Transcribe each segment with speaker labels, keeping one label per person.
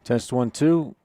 Speaker 1: Test 1, 2.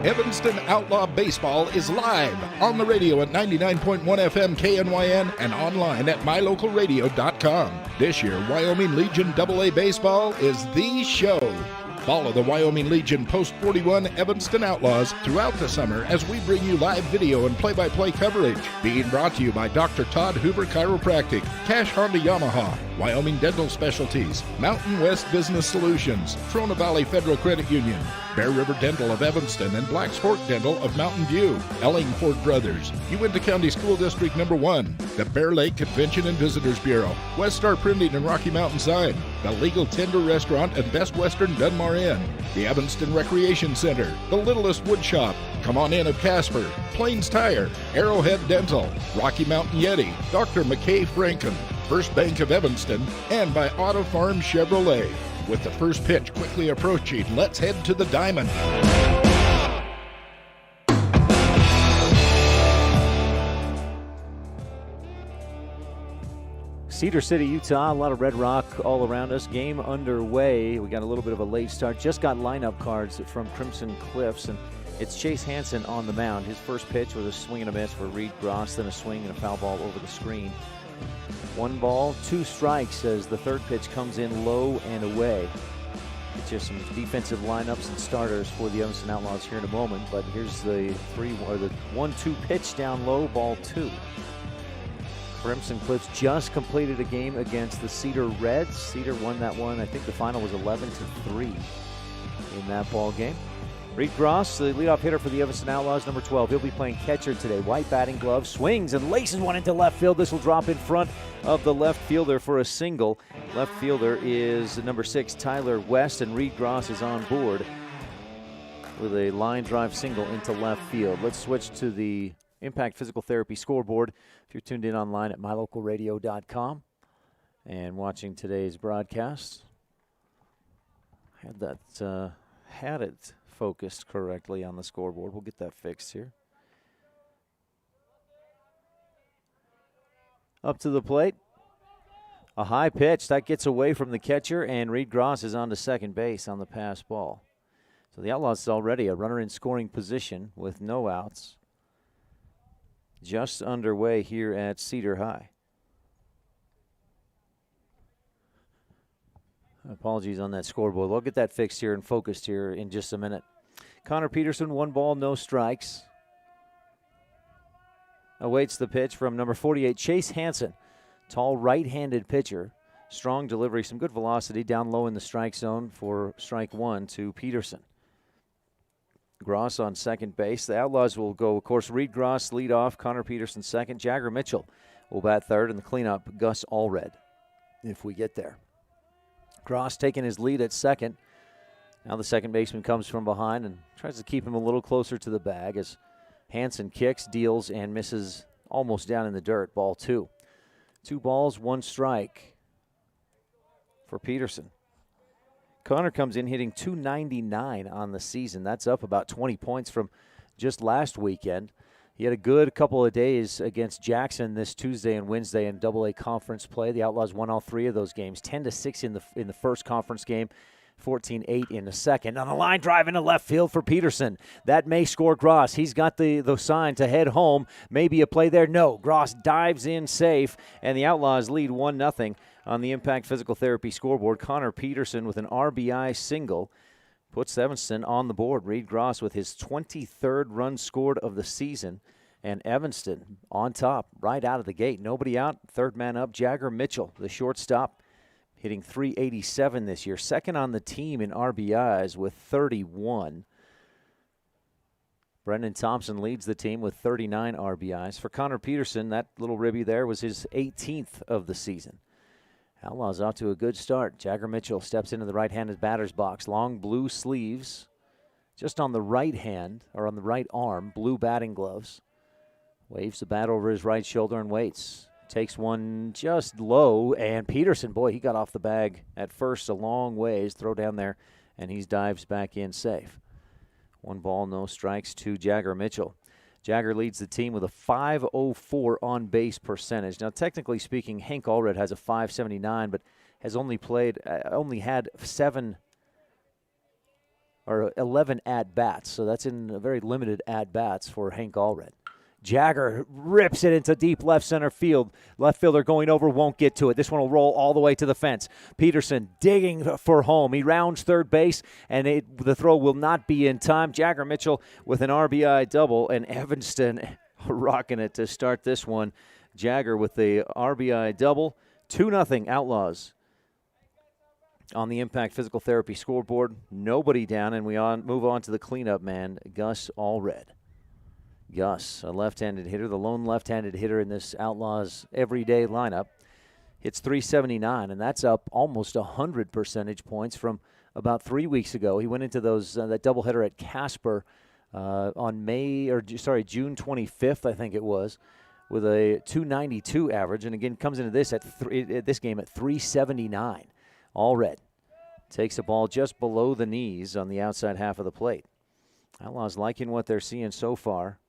Speaker 1: Evanston Outlaw Baseball is live on the radio at 99.1 FM KNYN and online at mylocalradio.com. This year, Wyoming Legion AA Baseball is the show. Follow the Wyoming Legion Post 41 Evanston Outlaws throughout the summer as we bring you live video and play-by-play coverage. Being brought to you by Dr. Todd Hoover Chiropractic, Cash Honda Yamaha, Wyoming Dental Specialties, Mountain West Business Solutions, Trona Valley Federal Credit Union, Bear River Dental of Evanston and Black's Fork Dental of Mountain View, Ellingford Brothers, Uinta County School District Number 1, the Bear Lake Convention and Visitors Bureau, West Star Printing and Rocky Mountain Sign, the Legal Tender Restaurant and Best Western Dunmar Inn, the Evanston Recreation Center, the Littlest Wood Shop, Come On In of Casper, Plains Tire, Arrowhead Dental, Rocky Mountain Yeti, Dr. McKay Franken, First Bank of Evanston, and by Auto Farm Chevrolet. With the first pitch quickly approaching, let's head to the diamond.
Speaker 2: Cedar City, Utah, a lot of red rock all around us. Game underway. We got a little bit of a late start. Just got lineup cards from Crimson Cliffs, and it's Chase Hansen on the mound. His first pitch was a swing and a miss for Reed Gross, then a swing and a foul ball over the screen. 1 ball, 2 strikes as the third pitch comes in low and away. It's just some defensive lineups and starters for the Evanston Outlaws here in a moment, but here's the 1-2 pitch down low, ball 2. Crimson Cliffs just completed a game against the Cedar Reds. Cedar won that one. I think the final was 11-3 in that ball game. Reed Gross, the leadoff hitter for the Evanston Outlaws, number 12. He'll be playing catcher today. White batting glove, swings and laces one into left field. This will drop in front of the left fielder for a single. Left fielder is number 6, Tyler West, and Reed Gross is on board with a line drive single into left field. Let's switch to the Impact Physical Therapy scoreboard. If you're tuned in online at mylocalradio.com and watching today's broadcast, had it focused correctly on the scoreboard. We'll get that fixed here. Up to the plate. A high pitch. That gets away from the catcher, and Reed Gross is on to second base on the pass ball. So the Outlaws is already a runner in scoring position with no outs. Just underway here at Cedar High. Apologies on that scoreboard. We'll get that fixed here and focused here in just a minute. Connor Peterson, 1 ball, no strikes. Awaits the pitch from number 48, Chase Hansen. Tall right-handed pitcher. Strong delivery, some good velocity down low in the strike zone for strike 1 to Peterson. Gross on second base. The Outlaws will go, of course, Reed Gross lead off, Connor Peterson second. Jagger Mitchell will bat third, and the cleanup, Gus Allred, if we get there. Gross taking his lead at second. Now the second baseman comes from behind and tries to keep him a little closer to the bag as Hansen kicks, deals, and misses almost down in the dirt. Ball 2. 2 balls, 1 strike for Peterson. Connor comes in hitting .299 on the season. That's up about 20 points from just last weekend. He had a good couple of days against Jackson this Tuesday and Wednesday in AA conference play. The Outlaws won all 3 of those games, 10-6 in the first conference game, 14-8 in the second. On the line drive into left field for Peterson. That may score Gross. He's got the sign to head home. Maybe a play there. No, Gross dives in safe, and the Outlaws lead 1-0 on the Impact Physical Therapy scoreboard. Connor Peterson with an RBI single puts Evanston on the board. Reed Gross with his 23rd run scored of the season, and Evanston on top right out of the gate. Nobody out. Third man up, Jagger Mitchell, the shortstop, hitting .387 this year. Second on the team in RBIs with 31. Brendan Thompson leads the team with 39 RBIs. For Connor Peterson, that little ribby there was his 18th of the season. Outlaws off to a good start. Jagger Mitchell steps into the right-handed batter's box. Long blue sleeves just on the right hand, or on the right arm, blue batting gloves. Waves the bat over his right shoulder and waits. Takes one just low, and Peterson, boy, he got off the bag at first a long ways. Throw down there, and he dives back in safe. 1 ball, no strikes to Jagger Mitchell. Jagger leads the team with a .504 on-base percentage. Now, technically speaking, Hank Allred has a .579, but has only had 7 or 11 at-bats. So that's in a very limited at-bats for Hank Allred. Jagger rips it into deep left center field. Left fielder going over, won't get to it. This one will roll all the way to the fence. Peterson digging for home. He rounds third base, and the throw will not be in time. Jagger Mitchell with an RBI double, and Evanston rocking it to start this one. Jagger with the RBI double. 2-0 Outlaws. On the Impact Physical Therapy scoreboard, nobody down, and we move on to the cleanup man, Gus Allred. Gus, a left-handed hitter, the lone left-handed hitter in this Outlaws everyday lineup, hits .379, and that's up almost 100 percentage points from about 3 weeks ago. He went into that doubleheader at Casper on June 25th, I think it was, with a .292 average, and again comes into this this game at .379. Allred takes the ball just below the knees on the outside half of the plate. Outlaws liking what they're seeing so far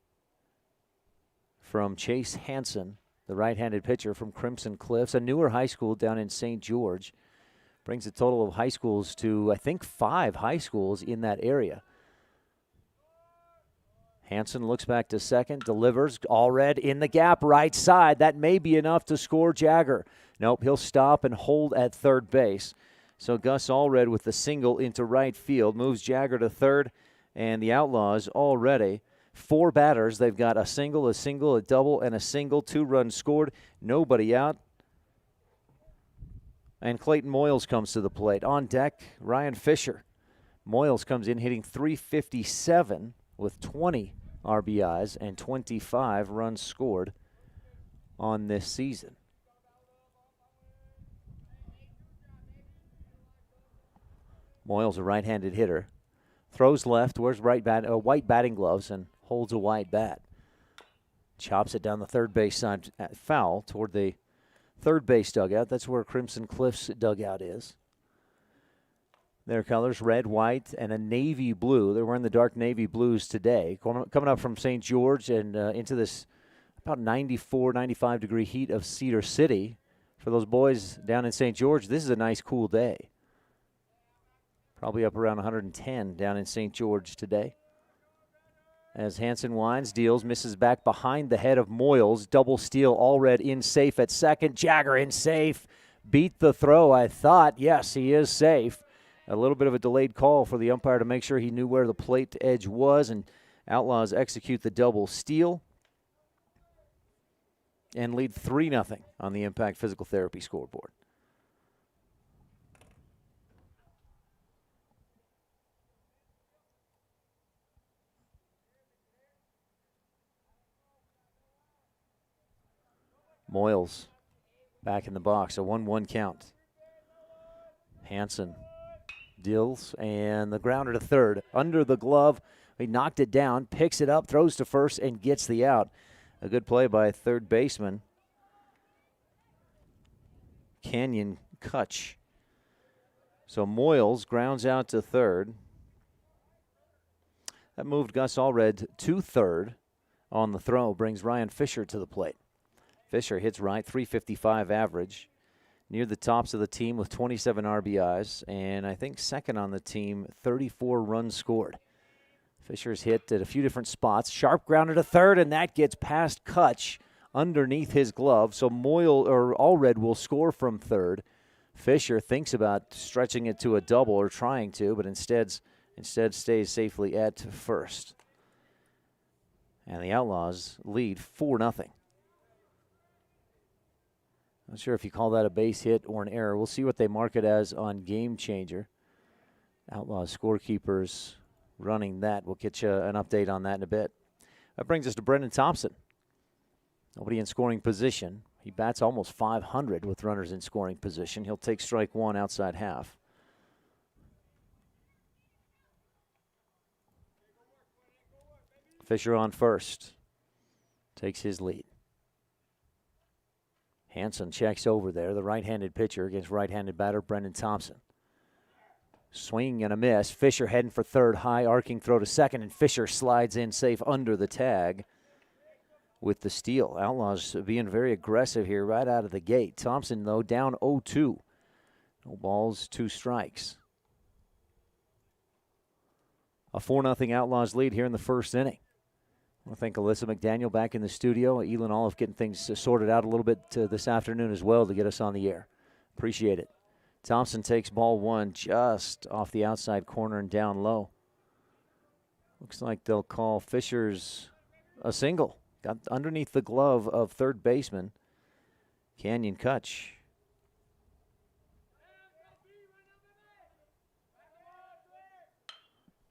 Speaker 2: from Chase Hansen, the right-handed pitcher from Crimson Cliffs, a newer high school down in St. George. Brings a total of high schools to, I think, 5 high schools in that area. Hansen looks back to second, delivers. Allred in the gap, right side. That may be enough to score Jagger. Nope, he'll stop and hold at third base. So Gus Allred with the single into right field moves Jagger to third, and the Outlaws already 4 batters. They've got a single, a double, and a single. 2 runs scored. Nobody out. And Clayton Moyles comes to the plate. On deck, Ryan Fisher. Moyles comes in hitting .357 with 20 RBIs and 25 runs scored on this season. Moyles, a right-handed hitter. Throws left, wears white batting gloves, and holds a wide bat. Chops it down the third base side, foul toward the third base dugout. That's where Crimson Cliffs dugout is. Their colors, red, white, and a navy blue. They're wearing the dark navy blues today. Coming up from St. George and into this about 94, 95-degree heat of Cedar City. For those boys down in St. George, this is a nice, cool day. Probably up around 110 down in St. George today. As Hansen winds, deals, misses back behind the head of Moyles. Double steal, Allred in safe at second. Jagger in safe. Beat the throw, I thought. Yes, he is safe. A little bit of a delayed call for the umpire to make sure he knew where the plate edge was, and Outlaws execute the double steal and lead 3-0 on the Impact Physical Therapy scoreboard. Moyles back in the box, a 1-1 count. Hansen deals, and the grounder to third. Under the glove, he knocked it down, picks it up, throws to first, and gets the out. A good play by third baseman Canyon Kutch. So Moyles grounds out to third. That moved Gus Allred to third on the throw, brings Ryan Fisher to the plate. Fisher hits right, .355 average. Near the tops of the team with 27 RBIs, and I think second on the team, 34 runs scored. Fisher's hit at a few different spots. Sharp grounder to third, and that gets past Kutch underneath his glove. So Allred will score from third. Fisher thinks about stretching it to a double or trying to, but instead stays safely at first. And the Outlaws lead 4-0. Not sure if you call that a base hit or an error. We'll see what they mark it as on Game Changer. Outlaws scorekeepers running that. We'll get you an update on that in a bit. That brings us to Brendan Thompson. Nobody in scoring position. He bats almost 500 with runners in scoring position. He'll take strike one outside half. Fisher on first. Takes his lead. Hansen checks over there, the right-handed pitcher against right-handed batter Brendan Thompson. Swing and a miss. Fisher heading for third, high arcing throw to second, and Fisher slides in safe under the tag with the steal. Outlaws being very aggressive here right out of the gate. Thompson, though, down 0-2. No balls, 2 strikes. A 4-0 Outlaws lead here in the first inning. I want to thank Alyssa McDaniel back in the studio. Elin Olive getting things sorted out a little bit this afternoon as well to get us on the air. Appreciate it. Thompson takes ball 1 just off the outside corner and down low. Looks like they'll call Fisher's a single. Got underneath the glove of third baseman Canyon Kutch.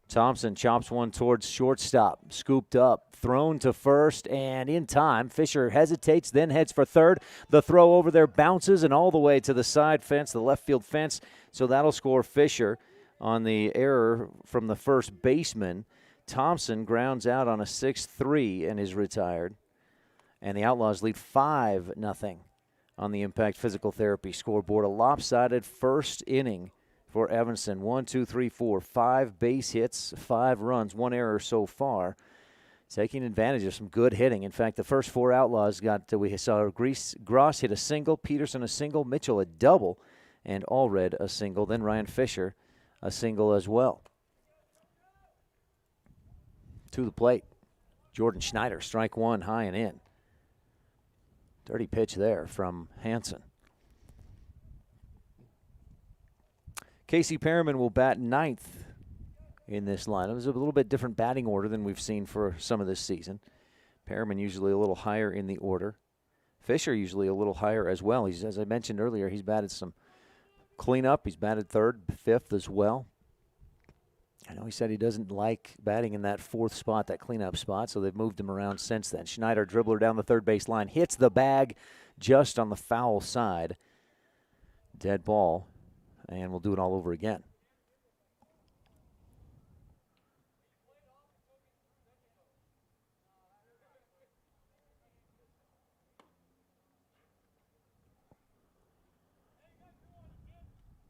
Speaker 2: Thompson chops one towards shortstop, scooped up, thrown to first, and in time. Fisher hesitates, then heads for third. The throw over there bounces and all the way to the side fence, the left field fence. So that'll score Fisher on the error from the first baseman. Thompson grounds out on a 6-3 and is retired. And the Outlaws lead 5-0 on the Impact Physical Therapy scoreboard. A lopsided first inning for Evanston. 1, 2, 3, 4, 5 base hits, 5 runs, 1 error so far. Taking advantage of some good hitting. In fact, the first 4 Outlaws we saw Gross hit a single, Peterson a single, Mitchell a double, and Allred a single. Then Ryan Fisher a single as well. To the plate, Jordan Schneider, strike 1, high and in. Dirty pitch there from Hansen. Casey Perriman will bat 9th in this lineup. It's a little bit different batting order than we've seen for some of this season. Perriman usually a little higher in the order. Fisher usually a little higher as well. As I mentioned earlier, he's batted some cleanup. He's batted 3rd, 5th as well. I know he said he doesn't like batting in that 4th spot, that cleanup spot, so they've moved him around since then. Schneider, dribbler down the third base line, hits the bag just on the foul side. Dead ball. And we'll do it all over again.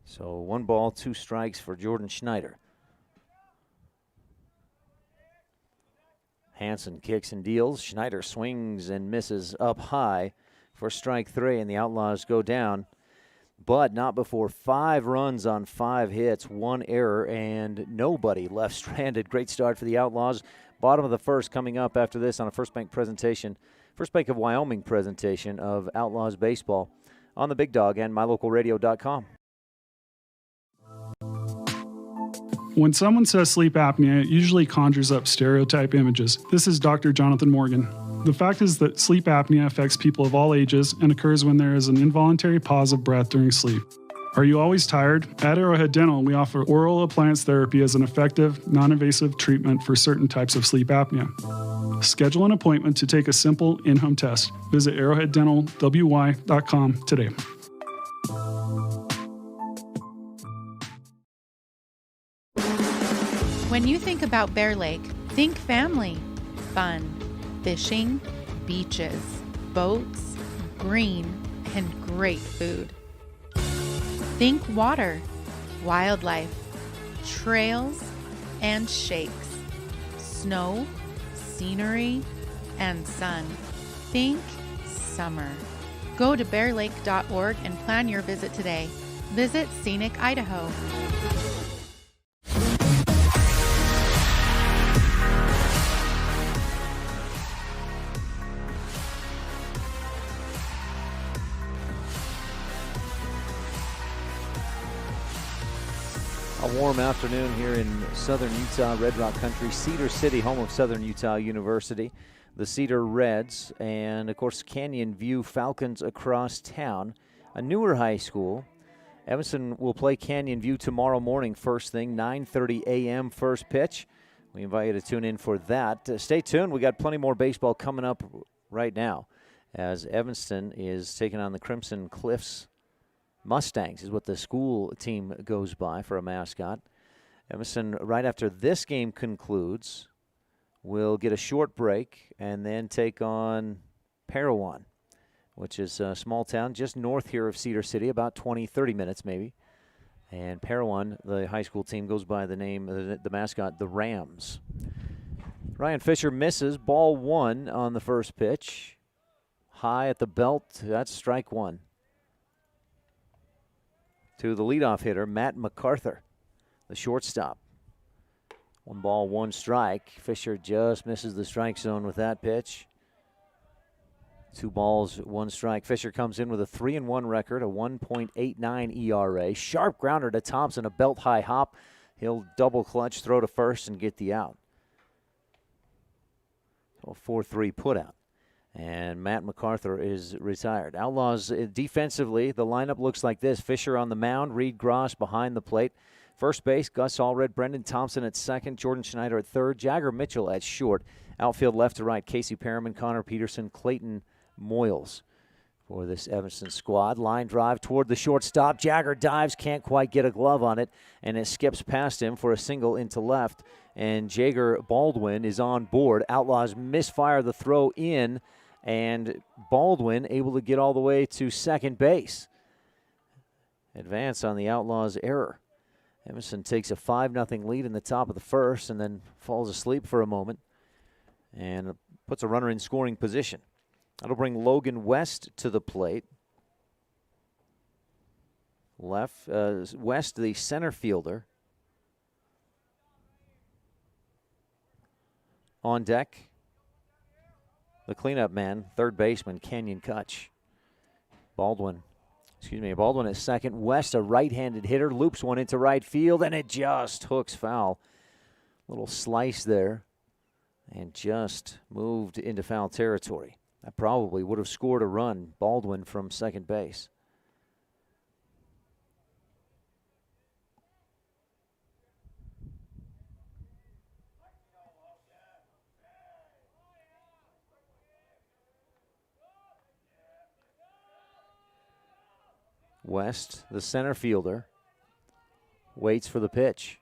Speaker 2: So 1 ball, 2 strikes for Jordan Schneider. Hansen kicks and deals. Schneider swings and misses up high for strike 3, and the Outlaws go down. But not before 5 runs on 5 hits, 1 error, and nobody left stranded. Great start for the Outlaws. Bottom of the first coming up after this on a First Bank presentation, First Bank of Wyoming presentation of Outlaws baseball on the Big Dog and mylocalradio.com.
Speaker 3: When someone says sleep apnea, it usually conjures up stereotype images. This is Dr. Jonathan Morgan. The fact is that sleep apnea affects people of all ages and occurs when there is an involuntary pause of breath during sleep. Are you always tired? At Arrowhead Dental, we offer oral appliance therapy as an effective, non-invasive treatment for certain types of sleep apnea. Schedule an appointment to take a simple in-home test. Visit arrowheaddentalwy.com today.
Speaker 4: When you think about Bear Lake, think family, fun, fishing, beaches, boats, green, and great food. Think water, wildlife, trails, and shakes, snow, scenery, and sun. Think summer. Go to bearlake.org and plan your visit today. Visit Scenic Idaho.
Speaker 2: A warm afternoon here in southern Utah, Red Rock Country, Cedar City, home of Southern Utah University, the Cedar Reds, and, of course, Canyon View Falcons across town. A newer high school. Evanston will play Canyon View tomorrow morning, first thing, 9:30 a.m. first pitch. We invite you to tune in for that. Stay tuned. We got plenty more baseball coming up right now as Evanston is taking on the Crimson Cliffs Mustangs is what the school team goes by for a mascot. Evanston, right after this game concludes, will get a short break and then take on Parowan, which is a small town just north here of Cedar City, about 20, 30 minutes maybe. And Parowan, the high school team, goes by the name, the mascot, the Rams. Ryan Fisher misses, ball 1 on the first pitch. High at the belt, that's strike 1. To the leadoff hitter, Matt MacArthur, the shortstop. 1 ball, 1 strike. Fisher just misses the strike zone with that pitch. 2 balls, 1 strike. Fisher comes in with a 3-1 record, a 1.89 ERA. Sharp grounder to Thompson, a belt-high hop. He'll double clutch, throw to first, and get the out. So a 4-3 putout. And Matt MacArthur is retired. Outlaws defensively, the lineup looks like this. Fisher on the mound, Reed Gross behind the plate. First base, Gus Allred, Brendan Thompson at second, Jordan Schneider at third, Jagger Mitchell at short. Outfield left to right, Casey Perriman, Connor Peterson, Clayton Moyles for this Evanston squad. Line drive toward the shortstop. Jagger dives, can't quite get a glove on it, and it skips past him for a single into left. And Jager Baldwin is on board. Outlaws misfire the throw in, and Baldwin able to get all the way to second base. Advance on the Outlaws' error. Evanston takes a 5-0 lead in the top of the first and then falls asleep for a moment and puts a runner in scoring position. That'll bring Logan West to the plate. West, the center fielder. On deck, the cleanup man, third baseman, Canyon Kutch. Baldwin at second. West, a right-handed hitter, loops one into right field, and it just hooks foul. Little slice there, and just moved into foul territory. That probably would have scored a run, Baldwin from second base. West, the center fielder, waits for the pitch.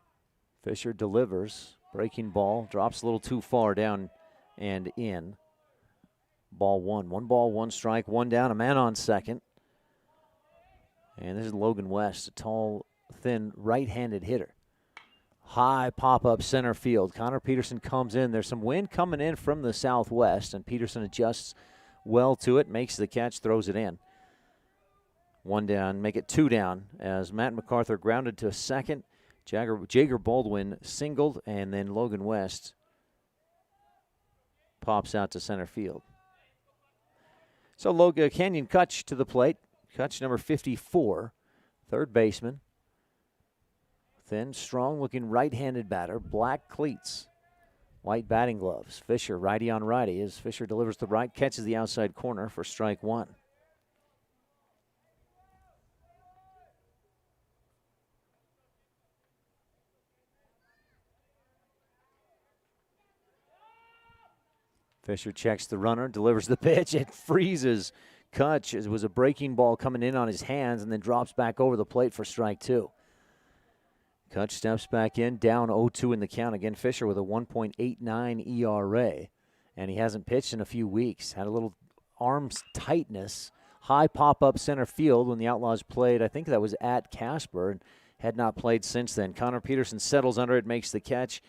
Speaker 2: Fisher delivers. Breaking ball, drops a little too far down and in. Ball 1. 1 ball, 1 strike, 1 down, a man on second. And this is Logan West, a tall, thin, right-handed hitter. High pop-up center field. Connor Peterson comes in. There's some wind coming in from the southwest, and Peterson adjusts well to it, makes the catch, throws it in. 1 down, make it 2 down as Matt MacArthur grounded to second. Jager Baldwin singled, and then Logan West pops out to center field. So Canyon Kutch to the plate. Kutch, number 54, third baseman. Thin, strong-looking right-handed batter, black cleats, white batting gloves. Fisher, righty on righty, as Fisher delivers to right, catches the outside corner for strike 1. Fisher checks the runner, delivers the pitch. It freezes Kutch. It was a breaking ball coming in on his hands and then drops back over the plate for strike 2. Kutch steps back in, down 0-2 in the count. Again, Fisher with a 1.89 ERA, and he hasn't pitched in a few weeks. Had a little arm tightness. High pop-up center field when the Outlaws played. I think that was at Casper, and had not played since then. Connor Peterson settles under it, makes the catch.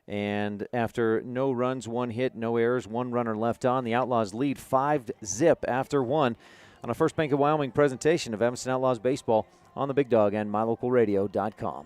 Speaker 2: And after no runs, 1 hit, no errors, 1 runner left on, the Outlaws lead 5-0 after 1 on a First Bank of Wyoming presentation of Evanston Outlaws baseball on the Big Dog and MyLocalRadio.com.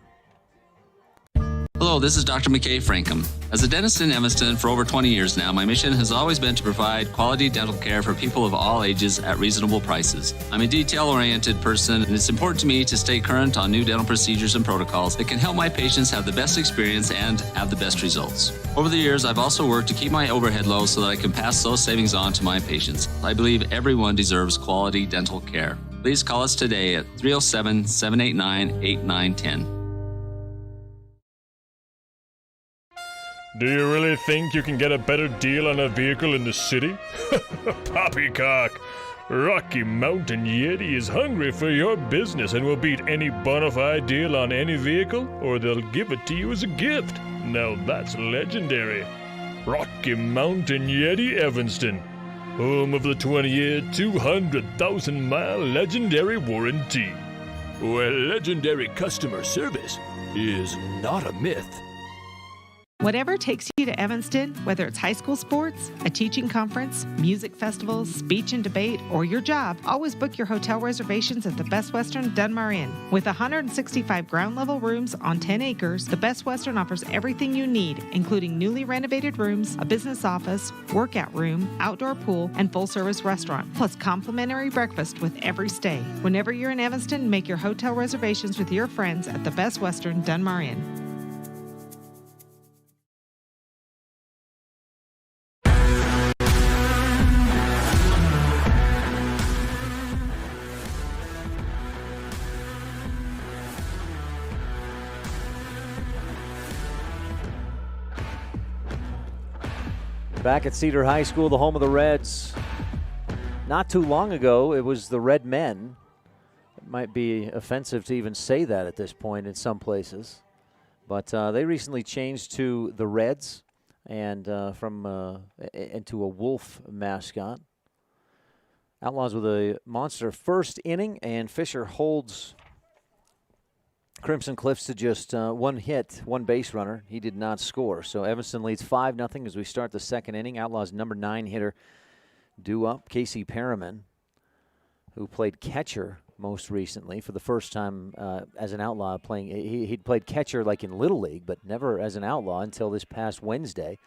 Speaker 5: Hello, this is Dr. McKay Frankham. As a dentist in Evanston for over 20 years now, my mission has always been to provide quality dental care for people of all ages at reasonable prices. I'm a detail-oriented person, and it's important to me to stay current on new dental procedures and protocols that can help my patients have the best experience and have the best results. Over the years, I've also worked to keep my overhead low so that I can pass those savings on to my patients. I believe everyone deserves quality dental care. Please call us today at 307-789-8910.
Speaker 6: Do you really think you can get a better deal on a vehicle in the city? Poppycock! Rocky Mountain Yeti is hungry for your business and will beat any bona fide deal on any vehicle, or they'll give it to you as a gift. Now that's legendary. Rocky Mountain Yeti Evanston, home of the 20-year, 200,000-mile legendary warranty, where legendary customer service is not a myth.
Speaker 7: Whatever takes you to Evanston, whether it's high school sports, a teaching conference, music festivals, speech and debate, or your job, always book your hotel reservations at the Best Western Dunmar Inn. With 165 ground-level rooms on 10 acres, the Best Western offers everything you need, including newly renovated rooms, a business office, workout room, outdoor pool, and full-service restaurant, plus complimentary breakfast with every stay. Whenever you're in Evanston, make your hotel reservations with your friends at the Best Western Dunmar Inn.
Speaker 2: Back at Cedar High School, the home of the Reds. Not too long ago, it was the Red Men. It might be offensive to even say that at this point in some places. But they recently changed to the Reds and into a wolf mascot. Outlaws with a monster first inning, and Fisher holds Crimson Cliffs to just one hit, one base runner. He did not score. So Evanston leads 5-0 as we start the second inning. Outlaws number 9 hitter due up, Casey Perriman, who played catcher most recently for the first time as an Outlaw playing. He'd played catcher like in Little League, but never as an Outlaw until this past Wednesday.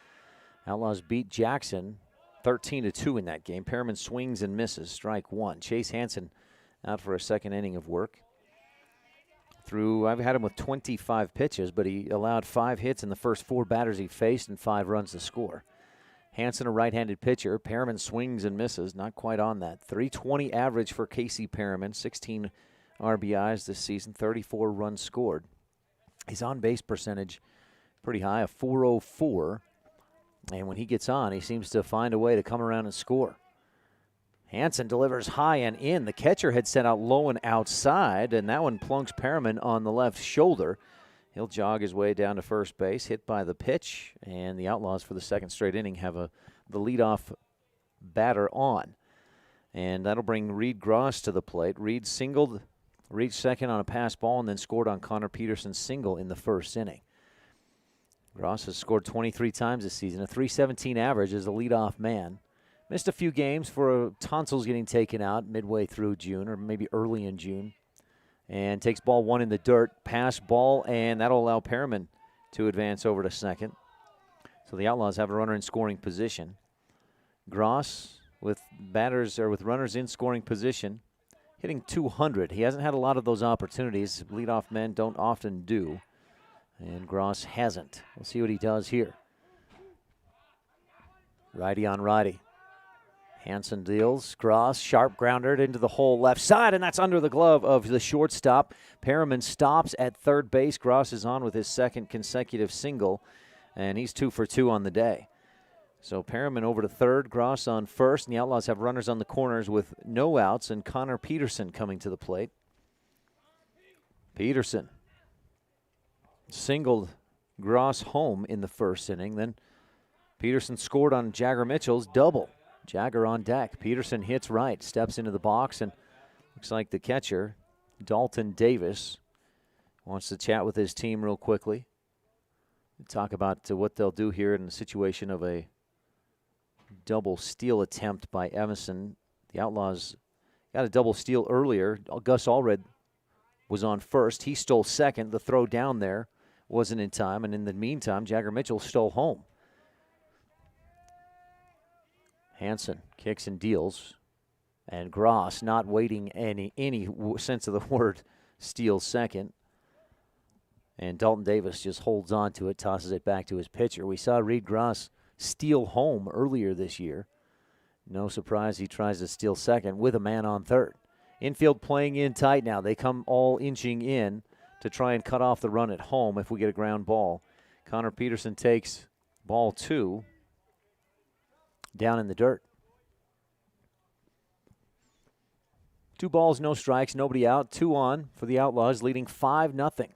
Speaker 2: Outlaws beat Jackson 13-2 in that game. Perriman swings and misses, strike one. Chase Hansen out for a second inning of work. I've had him with 25 pitches, but he allowed 5 hits in the first 4 batters he faced and 5 runs to score. Hansen, a right-handed pitcher. Perriman swings and misses, not quite on that. .320 average for Casey Perriman, 16 RBIs this season, 34 runs scored. His on-base percentage pretty high, a .404. And when he gets on, he seems to find a way to come around and score. Hansen delivers high and in. The catcher had sent out low and outside, and that one plunks Perriman on the left shoulder. He'll jog his way down to first base, hit by the pitch, and the Outlaws for the second straight inning have the leadoff batter on. And that'll bring Reed Gross to the plate. Reed singled, reached second on a pass ball, and then scored on Connor Peterson's single in the first inning. Gross has scored 23 times this season, a .317 average as a leadoff man. Missed a few games for tonsils getting taken out midway through June, or maybe early in June. And takes ball one in the dirt, pass ball, and that'll allow Perriman to advance over to second. So the Outlaws have a runner in scoring position. Gross with runners in scoring position, hitting .200. He hasn't had a lot of those opportunities. Leadoff men don't often do, and Gross hasn't. We'll see what he does here. Righty on righty. Hansen deals. Gross, sharp groundered into the hole left side, and that's under the glove of the shortstop. Perriman stops at third base. Gross is on with his second consecutive single, and he's 2 for 2 on the day. So Perriman over to third, Gross on first, and the Outlaws have runners on the corners with no outs, and Connor Peterson coming to the plate. Peterson singled Gross home in the first inning. Then Peterson scored on Jagger Mitchell's double. Jagger on deck. Peterson hits right, steps into the box, and looks like the catcher, Dalton Davis, wants to chat with his team real quickly. Talk about what they'll do here in the situation of a double steal attempt by Evanston. The Outlaws got a double steal earlier. Gus Allred was on first. He stole second. The throw down there wasn't in time, and in the meantime, Jagger Mitchell stole home. Hansen kicks and deals, and Gross, not waiting any sense of the word, steals second. And Dalton Davis just holds on to it, tosses it back to his pitcher. We saw Reed Gross steal home earlier this year. No surprise he tries to steal second with a man on third. Infield playing in tight now. They come all inching in to try and cut off the run at home if we get a ground ball. Connor Peterson takes ball 2. Down in the dirt. 2 balls, no strikes, nobody out. 2 on for the Outlaws, leading 5-0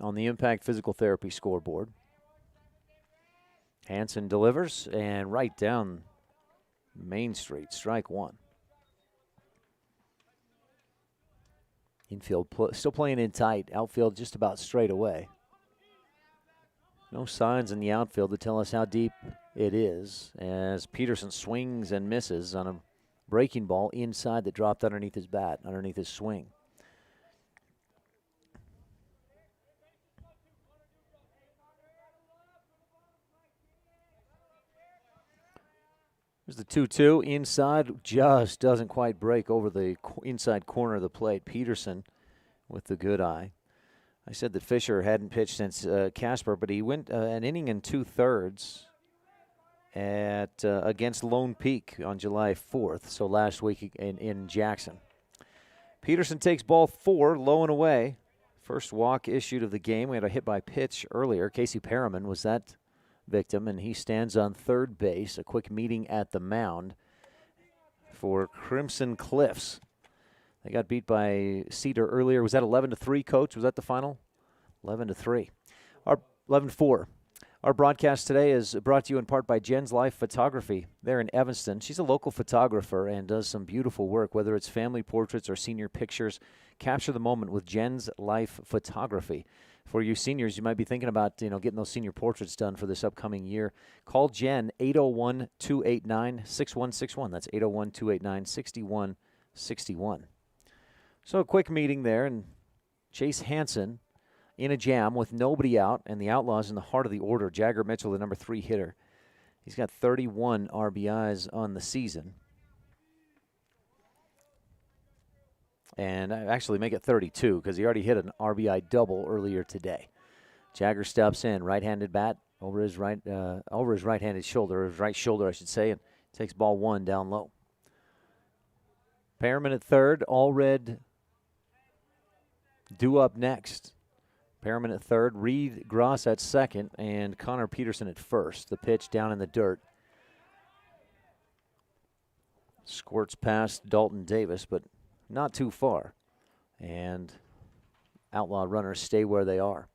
Speaker 2: on the Impact Physical Therapy scoreboard. Hansen delivers, and right down Main Street, strike 1. Infield still playing in tight. Outfield just about straight away. No signs in the outfield to tell us how deep it is as Peterson swings and misses on a breaking ball inside that dropped underneath his bat, underneath his swing. There's the 2-2 inside, just doesn't quite break over the inside corner of the plate. Peterson with the good eye. I said that Fisher hadn't pitched since Casper, but he went an inning and 2/3 against Lone Peak on July 4th, so last week in Jackson. Peterson takes ball 4, low and away. First walk issued of the game. We had a hit by pitch earlier. Casey Perriman was that victim, and he stands on third base. A quick meeting at the mound for Crimson Cliffs. They got beat by Cedar earlier. Was that 11-3, Coach? Was that the final? 11-3. 11-4. Our broadcast today is brought to you in part by Jen's Life Photography. They're in Evanston. She's a local photographer and does some beautiful work, whether it's family portraits or senior pictures. Capture the moment with Jen's Life Photography. For you seniors, you might be thinking about getting those senior portraits done for this upcoming year. Call Jen, 801-289-6161. That's 801-289-6161. So a quick meeting there, and Chase Hansen in a jam with nobody out, and the Outlaws in the heart of the order. Jagger Mitchell, the number 3 hitter. He's got 31 RBIs on the season. And actually make it 32 because he already hit an RBI double earlier today. Jagger steps in, right-handed bat over his right-handed shoulder, his right shoulder, I should say, and takes ball 1 down low. Perriman at third, Allred due up next. Perriman at third, Reed Gross at second, and Connor Peterson at first. The pitch down in the dirt. Squirts past Dalton Davis, but not too far. And Outlaw runners stay where they are.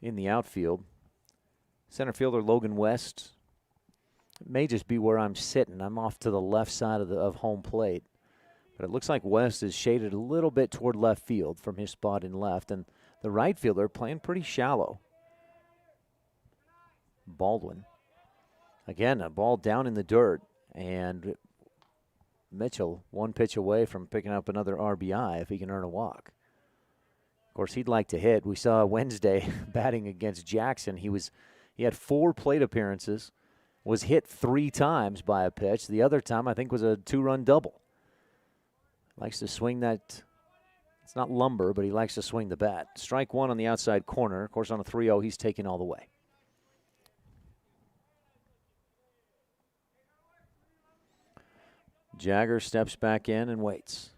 Speaker 2: In the outfield, center fielder Logan West. It may just be where I'm sitting. I'm off to the left side of home plate. But it looks like West is shaded a little bit toward left field from his spot in left. And the right fielder playing pretty shallow. Baldwin. Again, a ball down in the dirt. And Mitchell, one pitch away from picking up another RBI if he can earn a walk. Of course, he'd like to hit. We saw Wednesday batting against Jackson. He had 4 plate appearances, was hit 3 times by a pitch. The other time, I think, was a 2-run double. Likes to swing that. It's not lumber, but he likes to swing the bat. Strike 1 on the outside corner. Of course, on a 3-0, he's taken all the way. Jagger steps back in and waits.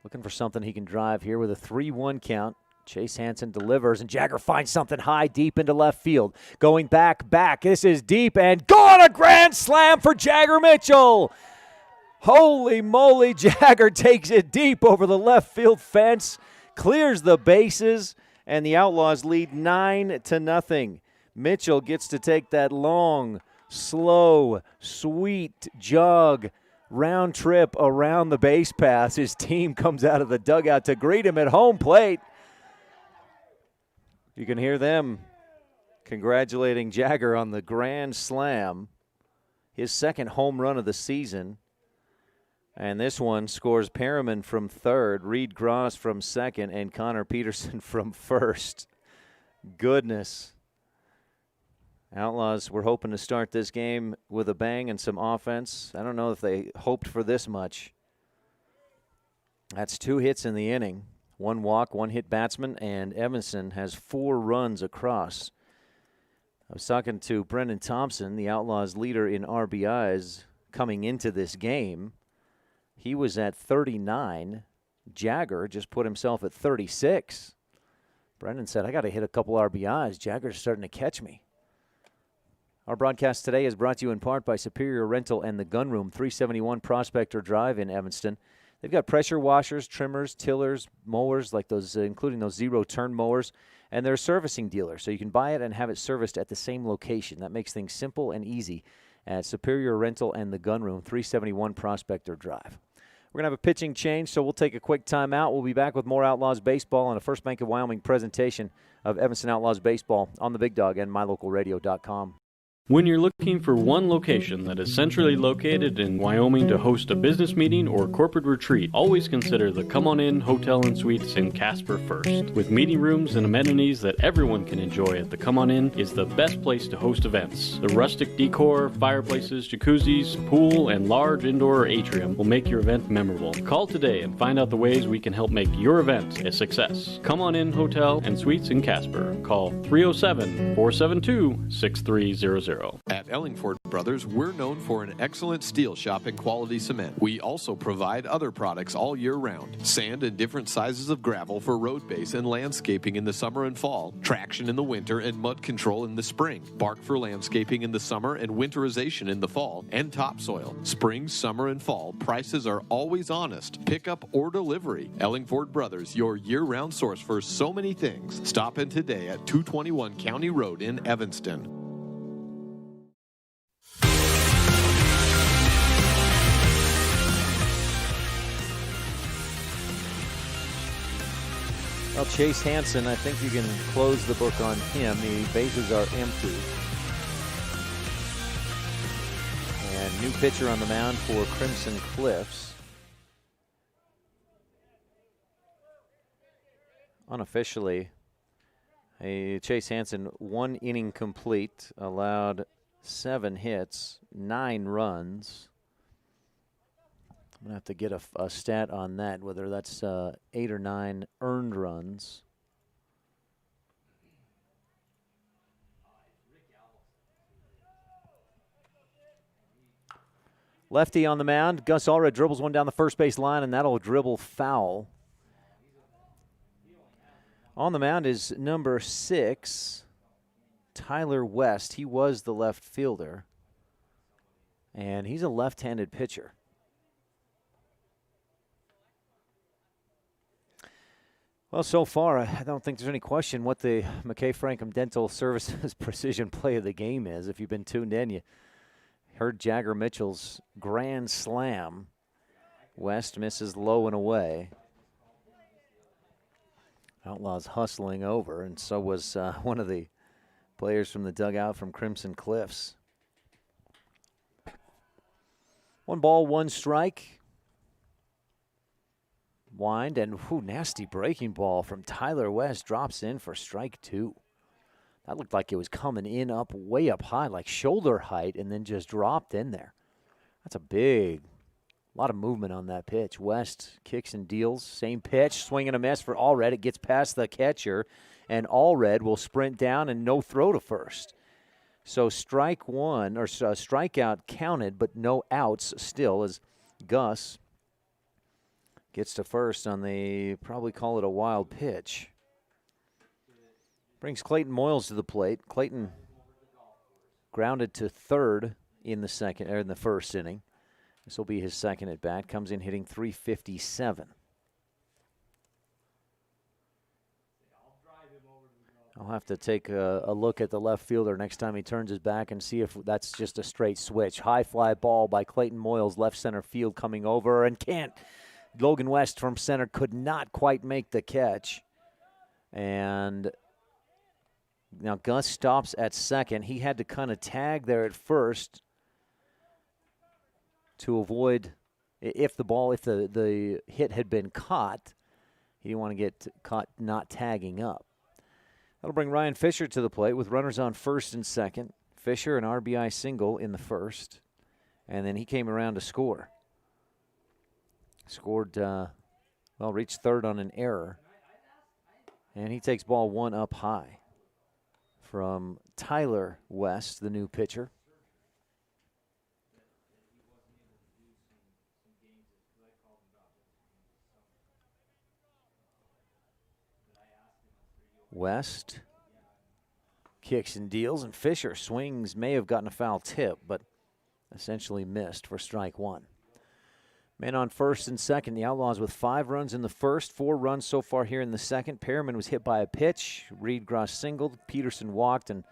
Speaker 2: Looking for something he can drive here with a 3-1 count. Chase Hansen delivers, and Jagger finds something high, deep into left field. Going back. This is deep, and gone! A grand slam for Jagger Mitchell! Holy moly, Jagger takes it deep over the left field fence, clears the bases, and the Outlaws lead 9-0. Mitchell gets to take that long, slow, sweet jog round trip around the base paths. His team comes out of the dugout to greet him at home plate. You can hear them congratulating Jagger on the grand slam, his second home run of the season. And this one scores Perriman from third, Reed Gross from second, and Connor Peterson from first. Goodness. Outlaws were hoping to start this game with a bang and some offense. I don't know if they hoped for this much. That's 2 hits in the inning. 1 walk, 1 hit batsman, and Evanston has 4 runs across. I was talking to Brendan Thompson, the Outlaws leader in RBIs coming into this game. He was at 39. Jagger just put himself at 36. Brendan said, I got to hit a couple RBIs. Jagger's starting to catch me. Our broadcast today is brought to you in part by Superior Rental and the Gun Room, 371 Prospector Drive in Evanston. They've got pressure washers, trimmers, tillers, mowers, like those, including those zero-turn mowers, and they're a servicing dealer, so you can buy it and have it serviced at the same location. That makes things simple and easy at Superior Rental and the Gun Room, 371 Prospector Drive. We're going to have a pitching change, so we'll take a quick timeout. We'll be back with more Outlaws baseball and a First Bank of Wyoming presentation of Evanston Outlaws baseball on the Big Dog and mylocalradio.com.
Speaker 8: When you're looking for one location that is centrally located in Wyoming to host a business meeting or corporate retreat, always consider the Come On In Hotel and Suites in Casper first. With meeting rooms and amenities that everyone can enjoy at the Come On In is the best place to host events. The rustic decor, fireplaces, jacuzzis, pool, and large indoor atrium will make your event memorable. Call today and find out the ways we can help make your event a success. Come On In Hotel and Suites in Casper. Call 307-472-6300.
Speaker 9: At Ellingford Brothers, we're known for an excellent steel shop and quality cement. We also provide other products all year round. Sand and different sizes of gravel for road base and landscaping in the summer and fall. Traction in the winter and mud control in the spring. Bark for landscaping in the summer and winterization in the fall. And topsoil. Spring, summer, and fall. Prices are always honest. Pickup or delivery. Ellingford Brothers, your year-round source for so many things. Stop in today at 221 County Road in Evanston.
Speaker 2: Well, Chase Hansen, I think you can close the book on him. The bases are empty. And new pitcher on the mound for Crimson Cliffs. Unofficially, Chase Hansen, 1 inning complete, allowed 7 hits, 9 runs. I'm going to have to get a stat on that, whether that's 8 or 9 earned runs. Lefty on the mound. Gus Allred dribbles one down the first base line, and that'll dribble foul. On the mound is number 6, Tyler West. He was the left fielder, and he's a left-handed pitcher. Well, so far, I don't think there's any question what the McKay Frankham Dental Services precision play of the game is. If you've been tuned in, you heard Jagger Mitchell's grand slam. West misses low and away. Outlaws hustling over, and so was one of the players from the dugout from Crimson Cliffs. 1 ball, 1 strike. Wind and nasty breaking ball from Tyler West drops in for strike 2. That looked like it was coming in way up high, like shoulder height, and then just dropped in there. That's a lot of movement on that pitch. West kicks and deals, same pitch, swing and a miss for Allred. It gets past the catcher, and Allred will sprint down and no throw to first. So strike 1, or strikeout counted, but no outs still, as Gus gets to first on the, probably call it a wild pitch. Brings Clayton Moyles to the plate. Clayton grounded to third in the first inning. This will be his second at bat. Comes in hitting .357. I'll have to take a look at the left fielder next time he turns his back and see if that's just a straight switch. High fly ball by Clayton Moyles, left center field coming over, and can't. Logan West from center could not quite make the catch. And now Gus stops at second. He had to kind of tag there at first to avoid, if the hit had been caught, he didn't want to get caught not tagging up. That'll bring Ryan Fisher to the plate with runners on first and second. Fisher, an RBI single in the first, and then he came around to score. Scored, reached third on an error. And he takes ball 1 up high from Tyler West, the new pitcher. West kicks and deals, and Fisher swings, may have gotten a foul tip, but essentially missed for strike 1. Men on first and second. The Outlaws with 5 runs in the first, 4 runs so far here in the second. Perriman was hit by a pitch. Reed Gross singled. Peterson walked, and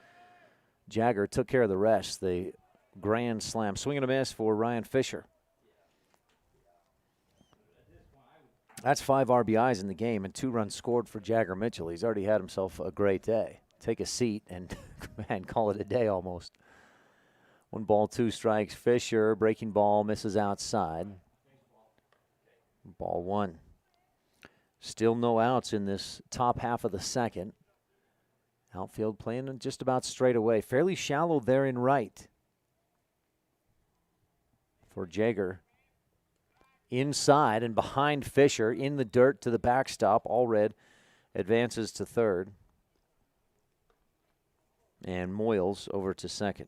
Speaker 2: Jagger took care of the rest. The grand slam. Swing and a miss for Ryan Fisher. That's 5 RBIs in the game and 2 runs scored for Jagger Mitchell. He's already had himself a great day. Take a seat and man, call it a day almost. 1 ball, 2 strikes. Fisher, breaking ball, misses outside. Ball 1. Still no outs in this top half of the second. Outfield playing just about straight away. Fairly shallow there in right for Jagger. Inside and behind Fisher, in the dirt to the backstop. Allred advances to third. And Moyles over to second.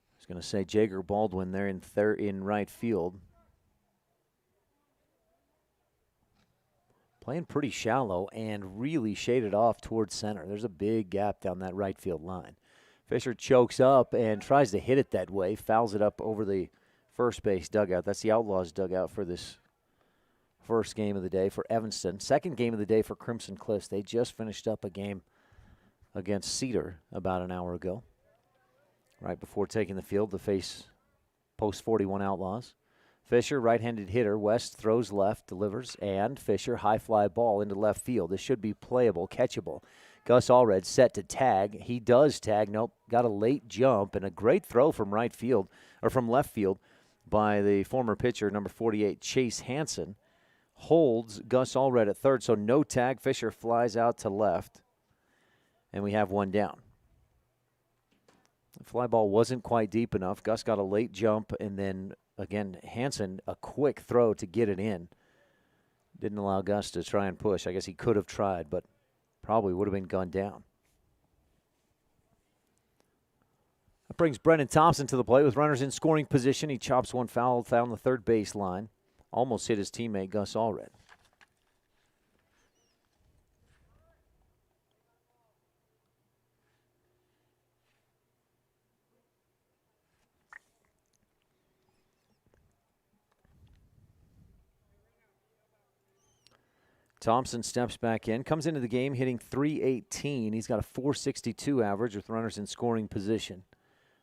Speaker 2: I was going to say Jagger Baldwin there in right field. Playing pretty shallow and really shaded off towards center. There's a big gap down that right field line. Fisher chokes up and tries to hit it that way, fouls it up over the first base dugout. That's the Outlaws dugout for this first game of the day for Evanston. Second game of the day for Crimson Cliffs. They just finished up a game against Cedar about an hour ago, right before taking the field to face post 41 Outlaws. Fisher, right-handed hitter. West throws left, delivers, and Fisher, high fly ball into left field. This should be playable, catchable. Gus Allred set to tag. He does tag. Nope, got a late jump and a great throw from right field, or from left field, by the former pitcher, number 48, Chase Hansen. Holds Gus Allred at third, so no tag. Fisher flies out to left, and we have 1 down. The fly ball wasn't quite deep enough. Gus got a late jump, and then, again, Hansen, a quick throw to get it in. Didn't allow Gus to try and push. I guess he could have tried, but probably would have been gunned down. That brings Brennan Thompson to the plate with runners in scoring position. He chops one foul down the third base line. Almost hit his teammate Gus Allred. Thompson steps back in, comes into the game hitting .318. He's got a .462 average with runners in scoring position.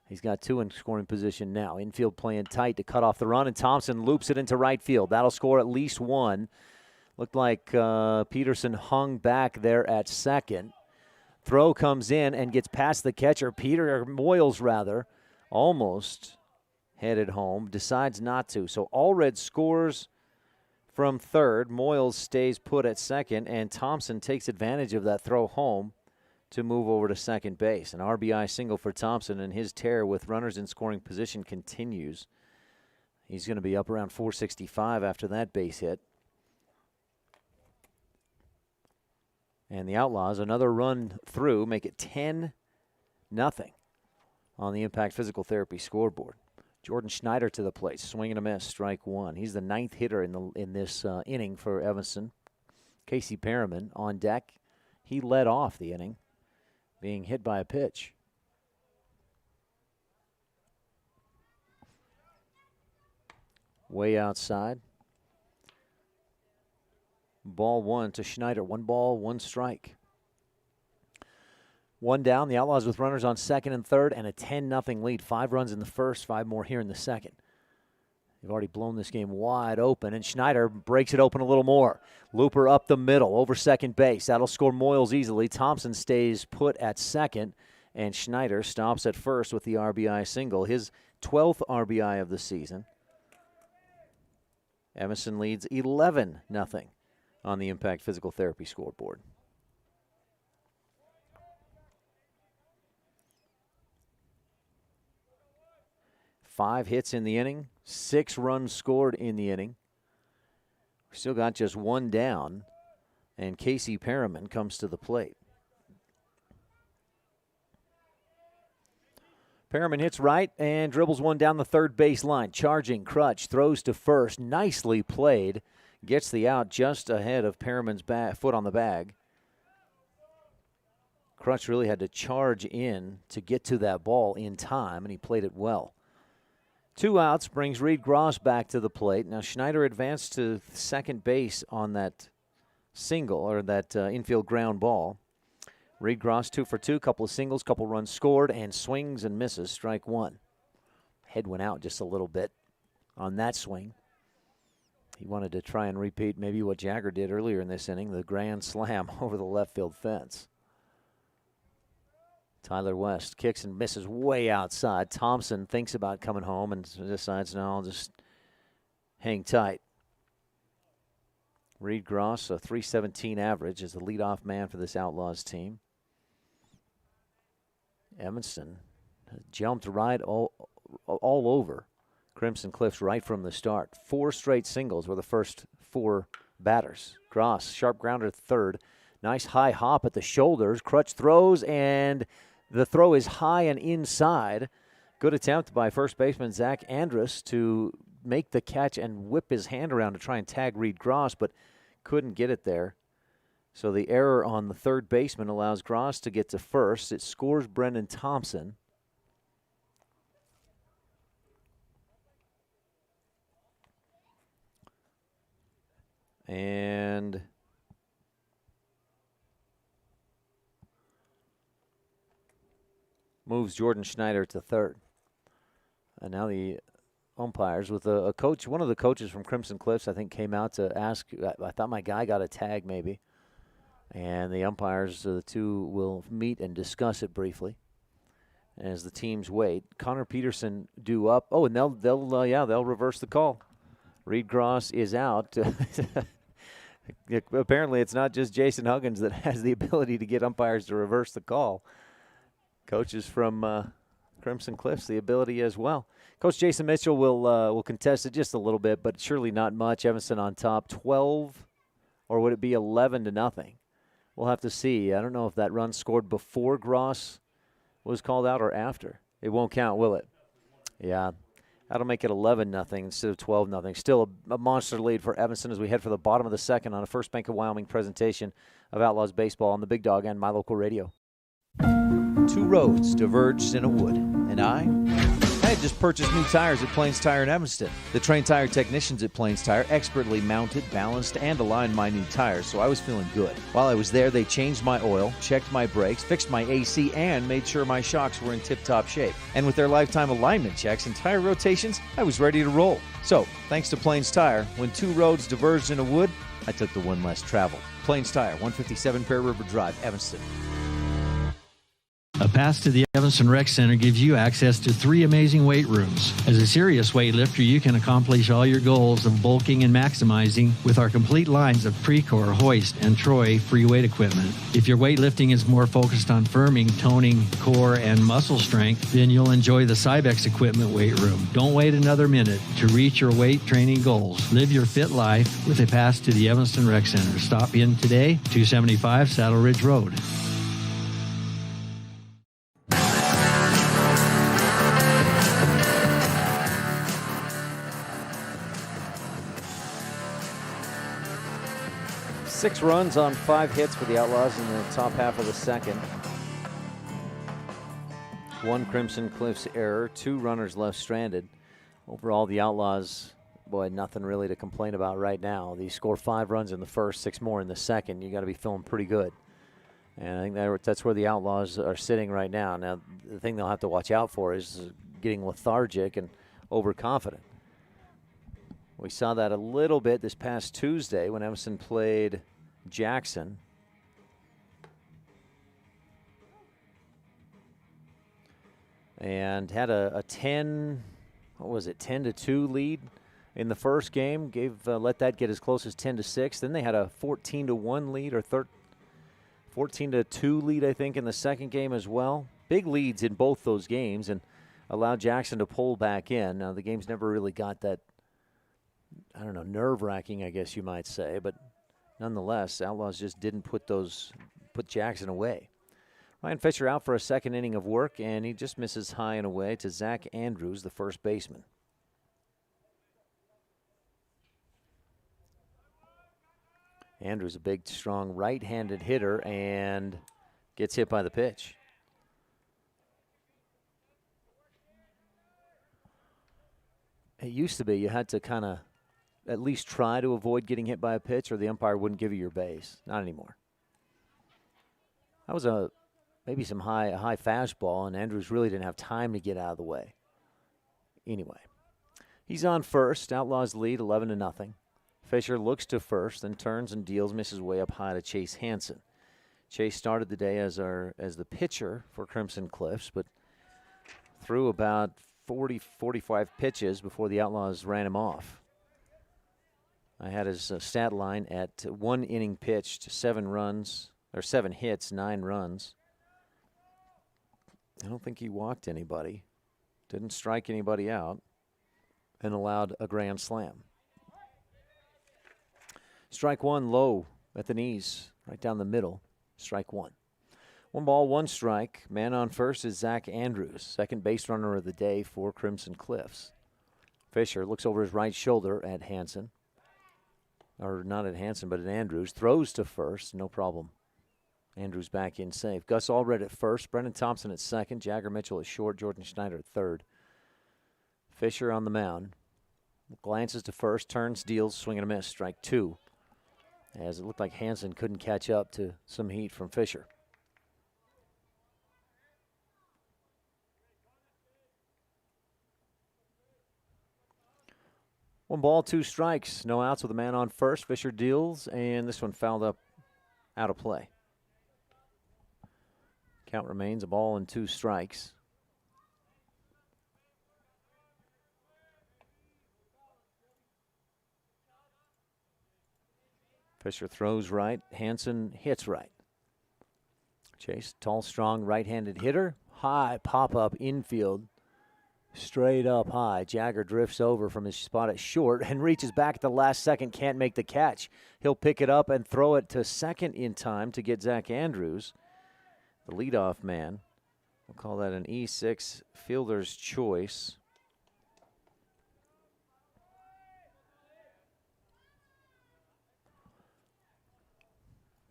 Speaker 2: He's got 2 in scoring position now. Infield playing tight to cut off the run, and Thompson loops it into right field. That'll score at least 1. Looked like Peterson hung back there at second. Throw comes in and gets past the catcher. Moyles, almost headed home. Decides not to. So Allred scores from third. Moyles stays put at second, and Thompson takes advantage of that throw home to move over to second base. An RBI single for Thompson, and his tear with runners in scoring position continues. He's going to be up around .465 after that base hit. And the Outlaws, another run through, make it 10-0 on the Impact Physical Therapy scoreboard. Jordan Schneider to the plate, swing and a miss, strike 1. He's the 9th hitter in this inning for Evanston. Casey Perriman on deck. He led off the inning, being hit by a pitch. Way outside. Ball 1 to Schneider. 1 ball, 1 strike. 1 down. The Outlaws with runners on second and third, and a 10-0 lead. 5 runs in the first, 5 more here in the second. They've already blown this game wide open, and Schneider breaks it open a little more. Looper up the middle, over second base. That'll score Moyles easily. Thompson stays put at second, and Schneider stops at first with the RBI single. His 12th RBI of the season. Evanston leads 11-0 on the Impact Physical Therapy scoreboard. Five hits in the inning, 6 runs scored in the inning. We still got just 1 down, and Casey Perriman comes to the plate. Perriman hits right and dribbles one down the third base line. Charging, Crutch throws to first. Nicely played. Gets the out just ahead of Perriman's foot on the bag. Crutch really had to charge in to get to that ball in time, and he played it well. 2 outs brings Reed Gross back to the plate. Now Schneider advanced to second base on that single, or that infield ground ball. Reed Gross 2 for 2, couple of singles, couple runs scored, and swings and misses, strike 1. Head went out just a little bit. on that swing. He wanted to try and repeat maybe what Jagger did earlier in this inning, the grand slam over the left field fence. Tyler West kicks and misses way outside. Thompson thinks about coming home and decides, no, I'll just hang tight. Reed Gross, a .317 average, is the leadoff man for this Outlaws team. Evanston jumped right all over Crimson Cliffs right from the start. 4 straight singles were the first 4 batters. Gross, sharp grounder third. Nice high hop at the shoulders. Crutch throws, and the throw is high and inside. Good attempt by first baseman Zach Andrus to make the catch and whip his hand around to try and tag Reed Gross, but couldn't get it there. So the error on the third baseman allows Gross to get to first. It scores Brendan Thompson. And moves Jordan Schneider to third. And now the umpires with a coach, one of the coaches from Crimson Cliffs, I think, came out to ask, I thought my guy got a tag maybe. And the umpires, the two will meet and discuss it briefly as the teams wait. Connor Peterson due up. Oh, and they'll reverse the call. Reed Gross is out. Apparently, it's not just Jason Huggins that has the ability to get umpires to reverse the call. Coaches from Crimson Cliffs, the ability as well. Coach Jason Mitchell will contest it just a little bit, but surely not much. Evanston on top, 12, or would it be 11-0? We'll have to see. I don't know if that run scored before Gross was called out or after. It won't count, will it? Yeah. That'll make it 11-0 instead of 12-0. Still a monster lead for Evanston as we head for the bottom of the second on a First Bank of Wyoming presentation of Outlaws Baseball on the Big Dog and My Local Radio. 2 roads diverged in a wood, and I had just purchased new tires at Plains Tire in Evanston. The trained tire technicians at Plains Tire expertly mounted, balanced, and aligned my new tires, so I was feeling good. While I was there, they changed my oil, checked my brakes, fixed my AC, and made sure my shocks were in tip-top shape. And with their lifetime alignment checks and tire rotations, I was ready to roll. So, thanks to Plains Tire, when 2 roads diverged in a wood, I took the one less traveled. Plains Tire, 157 Bear River Drive, Evanston.
Speaker 10: A pass to the Evanston Rec Center gives you access to 3 amazing weight rooms. As a serious weightlifter, you can accomplish all your goals of bulking and maximizing with our complete lines of Precor, Hoist, and Troy free weight equipment. If your weightlifting is more focused on firming, toning, core, and muscle strength, then you'll enjoy the Cybex equipment weight room. Don't wait another minute to reach your weight training goals. Live your fit life with a pass to the Evanston Rec Center. Stop in today, 275 Saddle Ridge Road.
Speaker 2: Six runs on 5 hits for the Outlaws in the top half of the second. 1 Crimson Cliffs error, 2 runners left stranded. Overall, the Outlaws, boy, nothing really to complain about right now. They score 5 runs in the first, 6 more in the second. You got to be feeling pretty good. And I think that's where the Outlaws are sitting right now. Now, the thing they'll have to watch out for is getting lethargic and overconfident. We saw that a little bit this past Tuesday when Evanston played Jackson. And had a 10-2 lead in the first game. Let that get as close as 10-6. Then they had a 14-1 lead or 14-2 lead, I think, in the second game as well. Big leads in both those games and allowed Jackson to pull back in. Now, the games never really got that, I don't know, nerve-wracking, I guess you might say. But nonetheless, Outlaws just didn't put Jackson away. Ryan Fisher out for a second inning of work, and he just misses high and away to Zach Andrews, the first baseman. Andrews, a big, strong right-handed hitter, and gets hit by the pitch. It used to be you had to kind of at least try to avoid getting hit by a pitch or the umpire wouldn't give you your base. Not anymore. That was maybe some high fastball, and Andrews really didn't have time to get out of the way. Anyway, He's on first. Outlaws lead 11-0. Fisher looks to first, then turns and deals, misses way up high to Chase Hansen. Chase started the day as the pitcher for Crimson Cliffs, but threw about 40-45 pitches before the Outlaws ran him off. I had his stat line at 1 inning pitched, 7 hits, 9 runs. I don't think he walked anybody, didn't strike anybody out, and allowed a grand slam. Strike one low at the knees, right down the middle. Strike one. 1 ball, 1 strike. Man on first is Zach Andrews, second base runner of the day for Crimson Cliffs. Fisher looks over his right shoulder at Hansen. Or not at Hansen, but at Andrews. Throws to first, no problem. Andrews back in safe. Gus Allred at first. Brendan Thompson at second. Jagger Mitchell at short. Jordan Schneider at third. Fisher on the mound. Glances to first. Turns, deals, swing and a miss. Strike 2. As it looked like Hansen couldn't catch up to some heat from Fisher. One ball, 2 strikes. No outs with a man on first. Fisher deals, and this one fouled up out of play. Count remains a ball and 2 strikes. Fisher throws right. Hansen hits right. Chase, tall, strong, right-handed hitter. High pop-up infield. Straight up high. Jagger drifts over from his spot at short and reaches back at the last second. Can't make the catch. He'll pick it up and throw it to second in time to get Zach Andrews, the leadoff man. We'll call that an E6 fielder's choice.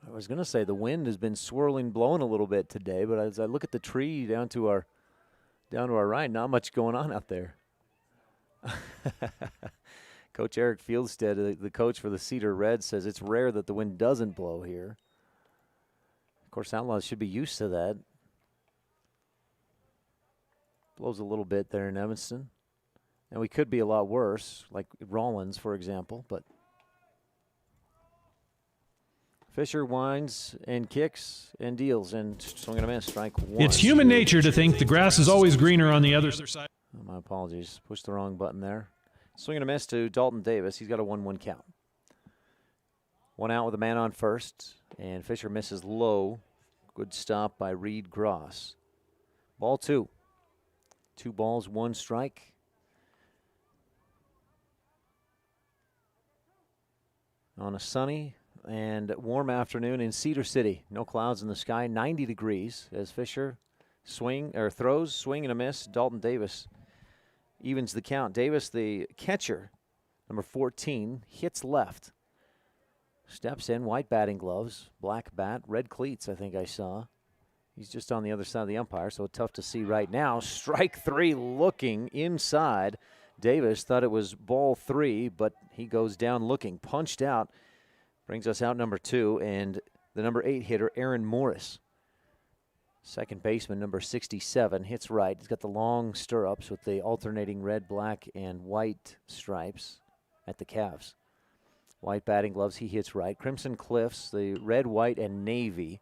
Speaker 2: I was going to say the wind has been swirling, blowing a little bit today, but as I look at the tree down to our right, not much going on out there. Coach Eric Fieldstead, the coach for the Cedar Reds, says it's rare that the wind doesn't blow here. Of course, Outlaws should be used to that. Blows a little bit there in Evanston. And we could be a lot worse, like Rollins, for example, but Fisher winds and kicks and deals and swing and a miss. Strike 1.
Speaker 11: It's human nature to think the grass is always greener on the other side.
Speaker 2: Oh, my apologies. Pushed the wrong button there. Swing and a miss to Dalton Davis. He's got a 1-1 count. 1 out with a man on first, and Fisher misses low. Good stop by Reed Gross. Ball 2. 2 balls, 1 strike. On a sunny and warm afternoon in Cedar City. No clouds in the sky, 90 degrees as Fisher throws, swing and a miss. Dalton Davis evens the count. Davis, the catcher, number 14, hits left. Steps in, white batting gloves, black bat, red cleats, I think I saw. He's just on the other side of the umpire, so tough to see right now. Strike 3 looking inside. Davis thought it was ball 3, but he goes down looking, punched out. Brings us out number 2, and the number 8 hitter, Aaron Morris. Second baseman, number 67, hits right. He's got the long stirrups with the alternating red, black, and white stripes at the calves. White batting gloves, he hits right. Crimson Cliffs, the red, white, and navy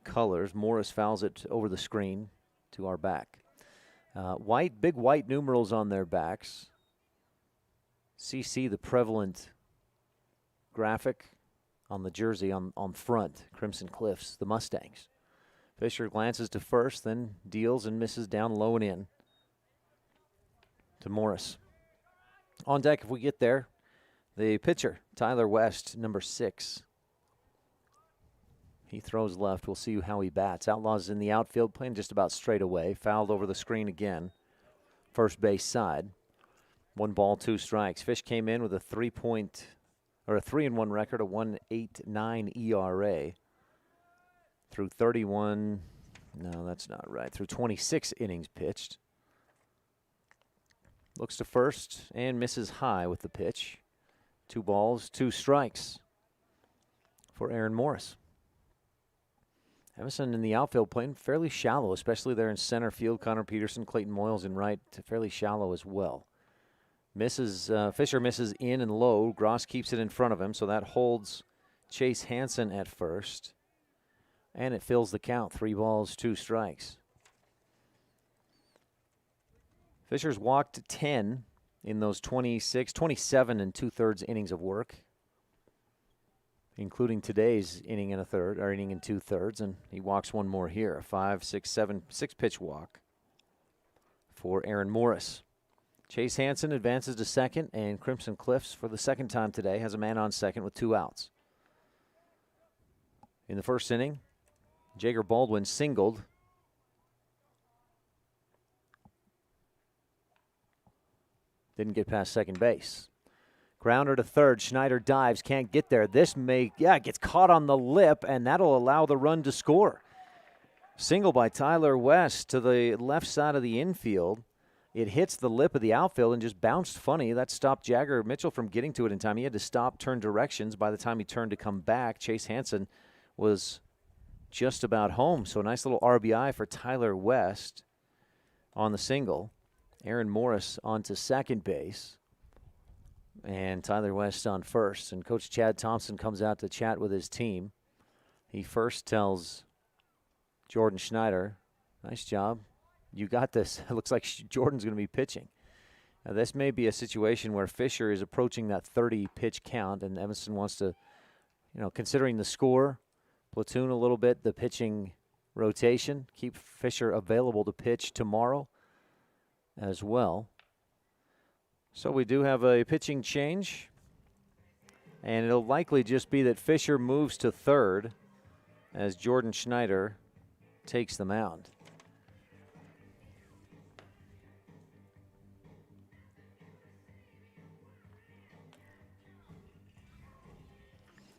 Speaker 2: colors. Morris fouls it over the screen to our back. Big white numerals on their backs. CC, the prevalent graphic on the jersey on front, Crimson Cliffs, the Mustangs. Fisher glances to first, then deals and misses down low and in to Morris. On deck, if we get there, the pitcher, Tyler West, number 6. He throws left. We'll see how he bats. Outlaws in the outfield, playing just about straight away. Fouled over the screen again. First base side. 1 ball, 2 strikes. Fish came in with a 3-1 record, a 1.89 ERA. Through 31, no, that's not right. Through 26 innings pitched. Looks to first and misses high with the pitch. 2 balls, 2 strikes for Aaron Morris. Evanston in the outfield playing fairly shallow, especially there in center field. Connor Peterson, Clayton Moyles in right, fairly shallow as well. Fisher misses in and low. Gross keeps it in front of him, so that holds Chase Hansen at first. And it fills the count, 3 balls, 2 strikes. Fisher's walked 10 in those 27 and 2/3 innings of work, including today's inning and 1/3, or inning and 2/3, and he walks one more here. 5, 6, 7, 6-pitch walk for Aaron Morris. Chase Hansen advances to second, and Crimson Cliffs, for the second time today, has a man on second with 2 outs. In the first inning, Jager Baldwin singled. Didn't get past second base. Grounder to third. Schneider dives, can't get there. This gets caught on the lip, and that'll allow the run to score. Single by Tyler West to the left side of the infield. It hits the lip of the outfield and just bounced funny. That stopped Jagger Mitchell from getting to it in time. He had to stop, turn directions. By the time he turned to come back, Chase Hansen was just about home. So a nice little RBI for Tyler West on the single. Aaron Morris onto second base. And Tyler West on first. And Coach Chad Thompson comes out to chat with his team. He first tells Jordan Schneider, nice job. You got this. It looks like Jordan's going to be pitching. Now, this may be a situation where Fisher is approaching that 30-pitch count, and Evanston wants to, considering the score, platoon a little bit the pitching rotation, keep Fisher available to pitch tomorrow as well. So we do have a pitching change, and it'll likely just be that Fisher moves to third as Jordan Schneider takes the mound.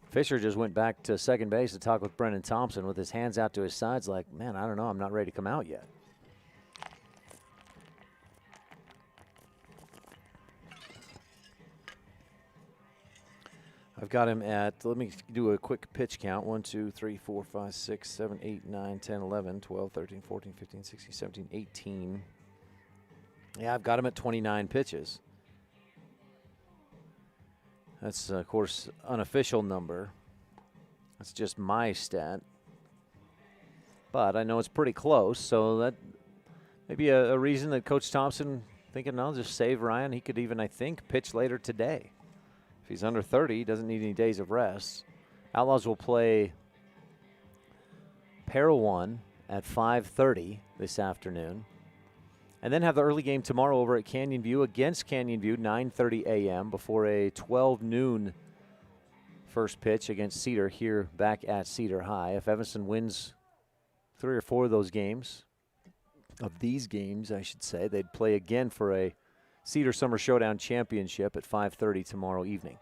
Speaker 2: Fisher just went back to second base to talk with Brendan Thompson with his hands out to his sides like, man, I don't know, I'm not ready to come out yet. I've got him at, let me do a quick pitch count. 1, 2, 3, 4, 5, 6, 7, 8, 9, 10, 11, 12, 13, 14, 15, 16, 17, 18. Yeah, I've got him at 29 pitches. That's, of course, unofficial number. That's just my stat. But I know it's pretty close, so that may be a reason that Coach Thompson thinking, I'll just save Ryan. He could even, I think, pitch later today. If he's under 30, he doesn't need any days of rest. Outlaws will play pair 1 at 5:30 this afternoon. And then have the early game tomorrow over at Canyon View against Canyon View, 9:30 a.m. before a 12 noon first pitch against Cedar here back at Cedar High. If Evanston wins 3 or 4 of those games, of these games, I should say, they'd play again for a Cedar Summer Showdown Championship at 5:30 tomorrow evening.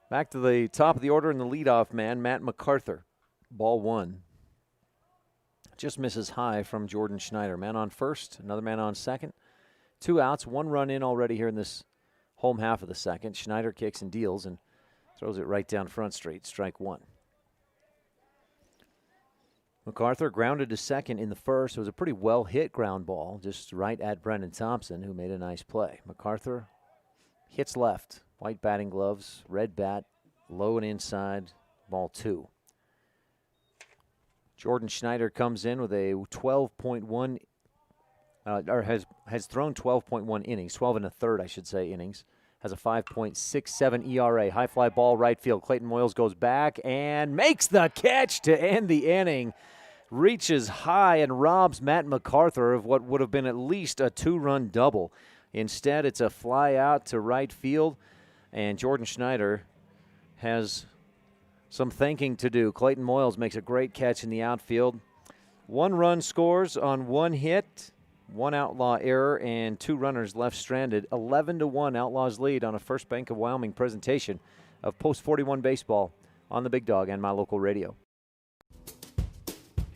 Speaker 2: Back to the top of the order in the leadoff man, Matt MacArthur. Ball 1. Just misses high from Jordan Schneider. Man on first, another man on second. 2 outs, 1 run in already here in this home half of the second. Schneider kicks and deals and throws it right down Front Street. Strike 1. MacArthur grounded to second in the first. It was a pretty well-hit ground ball, just right at Brendan Thompson, who made a nice play. MacArthur hits left. White batting gloves, red bat, low and inside, ball 2. Jordan Schneider comes in with a 12.1, has thrown 12.1 innings, 12 1/3, I should say, innings. Has a 5.67 ERA. High fly ball right field. Clayton Moyles goes back and makes the catch to end the inning. Reaches high and robs Matt MacArthur of what would have been at least a 2-run double. Instead, it's a fly out to right field, and Jordan Schneider has some thanking to do. Clayton Moyles makes a great catch in the outfield. 1 run scores on 1 hit, 1 outlaw error, and 2 runners left stranded. 11-1 Outlaws lead on a First Bank of Wyoming presentation of Post 41 Baseball on the Big Dog and My Local Radio.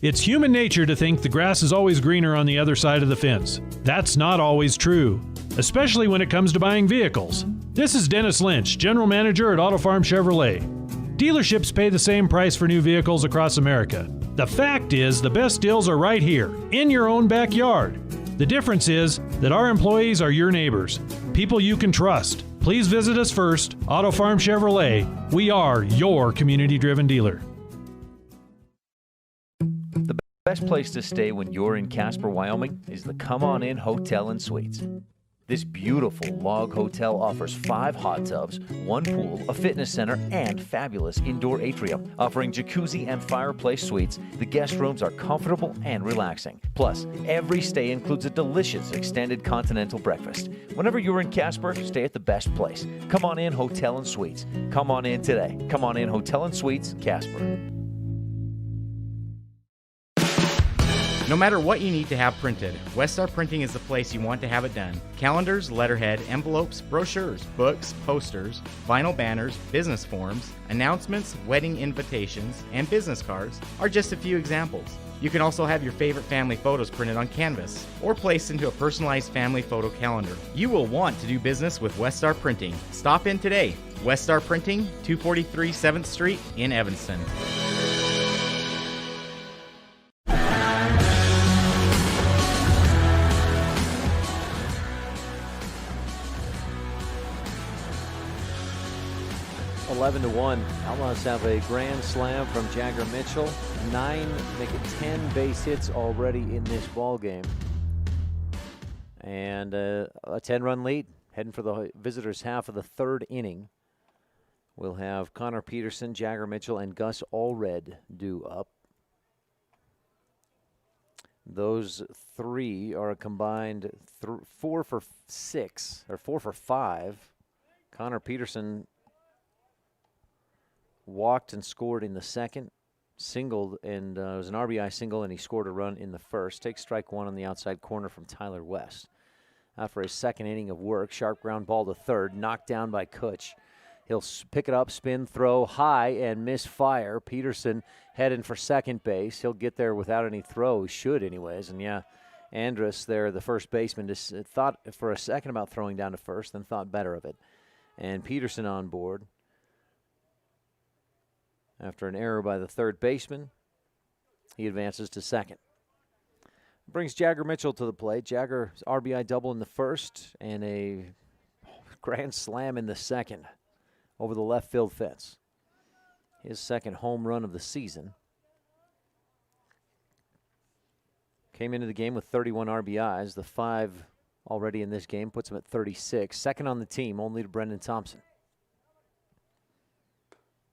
Speaker 11: It's human nature to think the grass is always greener on the other side of the fence. That's not always true, especially when it comes to buying vehicles. This is Dennis Lynch, General Manager at Auto Farm Chevrolet. Dealerships pay the same price for new vehicles across America. The fact is, the best deals are right here, in your own backyard. The difference is that our employees are your neighbors, people you can trust. Please visit us first, Auto Farm Chevrolet. We are your community-driven dealer.
Speaker 2: The best place to stay when you're in Casper, Wyoming is the Come On In Hotel and Suites. This beautiful log hotel offers 5 hot tubs, 1 pool, a fitness center, and fabulous indoor atrium. Offering jacuzzi and fireplace suites, the guest rooms are comfortable and relaxing. Plus, every stay includes a delicious extended continental breakfast. Whenever you're in Casper, stay at the best place. Come On In Hotel and Suites. Come on in today. Come On In Hotel and Suites, Casper.
Speaker 12: No matter what you need to have printed, Westar Printing is the place you want to have it done. Calendars, letterhead, envelopes, brochures, books, posters, vinyl banners, business forms, announcements, wedding invitations, and business cards are just a few examples. You can also have your favorite family photos printed on canvas or placed into a personalized family photo calendar. You will want to do business with Westar Printing. Stop in today. Westar Printing, 243 7th Street in Evanston.
Speaker 2: To 1. Outlaws have a grand slam from Jagger Mitchell. 9, make it 10 base hits already in this ball game. And a 10-run lead heading for the visitors' half of the 3rd inning. We'll have Connor Peterson, Jagger Mitchell, and Gus Allred due up. Those 3 are a combined 4 for 6, or 4 for 5. Connor Peterson walked and scored in the 2nd, singled, and it was an RBI single, and he scored a run in the 1st. Takes strike 1 on the outside corner from Tyler West. After his 2nd inning of work, sharp ground ball to 3rd, knocked down by Kutch. He'll pick it up, spin, throw high, and misfire. Peterson heading for second base. He'll get there without any throw. He should anyways, and yeah, Andrus there, the first baseman, just thought for a second about throwing down to first, then thought better of it. And Peterson on board. After an error by the 3rd baseman, he advances to 2nd. Brings Jagger Mitchell to the plate. Jagger's RBI double in the 1st and a grand slam in the 2nd over the left field fence. His 2nd home run of the season. Came into the game with 31 RBIs. The 5 already in this game puts him at 36. 2nd on the team, only to Brendan Thompson.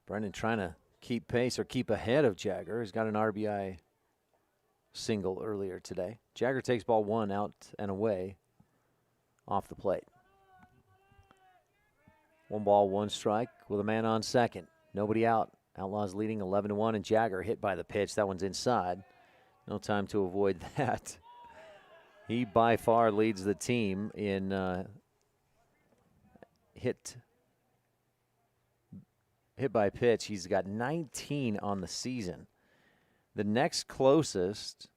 Speaker 2: Brendan trying to keep pace or keep ahead of Jagger. He's got an RBI single earlier today. Jagger takes ball 1 out and away off the plate. 1 ball, 1 strike with a man on 2nd. Nobody out. Outlaws leading 11-1, and Jagger hit by the pitch. That one's inside. No time to avoid that. He by far leads the team in hit by pitch. He's got 19 on the season. The next closest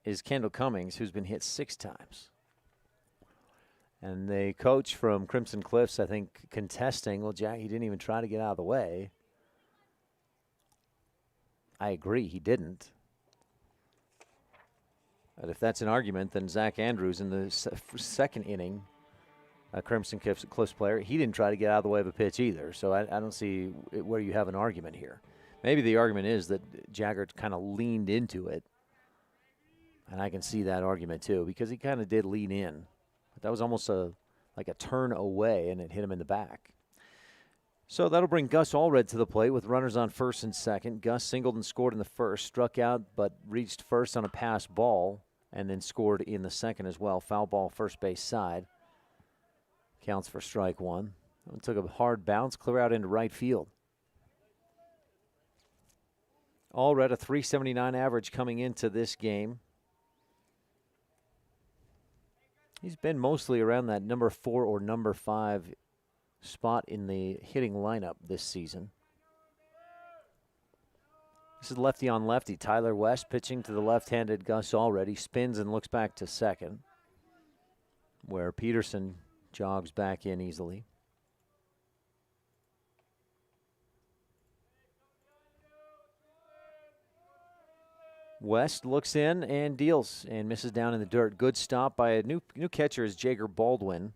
Speaker 2: is Kendall Cummings, who's been hit 6 times. And the coach from Crimson Cliffs, I think, contesting, well, Jack, he didn't even try to get out of the way. I agree, he didn't. But if that's an argument, then Zach Andrews in the 2nd inning, a Crimson Cliffs player, he didn't try to get out of the way of a pitch either. So I don't see where you have an argument here. Maybe the argument is that Jagger kind of leaned into it. And I can see that argument too, because he kind of did lean in. But that was almost like a turn away, and it hit him in the back. So that'll bring Gus Allred to the plate with runners on 1st and 2nd. Gus singled and scored in the 1st, struck out but reached 1st on a pass ball, and then scored in the 2nd as well. Foul ball, first base side. Counts for strike 1. It took a hard bounce, clear out into right field. Allred, a .379 average coming into this game. He's been mostly around that number 4 or number 5 spot in the hitting lineup this season. This is lefty on lefty. Tyler West pitching to the left-handed Gus Allred. He spins and looks back to 2nd, where Peterson jogs back in easily. West looks in and deals and misses down in the dirt. Good stop by a new catcher is Jager Baldwin.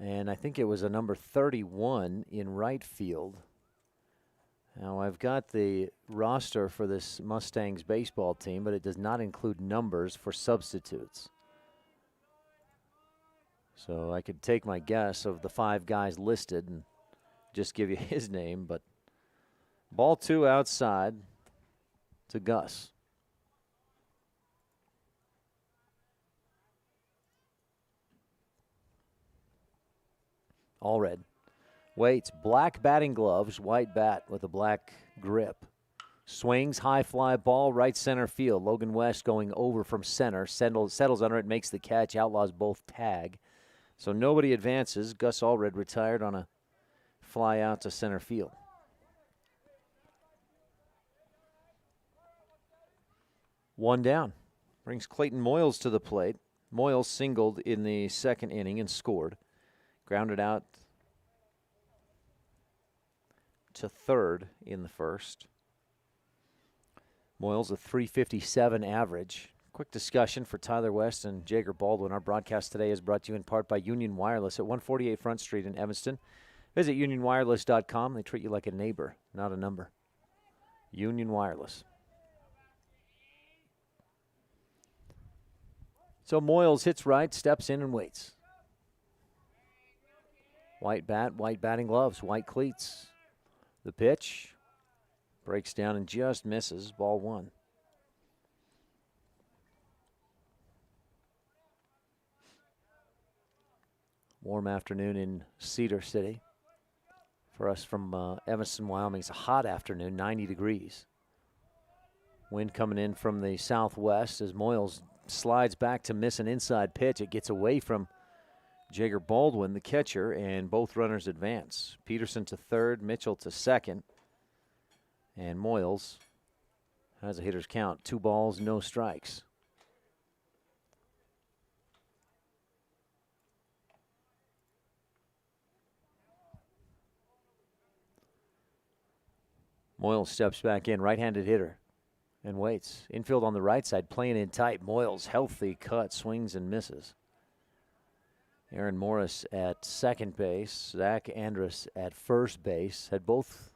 Speaker 2: And I think it was a number 31 in right field. Now, I've got the roster for this Mustangs baseball team, but it does not include numbers for substitutes. So I could take my guess of the 5 guys listed and just give you his name, but ball 2 outside to Gus. All red. Waits, black batting gloves, white bat with a black grip. Swings, high fly ball, right center field. Logan West going over from center, settles under it, makes the catch. Outlaws both tag. So nobody advances. Gus Allred retired on a fly out to center field. One down. Brings Clayton Moyles to the plate. Moyles singled in the second inning and scored. Grounded out to third in the first. Moyles a .357 average. Quick discussion for Tyler West and Jager Baldwin. Our broadcast today is brought to you in part by Union Wireless at 148 Front Street in Evanston. Visit unionwireless.com. They treat you like a neighbor, not a number. Union Wireless. So Moyles hits right, steps in and waits. White bat, white batting gloves, white cleats. The pitch breaks down and just misses. Ball 1. Warm afternoon in Cedar City. For us from Evanston, Wyoming, it's a hot afternoon, 90 degrees. Wind coming in from the southwest as Moyles slides back to miss an inside pitch. It gets away from Jager Baldwin, the catcher, and both runners advance. Peterson to third, Mitchell to second. And Moyles has a hitter's count. 2 balls, no strikes. Moyles steps back in, right-handed hitter, and waits. Infield on the right side, playing in tight. Moyles, healthy cut, swings and misses. Aaron Morris at second base, Zach Andrus at first base, had both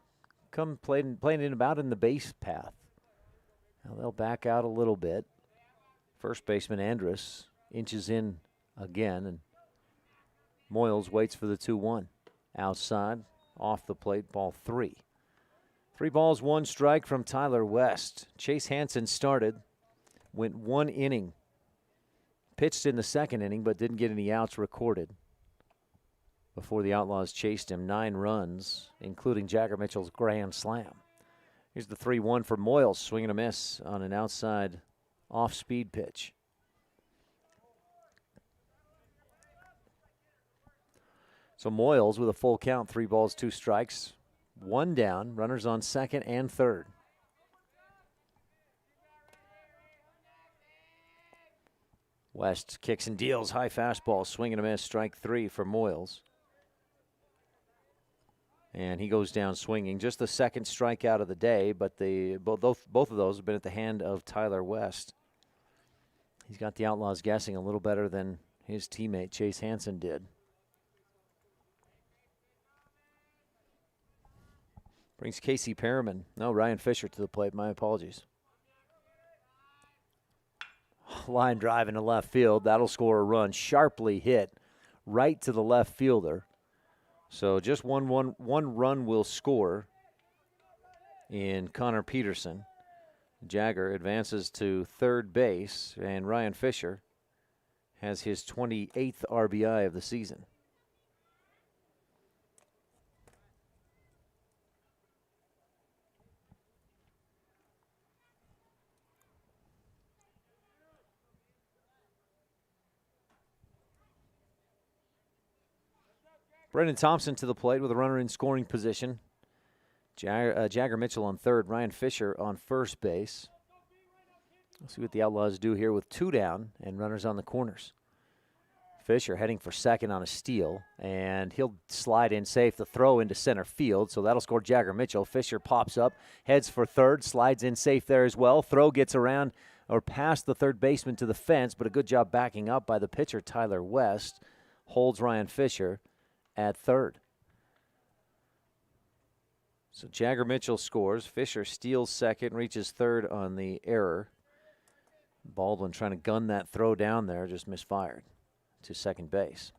Speaker 2: come playing in about in the base path. Now they'll back out a little bit. First baseman Andrus inches in again, and Moyles waits for the 2-1. Outside, off the plate, ball 3. 3 balls, 1 strike from Tyler West. Chase Hansen started, went 1 inning. Pitched in the second inning, but didn't get any outs recorded before the Outlaws chased him. 9 runs, including Jagger Mitchell's grand slam. Here's the 3-1 for Moyles, swing and a miss on an outside off-speed pitch. So Moyles with a full count, 3 balls, 2 strikes, 1 down, runners on second and third. West kicks and deals, high fastball, swing and a miss, strike 3 for Moyles. And he goes down swinging. Just the second strikeout of the day, but both of those have been at the hand of Tyler West. He's got the Outlaws guessing a little better than his teammate Chase Hansen did. Brings Casey Perriman. No, Ryan Fisher to the plate. My apologies. Line drive into left field. That'll score a run. Sharply hit right to the left fielder. So just one run will score in Connor Peterson. Jagger advances to third base, and Ryan Fisher has his 28th RBI of the season. Brendan Thompson to the plate with a runner in scoring position. Jagger Mitchell on third, Ryan Fisher on first base. We'll see what the Outlaws do here with 2 down and runners on the corners. Fisher heading for second on a steal, and he'll slide in safe. The throw into center field, so that'll score Jagger Mitchell. Fisher pops up, heads for third, slides in safe there as well. Throw gets around or past the third baseman to the fence, but a good job backing up by the pitcher, Tyler West. Holds Ryan Fisher at third. So Jagger Mitchell scores. Fisher steals second, reaches third on the error. Baldwin trying to gun that throw down there, just misfired to second base.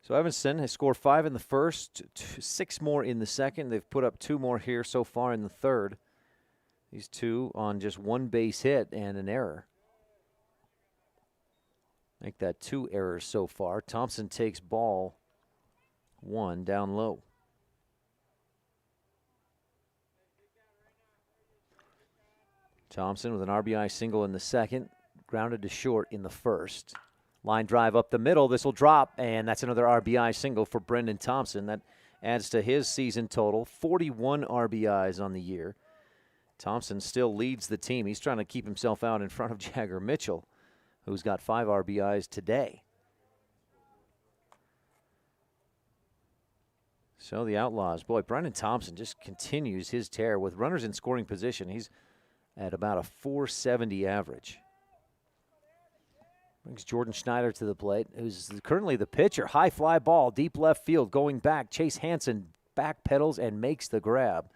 Speaker 2: So Evanston has scored 5 in the first, 6 more in the second. They've put up 2 more here so far in the third. These 2 on just 1 base hit and an error. Make that 2 errors so far. Thompson takes ball 1 down low. Thompson with an RBI single in the second, grounded to short in the first. Line drive up the middle. This will drop, and that's another RBI single for Brendan Thompson. That adds to his season total, 41 RBIs on the year. Thompson still leads the team. He's trying to keep himself out in front of Jagger Mitchell, who's got 5 RBIs today. So the Outlaws, boy, Brendan Thompson just continues his tear with runners in scoring position. He's at about a 470 average. Brings Jordan Schneider to the plate, who's currently the pitcher. High fly ball, deep left field, going back. Chase Hansen backpedals and makes the grab.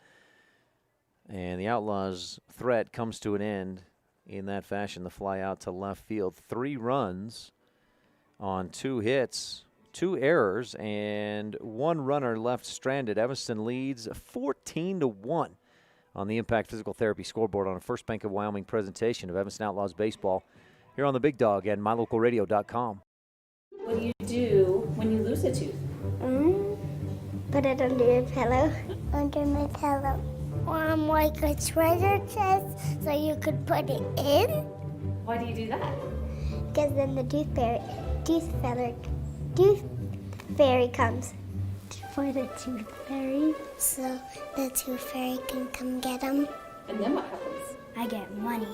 Speaker 2: And the Outlaws' threat comes to an end in that fashion. The fly out to left field. 3 runs on 2 hits, 2 errors, and 1 runner left stranded. Evanston leads 14-1 on the Impact Physical Therapy scoreboard on a First Bank of Wyoming presentation of Evanston Outlaws baseball here on the Big Dog and mylocalradio.com.
Speaker 13: What do you do when you lose a tooth?
Speaker 14: Put it under your pillow. Under my pillow. Like a treasure chest so you could put it in.
Speaker 13: Why do you do that?
Speaker 14: Because then the tooth fairy comes. For the tooth fairy. So the tooth fairy can come get them.
Speaker 13: And then what happens?
Speaker 14: I get money.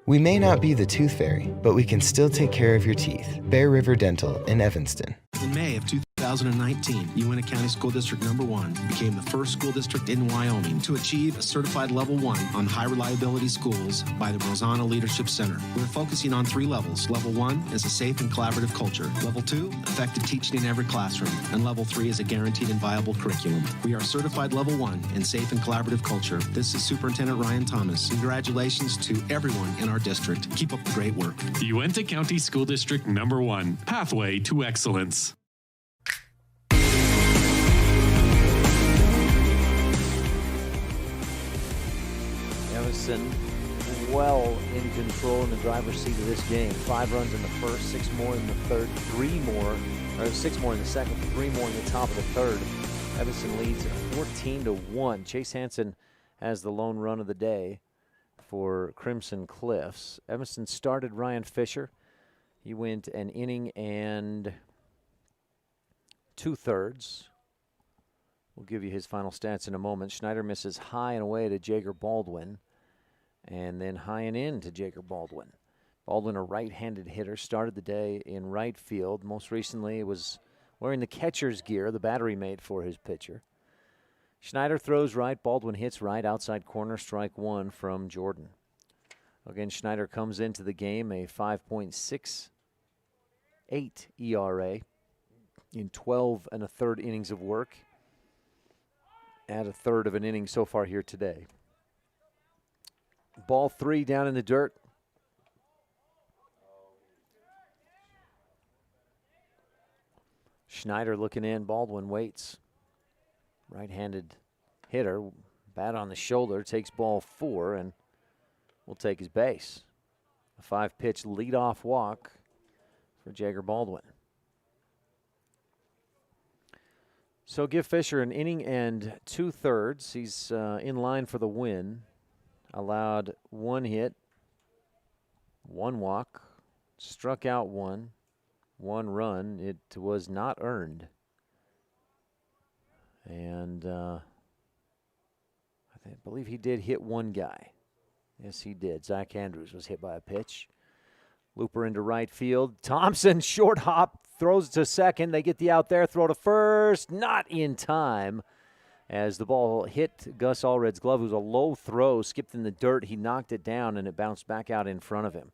Speaker 15: We may not be the tooth fairy, but we can still take care of your teeth. Bear River Dental in Evanston.
Speaker 16: In May of 2019, Uintah County School District Number 1 became the first school district in Wyoming to achieve a certified level 1 on high reliability schools by the Rosanna Leadership Center. We're focusing on 3 levels. Level 1 is a safe and collaborative culture. Level 2, effective teaching in every classroom. And Level 3 is a guaranteed and viable curriculum. We are certified Level 1 in safe and collaborative culture. This is Superintendent Ryan Thomas. Congratulations to everyone in our district. Keep up the great work.
Speaker 17: Uintah County School District Number 1, Pathway to Excellence.
Speaker 2: Evanston well in control in the driver's seat of this game. 5 runs in the first, 6 more in the third, 6 more in the second, 3 more in the top of the third. Evanston leads 14-1. Chase Hansen has the lone run of the day for Crimson Cliffs. Evanston started Ryan Fisher. He went an inning and 2/3. We'll give you his final stats in a moment. Schneider misses high and away to Jagger Baldwin, and then high and in to Jagger Baldwin. Baldwin, a right-handed hitter, started the day in right field. Most recently, it was wearing the catcher's gear the battery made for his pitcher. Schneider throws right, Baldwin hits right, outside corner, strike 1 from Jordan. Again, Schneider comes into the game a 5.68 ERA in 12 1/3 innings of work. At 1/3 of an inning so far here today. Ball 3 down in the dirt. Schneider looking in, Baldwin waits. Right-handed hitter, bat on the shoulder, takes ball 4 and will take his base. A 5-pitch leadoff walk for Jagger Baldwin. So give Fisher an inning and 2/3. He's in line for the win. Allowed 1 hit, 1 walk, struck out 1 run. It was not earned. And I believe he did hit 1 guy. Yes, he did. Zach Andrews was hit by a pitch. Looper into right field. Thompson, short hop, throws to second. They get the out there, throw to first. Not in time as the ball hit Gus Allred's glove. It was a low throw, skipped in the dirt. He knocked it down, and it bounced back out in front of him.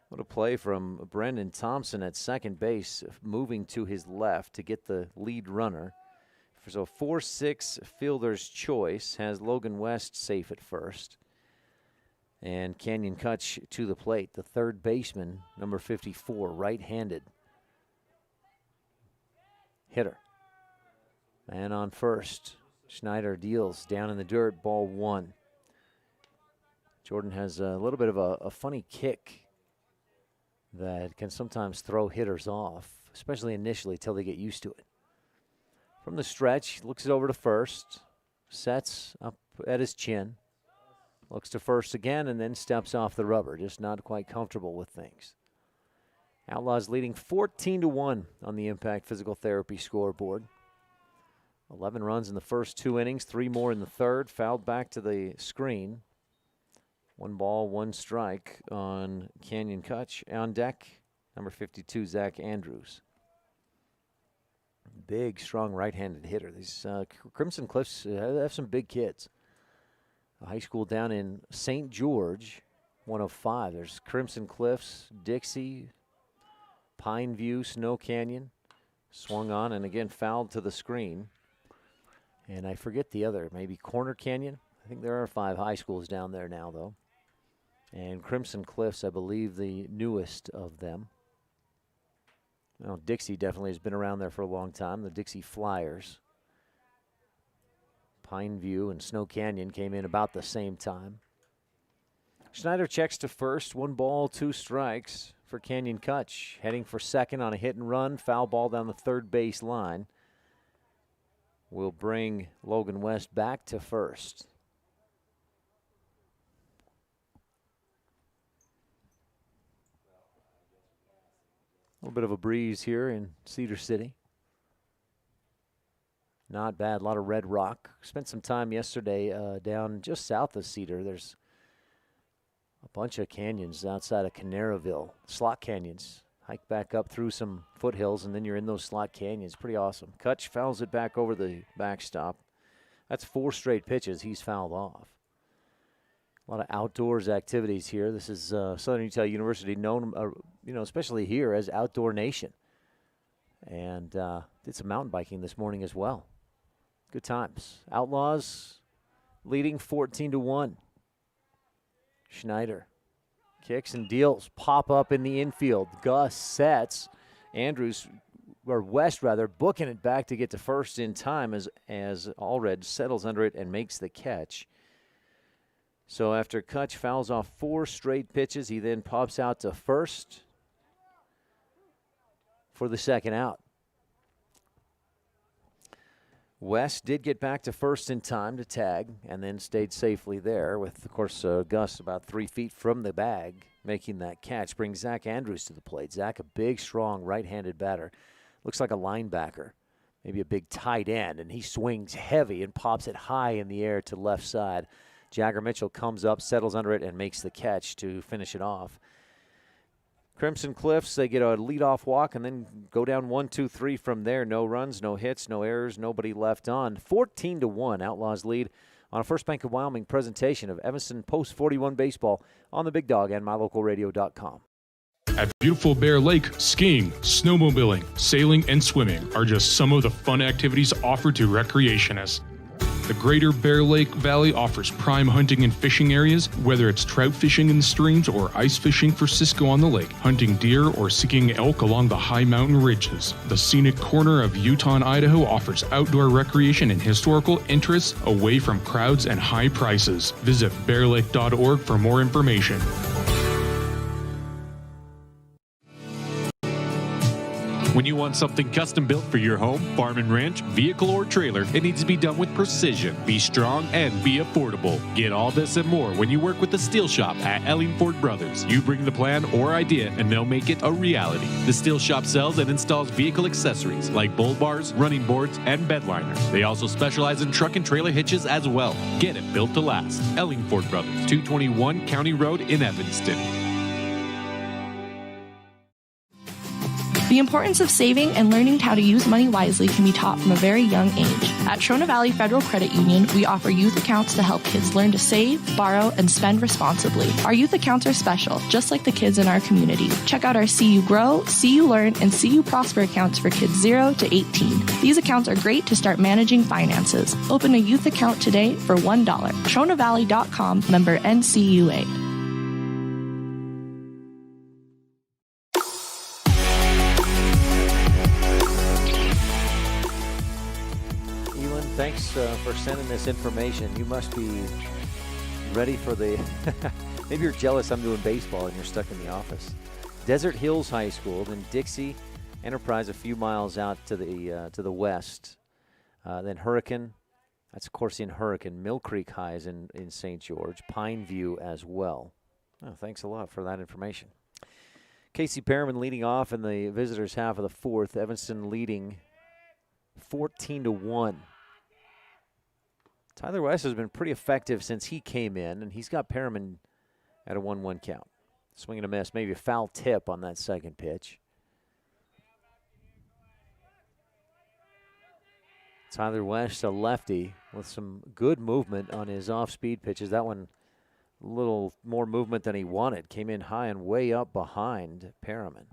Speaker 2: What a play from Brendan Thompson at second base, moving to his left to get the lead runner. So 4-6 fielder's choice has Logan West safe at first. And Canyon Kutch to the plate, the third baseman, number 54, right-handed hitter. Man on first. Schneider deals down in the dirt, ball one. Jordan has a little bit of a funny kick that can sometimes throw hitters off, especially initially till they get used to it. From the stretch, looks it over to first, sets up at his chin. Looks to first again and then steps off the rubber. Just not quite comfortable with things. Outlaws leading 14-1 on the Impact Physical Therapy scoreboard. 11 runs in the first 2 innings, 3 more in the third. Fouled back to the screen. 1 ball, 1 strike on Canyon Kutch. On deck, number 52, Zach Andrews. Big, strong right-handed hitter. These Crimson Cliffs have some big kids. A high school down in St. George, one of 5. There's Crimson Cliffs, Dixie, Pine View, Snow Canyon. Swung on and again fouled to the screen. And I forget the other, maybe Corner Canyon. I think there are 5 high schools down there now, though. And Crimson Cliffs, I believe, the newest of them. Well, Dixie definitely has been around there for a long time, the Dixie Flyers. Pine View and Snow Canyon came in about the same time. Schneider checks to first, 1 ball, 2 strikes for Canyon Kutch. Heading for second on a hit and run, foul ball down the third base line. Will bring Logan West back to first. A little bit of a breeze here in Cedar City. Not bad, a lot of red rock. Spent some time yesterday down just south of Cedar. There's a bunch of canyons outside of Canaraville, slot canyons. Hike back up through some foothills, and then you're in those slot canyons. Pretty awesome. Kutch fouls it back over the backstop. That's 4 straight pitches he's fouled off. A lot of outdoors activities here. This is Southern Utah University, known, especially here as Outdoor Nation. And did some mountain biking this morning as well. Good times. Outlaws leading 14-1. Schneider kicks and deals. Pop up in the infield. Gus sets. West booking it back to get to first in time as Allred settles under it and makes the catch. So after Kutch fouls off 4 straight pitches, he then pops out to first for the second out. West did get back to first in time to tag and then stayed safely there with, of course, Gus about 3 feet from the bag making that catch. Brings Zach Andrews to the plate. Zach, a big, strong right-handed batter. Looks like a linebacker, maybe a big tight end, and he swings heavy and pops it high in the air to left side. Jagger Mitchell comes up, settles under it, and makes the catch to finish it off. Crimson Cliffs, they get a leadoff walk and then go down 1-2-3 from there. No runs, no hits, no errors, nobody left on. 14-1, Outlaws lead on a First Bank of Wyoming presentation of Evanston Post 41 Baseball on the Big Dog and MyLocalRadio.com.
Speaker 17: At beautiful Bear Lake, skiing, snowmobiling, sailing, and swimming are just some of the fun activities offered to recreationists. The Greater Bear Lake Valley offers prime hunting and fishing areas, whether it's trout fishing in the streams or ice fishing for Cisco on the lake, hunting deer or seeking elk along the high mountain ridges. The scenic corner of Utah and Idaho offers outdoor recreation and historical interests away from crowds and high prices. Visit bearlake.org for more information.
Speaker 18: When you want something custom built for your home, farm and ranch, vehicle, or trailer, it needs to be done with precision, be strong, and be affordable. Get all this and more when you work with the Steel Shop at Ellingford Brothers. You bring the plan or idea, and they'll make it a reality. The Steel Shop sells and installs vehicle accessories like bull bars, running boards, and bed liners. They also specialize in truck and trailer hitches as well. Get it built to last. Ellingford Brothers, 221 County Road in Evanston.
Speaker 19: The importance of saving and learning how to use money wisely can be taught from a very young age. At Trona Valley Federal Credit Union, we offer youth accounts to help kids learn to save, borrow, and spend responsibly. Our youth accounts are special, just like the kids in our community. Check out our See You Grow, See You Learn, and See You Prosper accounts for kids 0 to 18. These accounts are great to start managing finances. Open a youth account today for $1. TronaValley.com, member NCUA.
Speaker 2: Thanks for sending this information. You must be ready for the... Maybe you're jealous I'm doing baseball and you're stuck in the office. Desert Hills High School, then Dixie Enterprise a few miles out to the west. Then Hurricane, that's of course in Hurricane. Mill Creek High is in St. George. Pine View as well. Oh, thanks a lot for that information. Casey Perriman leading off in the visitors' half of the fourth. Evanston leading 14-1. Tyler West has been pretty effective since he came in, and he's got Perriman at a 1-1 count. Swing and a miss, maybe a foul tip on that second pitch. Tyler West, a lefty, with some good movement on his off-speed pitches. That one, a little more movement than he wanted. Came in high and way up behind Perriman.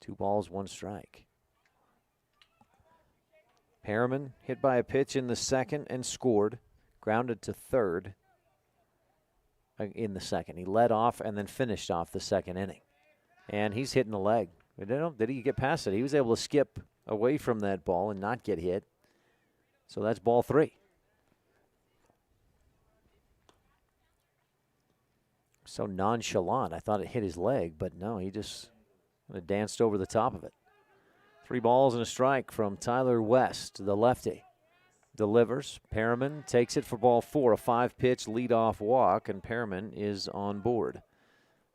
Speaker 2: 2 balls, 1 strike. Perriman hit by a pitch in the second and scored. Grounded to third in the second. He led off and then finished off the second inning. And he's hitting the leg. Did he get past it? He was able to skip away from that ball and not get hit. So that's ball 3. So nonchalant. I thought it hit his leg, but no, he just kind of danced over the top of it. 3 balls and a strike from Tyler West, the lefty. Delivers. Perriman takes it for ball 4, a 5-pitch leadoff walk, and Perriman is on board.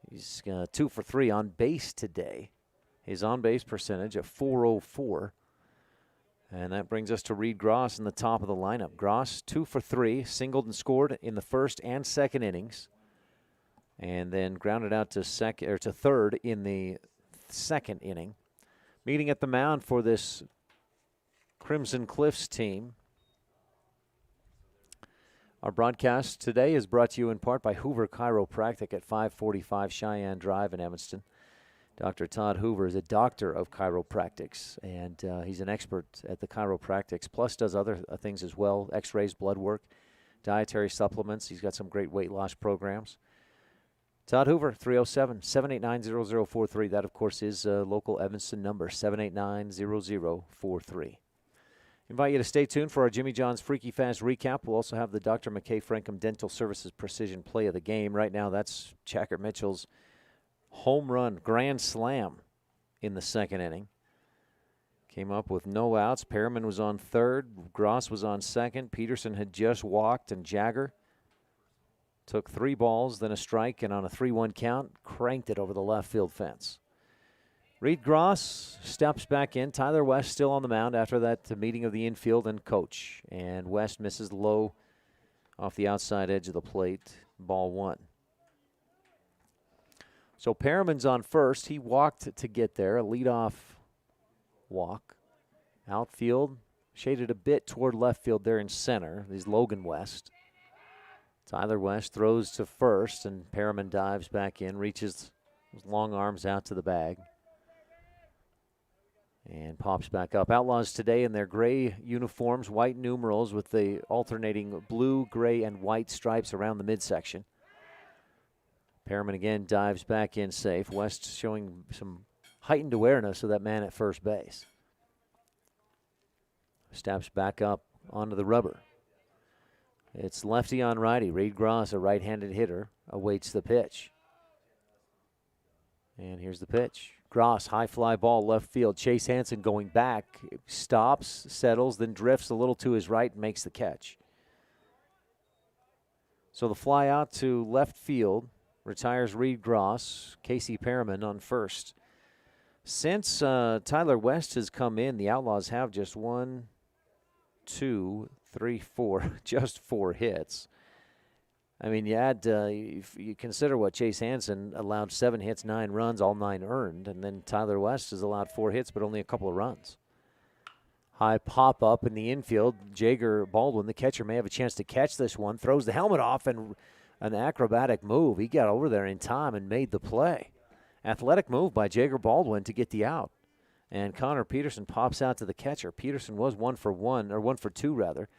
Speaker 2: He's 2 for 3 on base today. His on-base percentage at .404. And that brings us to Reed Gross in the top of the lineup. Gross 2 for 3, singled and scored in the first and second innings, and then grounded out to third in the second inning. Meeting at the mound for this Crimson Cliffs team. Our broadcast today is brought to you in part by Hoover Chiropractic at 545 Cheyenne Drive in Evanston. Dr. Todd Hoover is a doctor of chiropractics, and he's an expert at the chiropractics, plus does other things as well, x-rays, blood work, dietary supplements. He's got some great weight loss programs. Todd Hoover, 307-789-0043. That, of course, is a local Evanston number, 789-0043. Invite you to stay tuned for our Jimmy John's Freaky Fast recap. We'll also have the Dr. McKay Frankham Dental Services Precision Play of the Game. Right now, that's Chacker Mitchell's home run, grand slam in the second inning. Came up with no outs. Perriman was on third. Gross was on second. Peterson had just walked, and Jagger took 3 balls, then a strike, and on a 3-1 count, cranked it over the left field fence. Reed Gross steps back in. Tyler West still on the mound after that meeting of the infield and coach. And West misses low off the outside edge of the plate. Ball 1. So Perriman's on first. He walked to get there, a leadoff walk. Outfield shaded a bit toward left field there in center. There's Logan West. Tyler West throws to first, and Perriman dives back in, reaches his long arms out to the bag, and pops back up. Outlaws today in their gray uniforms, white numerals with the alternating blue, gray, and white stripes around the midsection. Perriman again dives back in safe. West showing some heightened awareness of that man at first base. Steps back up onto the rubber. It's lefty on righty. Reed Gross, a right-handed hitter, awaits the pitch. And here's the pitch. Gross, high fly ball, left field. Chase Hansen going back, stops, settles, then drifts a little to his right and makes the catch. So the fly out to left field retires Reed Gross. Casey Perriman on first. Since Tyler West has come in, the Outlaws have just 4 just 4 hits. I mean, if you consider what Chase Hansen allowed 7 hits, 9 runs, all 9 earned, and then Tyler West has allowed 4 hits but only a couple of runs. High pop-up in the infield. Jager Baldwin, the catcher, may have a chance to catch this one. Throws the helmet off, and an acrobatic move. He got over there in time and made the play. Athletic move by Jager Baldwin to get the out. And Connor Peterson pops out to the catcher. Peterson was 1 for 2 rather.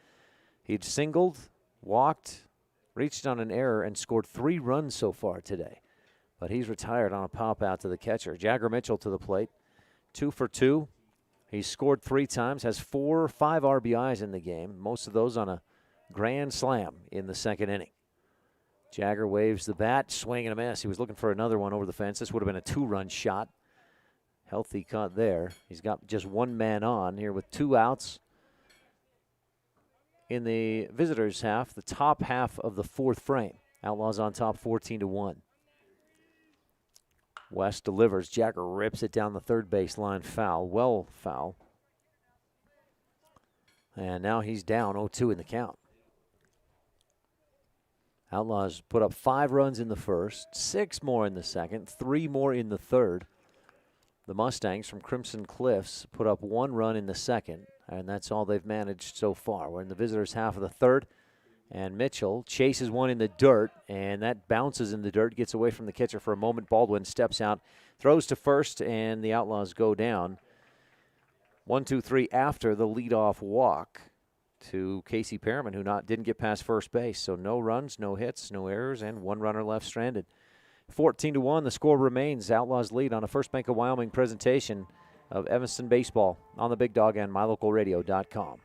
Speaker 2: He'd singled, walked, reached on an error, and scored 3 runs so far today. But he's retired on a pop out to the catcher. Jagger Mitchell to the plate. 2 for 2. He's scored 3 times, has 5 RBIs in the game, most of those on a grand slam in the second inning. Jagger waves the bat, swing and a miss. He was looking for another one over the fence. This would have been a 2-run shot. Healthy cut there. He's got just 1 man on here with 2 outs in the visitors' half, the top half of the 4th frame. Outlaws on top 14-1. West delivers. Jagger rips it down the third base line. Foul. Foul. And now he's down 0-2 in the count. Outlaws put up 5 runs in the first, 6 more in the second, 3 more in the third. The Mustangs from Crimson Cliffs put up 1 run in the second, and that's all they've managed so far. We're in the visitors' half of the third. And Mitchell chases one in the dirt, and that bounces in the dirt, gets away from the catcher for a moment. Baldwin steps out, throws to first, and the Outlaws go down. 1-2-3 after the leadoff walk to Casey Perriman, who didn't get past first base. So no runs, no hits, no errors, and 1 runner left stranded. 14-1, the score remains. Outlaws lead on a First Bank of Wyoming presentation of Evanston baseball on the Big Dog and MyLocalRadio.com.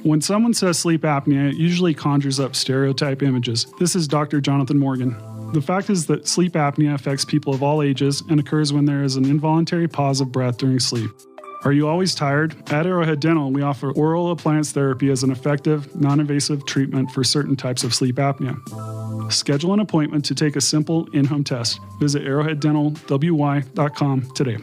Speaker 3: When someone says sleep apnea, it usually conjures up stereotype images. This is Dr. Jonathan Morgan. The fact is that sleep apnea affects people of all ages and occurs when there is an involuntary pause of breath during sleep. Are you always tired? At Arrowhead Dental, we offer oral appliance therapy as an effective, non-invasive treatment for certain types of sleep apnea. Schedule an appointment to take a simple in-home test. Visit arrowheaddentalwy.com today.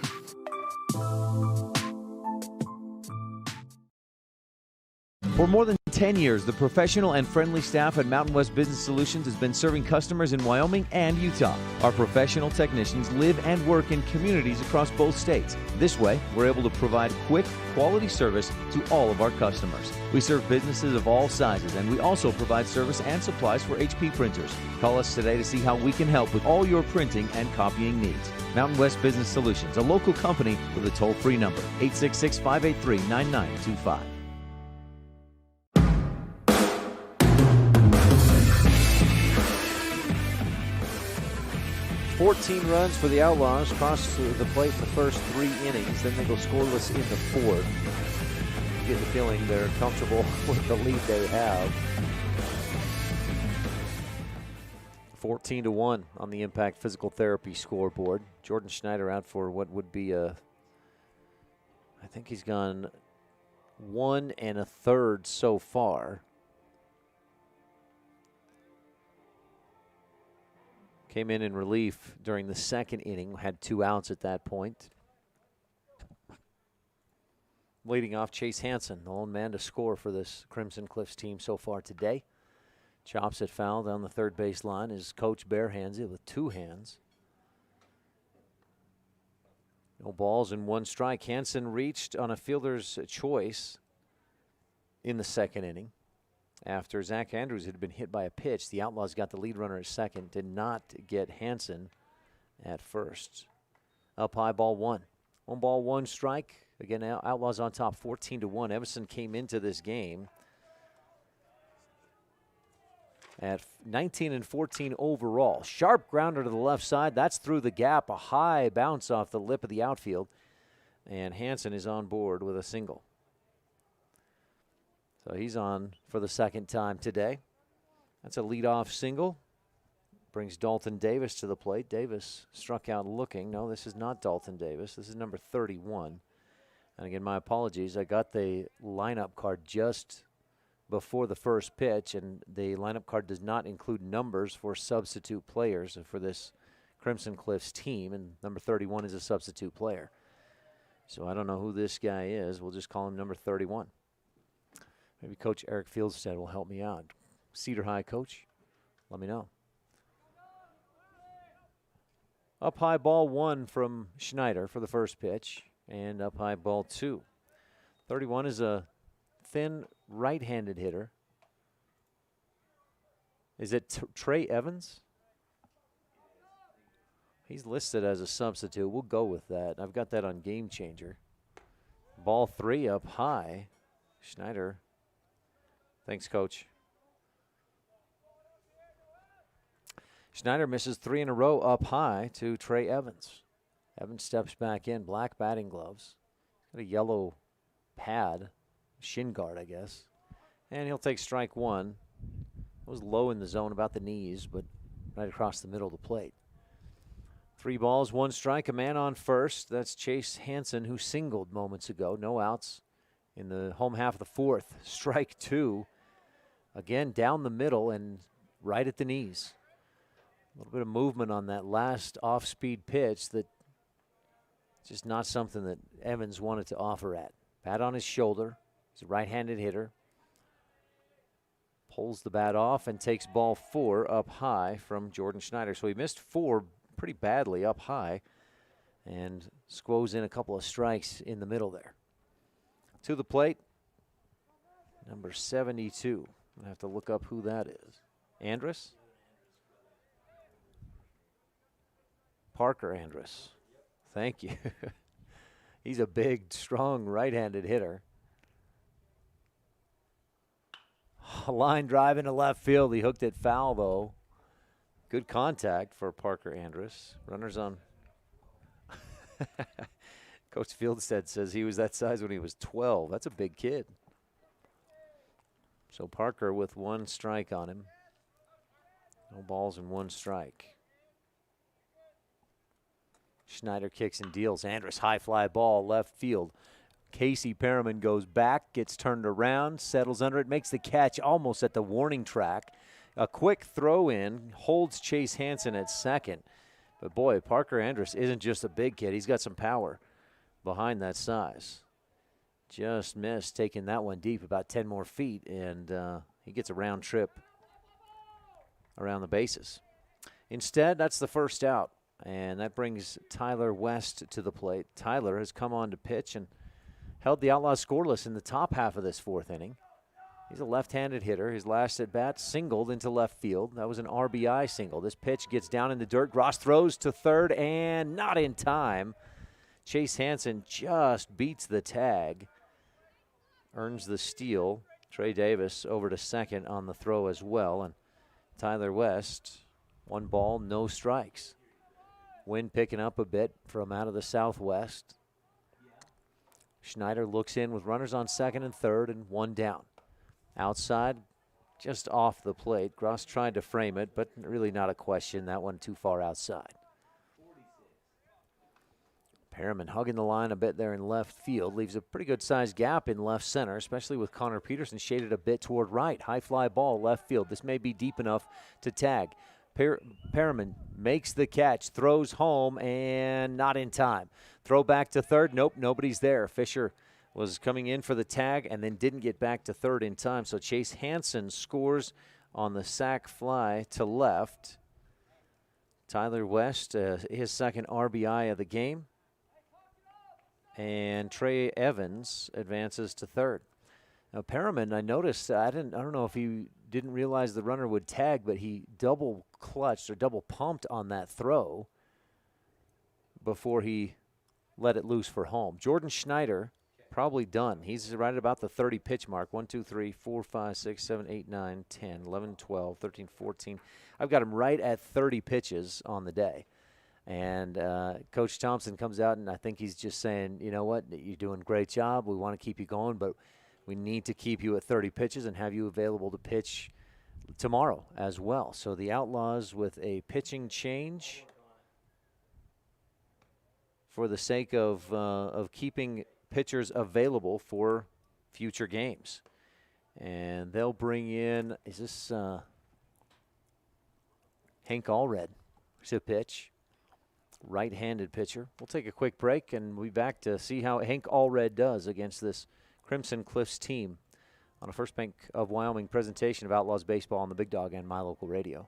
Speaker 2: For more than 10 years, the professional and friendly staff at Mountain West Business Solutions has been serving customers in Wyoming and Utah. Our professional technicians live and work in communities across both states. This way, we're able to provide quick, quality service to all of our customers. We serve businesses of all sizes, and we also provide service and supplies for HP printers. Call us today to see how we can help with all your printing and copying needs. Mountain West Business Solutions, a local company with a toll-free number, 866-583-9925. 14 runs for the Outlaws, cross the plate in the first 3 innings. Then they go scoreless in the 4th. You get the feeling they're comfortable with the lead they have. 14-1 on the Impact Physical Therapy scoreboard. Jordan Schneider out for what would be I think he's gone 1 1/3 so far. Came in relief during the second inning, had 2 outs at that point. Leading off, Chase Hansen, the lone man to score for this Crimson Cliffs team so far today. Chops it foul down the third base line. His coach barehands it with 2 hands. No balls and 1 strike. Hansen reached on a fielder's choice in the second inning. After Zach Andrews had been hit by a pitch, the Outlaws got the lead runner at second, did not get Hansen at first. Up high, ball 1. 1 ball, 1 strike. Again, Outlaws on top 14-1. Evanston came into this game at 19-14 overall. Sharp grounder to the left side. That's through the gap. A high bounce off the lip of the outfield. And Hansen is on board with a single. So he's on for the second time today. That's a leadoff single. Brings Dalton Davis to the plate. Davis struck out looking. No, this is not Dalton Davis. This is number 31. And again, my apologies. I got the lineup card just before the first pitch, and the lineup card does not include numbers for substitute players for this Crimson Cliffs team, and number 31 is a substitute player. So I don't know who this guy is. We'll just call him number 31. Maybe Coach Eric Fieldstead will help me out. Cedar High coach, let me know. Up high ball 1 from Schneider for the first pitch, and up high ball 2. 31 is a thin right-handed hitter. Is it Trey Evans? He's listed as a substitute. We'll go with that. I've got that on Game Changer. Ball 3 up high. Schneider. Thanks, Coach. Schneider misses 3 in a row up high to Trey Evans. Evans steps back in, black batting gloves. Got a yellow pad, shin guard, I guess. And he'll take strike 1. It was low in the zone, about the knees, but right across the middle of the plate. 3 balls, 1 strike, a man on first. That's Chase Hansen, who singled moments ago. No outs in the home half of the 4th. Strike 2. Again, down the middle and right at the knees. A little bit of movement on that last off-speed pitch that just not something that Evans wanted to offer at. Bat on his shoulder. He's a right-handed hitter. Pulls the bat off and takes ball 4 up high from Jordan Schneider. So he missed 4 pretty badly up high and squoze in a couple of strikes in the middle there. To the plate, number 72. I have to look up who that is. Andrus? Parker Andrus. Thank you. He's a big, strong right-handed hitter. A line drive into left field. He hooked it foul, though. Good contact for Parker Andrus. Runners on. Coach Fieldstead says he was that size when he was 12. That's a big kid. So Parker with 1 strike on him. No balls and 1 strike. Schneider kicks and deals. Andrus high fly ball left field. Casey Perriman goes back, gets turned around, settles under it, makes the catch almost at the warning track. A quick throw in, holds Chase Hansen at second. But boy, Parker Andrus isn't just a big kid. He's got some power behind that size. Just missed taking that one deep about 10 more feet, and he gets a round trip around the bases. Instead, that's the first out, and that brings Tyler West to the plate. Tyler has come on to pitch and held the Outlaws scoreless in the top half of this 4th inning. He's a left-handed hitter. His last at-bat singled into left field. That was an RBI single. This pitch gets down in the dirt. Gross throws to third, and not in time. Chase Hansen just beats the tag. Earns the steal. Trey Davis over to second on the throw as well. And Tyler West, 1 ball, no strikes. Wind picking up a bit from out of the southwest. Schneider looks in with runners on second and third and 1 down. Outside, just off the plate. Gross tried to frame it, but really not a question. That one too far outside. Perriman hugging the line a bit there in left field. Leaves a pretty good sized gap in left center, especially with Connor Peterson shaded a bit toward right. High fly ball left field. This may be deep enough to tag. Perriman makes the catch, throws home, and not in time. Throw back to third. Nope, nobody's there. Fisher was coming in for the tag and then didn't get back to third in time. So Chase Hansen scores on the sac fly to left. Tyler West, his second RBI of the game. And Trey Evans advances to third. Now Perriman, I noticed, I don't know if he didn't realize the runner would tag, but he double clutched or double pumped on that throw before he let it loose for home. Jordan Schneider, probably done. He's right at about the 30 pitch mark. 1, 2, 3, 4, 5, 6, 7, 8, 9, 10, 11, 12, 13, 14. I've got him right at 30 pitches on the day. And Coach Thompson comes out, and I think he's just saying, you know what, you're doing a great job. We want to keep you going, but we need to keep you at 30 pitches and have you available to pitch tomorrow as well. So the Outlaws with a pitching change for the sake of keeping pitchers available for future games. And they'll bring in, is this Hank Allred to pitch? Right-handed pitcher. We'll take a quick break and we'll be back to see how Hank Allred does against this Crimson Cliffs team on a First Bank of Wyoming presentation of Outlaws Baseball on the Big Dog and My Local Radio.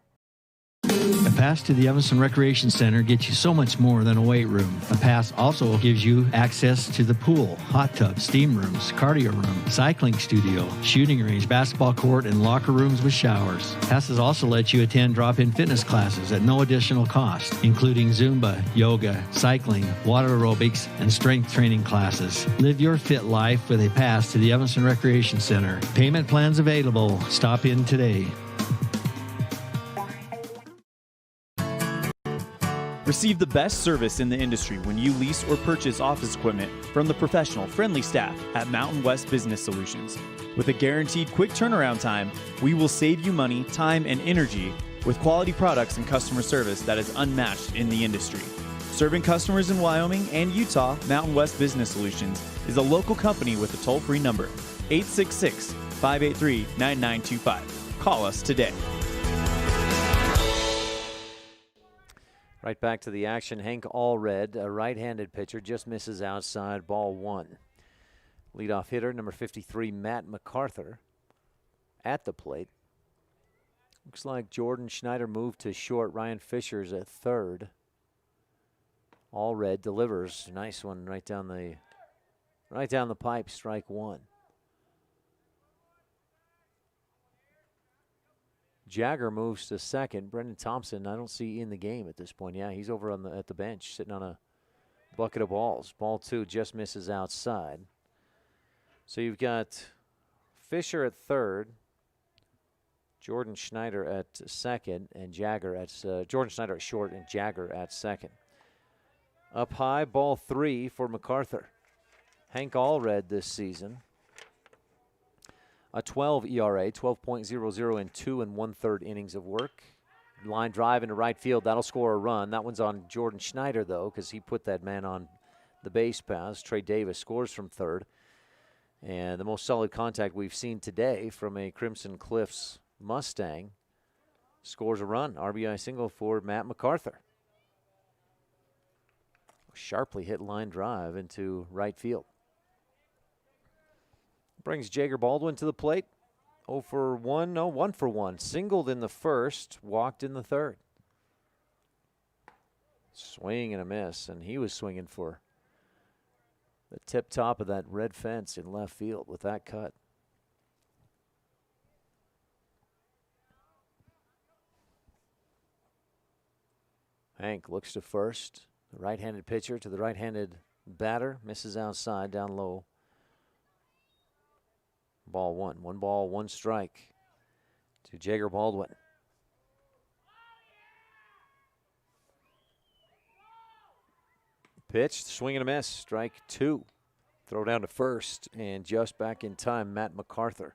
Speaker 10: A pass to the Evanston Recreation Center gets you so much more than a weight room. A pass also gives you access to the pool, hot tub, steam rooms, cardio room, cycling studio, shooting range, basketball court, and locker rooms with showers. Passes also let you attend drop-in fitness classes at no additional cost, including Zumba, yoga, cycling, water aerobics, and strength training classes. Live your fit life with a pass to the Evanston Recreation Center. Payment plans available. Stop in today.
Speaker 20: Receive the best service in the industry when you lease or purchase office equipment from the professional, friendly staff at Mountain West Business Solutions. With a guaranteed quick turnaround time, we will save you money, time, and energy with quality products and customer service that is unmatched in the industry. Serving customers in Wyoming and Utah, Mountain West Business Solutions is a local company with a toll-free number, 866-583-9925. Call us today.
Speaker 2: Right back to the action. Hank Allred, a right-handed pitcher, just misses outside, ball one. Leadoff hitter, number 53, Matt MacArthur, at the plate. Looks like Jordan Schneider moved to short. Ryan Fisher's at third. Allred delivers. Nice one right down the pipe, strike one. Jagger moves to second. Brendan Thompson, I don't see in the game at this point. Yeah, he's over at the bench, sitting on a bucket of balls. Ball two just misses outside. So you've got Fisher at third, Jordan Schneider at second, and Jagger at Jordan Schneider at short and Jagger at second. Up high, ball three for MacArthur. Hank Allred this season. A 12 ERA, 12.00 in 2 1/3 innings of work. Line drive into right field, that'll score a run. That one's on Jordan Schneider, though, because he put that man on the base pass. Trey Davis scores from third. And the most solid contact we've seen today from a Crimson Cliffs Mustang scores a run. RBI single for Matt MacArthur. Sharply hit line drive into right field. Brings Jager Baldwin to the plate. 0 for 1, no, 1 for 1. Singled in the first, walked in the third. Swing and a miss, and he was swinging for the tip top of that red fence in left field with that cut. Hank looks to first. The right-handed pitcher to the right-handed batter. Misses outside, down low. Ball one. 1 ball, 1 strike to Jager Baldwin. Pitched, swing and a miss. Strike 2. Throw down to first, and just back in time, Matt MacArthur.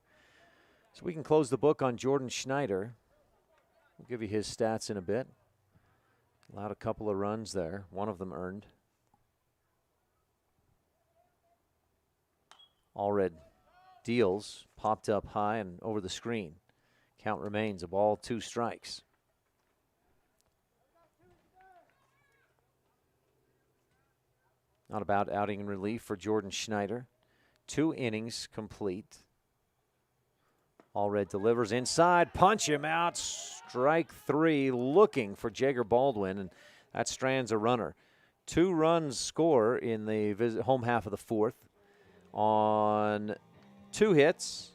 Speaker 2: So we can close the book on Jordan Schneider. We'll give you his stats in a bit. Allowed a couple of runs there, one of them earned. Allred deals, popped up high and over the screen. Count remains a ball, 2 strikes. Not a bad outing in relief for Jordan Schneider. 2 innings complete. Allred delivers inside, punch him out, strike 3, looking for Jager Baldwin, and that strands a runner. 2 runs score in the home half of the 4th on 2 hits.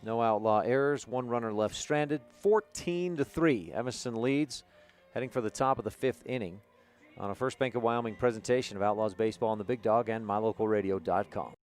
Speaker 2: No outlaw errors, 1 runner left stranded, 14-3. Evanston leads, heading for the top of the 5th inning on a First Bank of Wyoming presentation of Outlaws Baseball on the Big Dog and MyLocalRadio.com.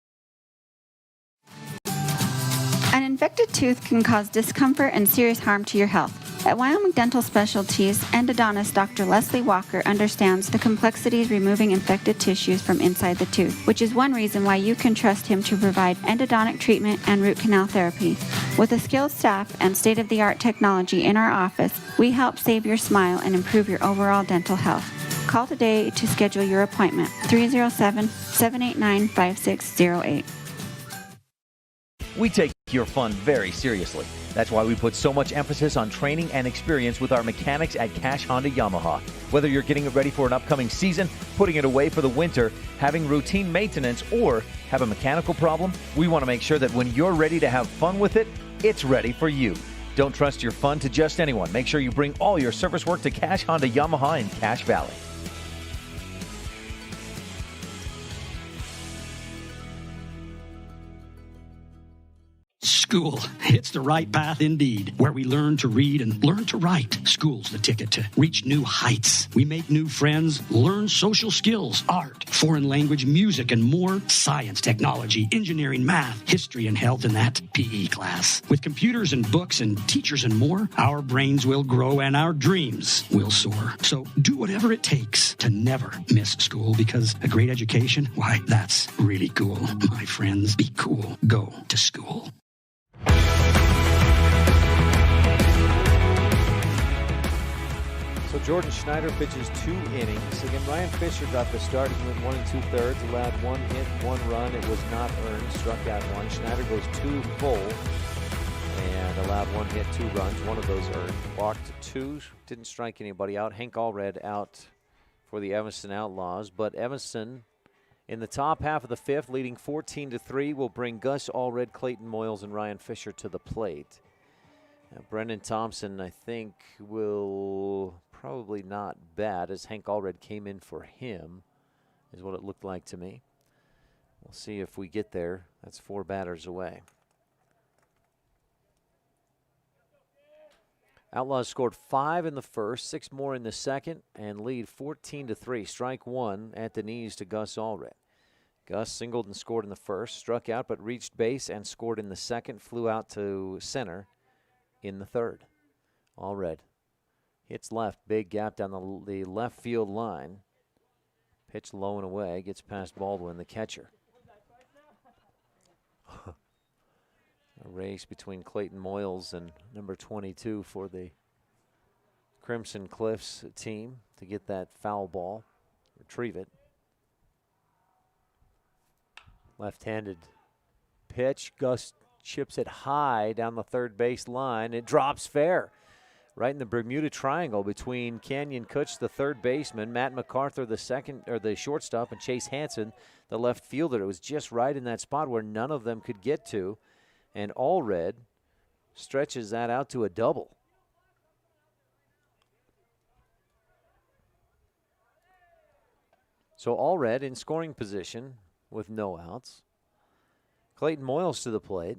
Speaker 21: An infected tooth can cause discomfort and serious harm to your health. At Wyoming Dental Specialties, endodontist Dr. Leslie Walker understands the complexities removing infected tissues from inside the tooth, which is one reason why you can trust him to provide endodontic treatment and root canal therapy. With a skilled staff and state-of-the-art technology in our office, we help save your smile and improve your overall dental health. Call today to schedule your appointment, 307-789-5608.
Speaker 22: We take your fun very seriously. That's why we put so much emphasis on training and experience with our mechanics at Cash Honda Yamaha. Whether you're getting it ready for an upcoming season, putting it away for the winter, having routine maintenance, or Have a mechanical problem? We want to make sure that when you're ready to have fun with it, it's ready for you. Don't trust your fun to just anyone. Make sure you bring all your service work to Cache Honda Yamaha in Cache Valley.
Speaker 1: School. It's the right path indeed, where we learn to read and learn to write. School's the ticket to reach new heights. We make new friends, learn social skills, art, foreign language, music, and more. Science, technology, engineering, math, history, and health in that PE class. With computers and books and teachers and more, our brains will grow and our dreams will soar. So do whatever it takes to never miss school, because a great education, why, that's really cool. My friends, be cool. Go to school.
Speaker 2: So Jordan Schneider pitches 2 innings. Again, Ryan Fisher got the start. He went 1 2/3, allowed 1 hit, 1 run. It was not earned, struck out 1. Schneider goes 2 full and allowed 1 hit, 2 runs. 1 of those earned. Walked 2, didn't strike anybody out. Hank Allred out for the Evanston Outlaws. But Evanston in the top half of the 5th, leading 14-3, will bring Gus Allred, Clayton Moyles, and Ryan Fisher to the plate. Brendan Thompson, I think, will probably not bat, as Hank Allred came in for him, is what it looked like to me. We'll see if we get there. That's 4 batters away. Outlaws scored 5 in the first, 6 more in the second, and lead 14-3. Strike 1 at the knees to Gus Allred. Gus singled and scored in the first, struck out but reached base and scored in the second, flew out to center in the third. Allred hits left, big gap down the left field line. Pitch low and away, gets past Baldwin, the catcher. A race between Clayton Moyles and number 22 for the Crimson Cliffs team to get that foul ball, retrieve it. Left-handed pitch. Gus chips it high down the third base line. It drops fair. Right in the Bermuda Triangle between Canyon Kutch, the third baseman, Matt MacArthur, the shortstop, and Chase Hansen, the left fielder. It was just right in that spot where none of them could get to. And Allred stretches that out to a double. So Allred in scoring position with no outs. Clayton Moyles to the plate.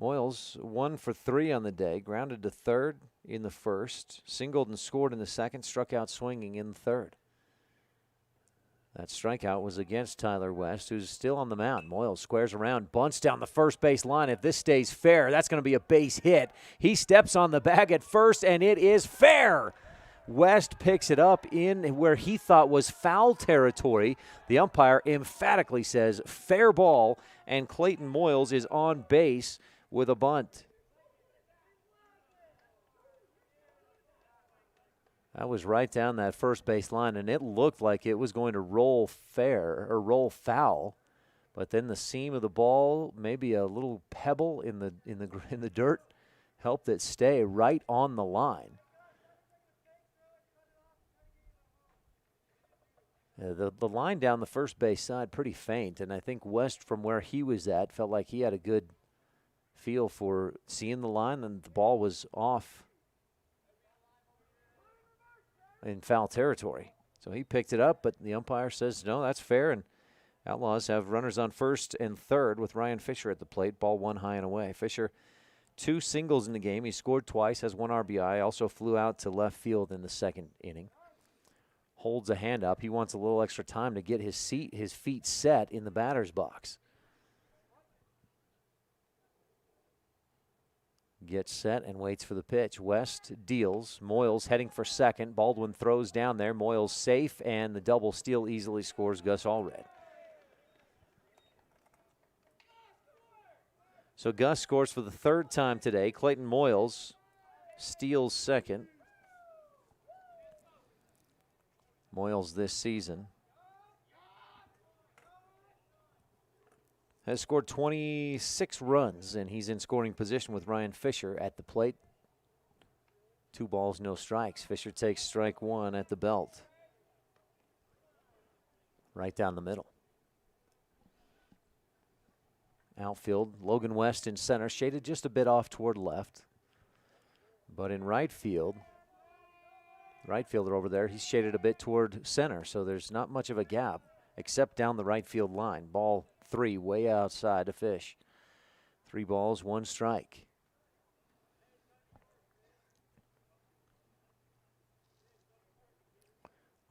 Speaker 2: Moyles 1 for 3 on the day, grounded to third in the first, singled and scored in the second, struck out swinging in the third. That strikeout was against Tyler West, who's still on the mound. Moyles squares around, bunts down the first base line. If this stays fair, that's going to be a base hit. He steps on the bag at first, and it is fair. West picks it up in where he thought was foul territory. The umpire emphatically says fair ball, and Clayton Moyles is on base with a bunt. That was right down that first base line, and it looked like it was going to roll fair or roll foul. But then the seam of the ball, maybe a little pebble in the dirt, helped it stay right on the line. The line down the first base side pretty faint, and I think West, from where he was at, felt like he had a good feel for seeing the line, and the ball was off in foul territory. So he picked it up, but the umpire says, no, that's fair, and Outlaws have runners on first and third with Ryan Fisher at the plate. Ball 1 high and away. Fisher, 2 singles in the game. He scored twice, has 1 RBI, also flew out to left field in the second inning. Holds a hand up. He wants a little extra time to get his feet set in the batter's box. Gets set and waits for the pitch. West deals. Moyles heading for second. Baldwin throws down there. Moyles safe, and the double steal easily scores Gus Allred. So Gus scores for the 3rd time today. Clayton Moyles steals second. Moyles this season has scored 26 runs, and he's in scoring position with Ryan Fisher at the plate. 2 balls, no strikes. Fisher takes strike 1 at the belt. Right down the middle. outfield. Logan West in center, shaded just a bit off toward left. But in right field, right fielder over there, he's shaded a bit toward center, so there's not much of a gap except down the right field line. Ball 3 way outside to Fish. 3 balls, 1 strike.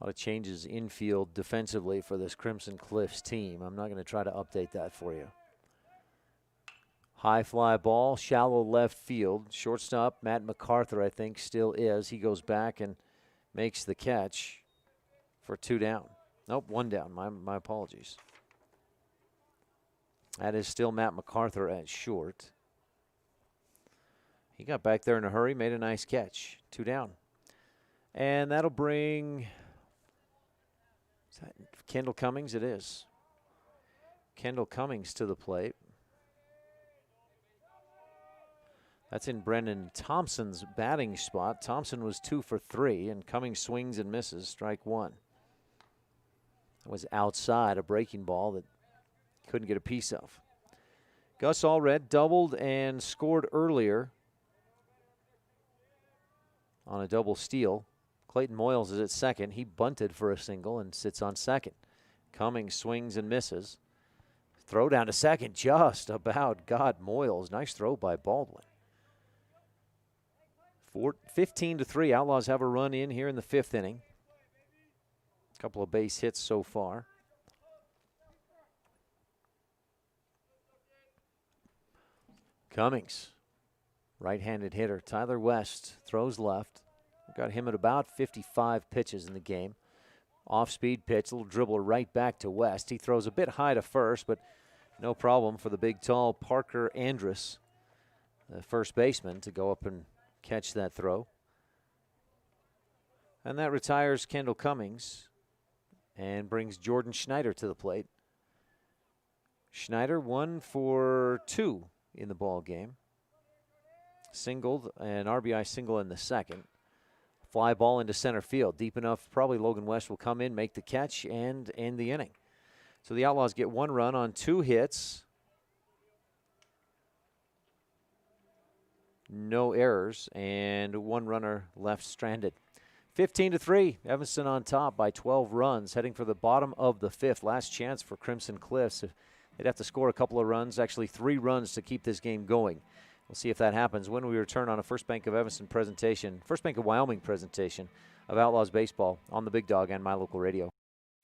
Speaker 2: A lot of changes infield defensively for this Crimson Cliffs team. I'm not going to try to update that for you. High fly ball, shallow left field. Shortstop, Matt MacArthur, I think, still is. He goes back and makes the catch for 2 down. Nope, 1 down. My apologies. That is still Matt MacArthur at short. He got back there in a hurry, made a nice catch. 2 down. And that'll bring... Is that Kendall Cummings? It is. Kendall Cummings to the plate. That's in Brendan Thompson's batting spot. Thompson was 2 for 3, and Cummings swings and misses. Strike 1. That was outside, a breaking ball that couldn't get a piece of. Gus Allred doubled and scored earlier on a double steal. Clayton Moyles is at second. He bunted for a single and sits on second. Cummings swings and misses. Throw down to second, just about got Moyles. Nice throw by Baldwin. 15-3, Outlaws have a run in here in the 5th inning. A couple of base hits so far. Cummings, right-handed hitter. Tyler West throws left. Got him at about 55 pitches in the game. Off-speed pitch, little dribble right back to West. He throws a bit high to first, but no problem for the big, tall Parker Andrus, the first baseman, to go up and catch that throw. And that retires Kendall Cummings and brings Jordan Schneider to the plate. Schneider 1 for 2 in the ball game. Singled, an RBI single in the second. Fly ball into center field. Deep enough, probably Logan West will come in, make the catch, and end the inning. So the Outlaws get 1 run on 2 hits. No errors, and 1 runner left stranded. 15-3, Evanston on top by 12 runs, heading for the bottom of the 5th. Last chance for Crimson Cliffs. They'd have to score a couple of runs, actually 3 runs to keep this game going. We'll see if that happens when we return on a First Bank of Evanston presentation, First Bank of Wyoming presentation of Outlaws Baseball on the Big Dog and My Local Radio.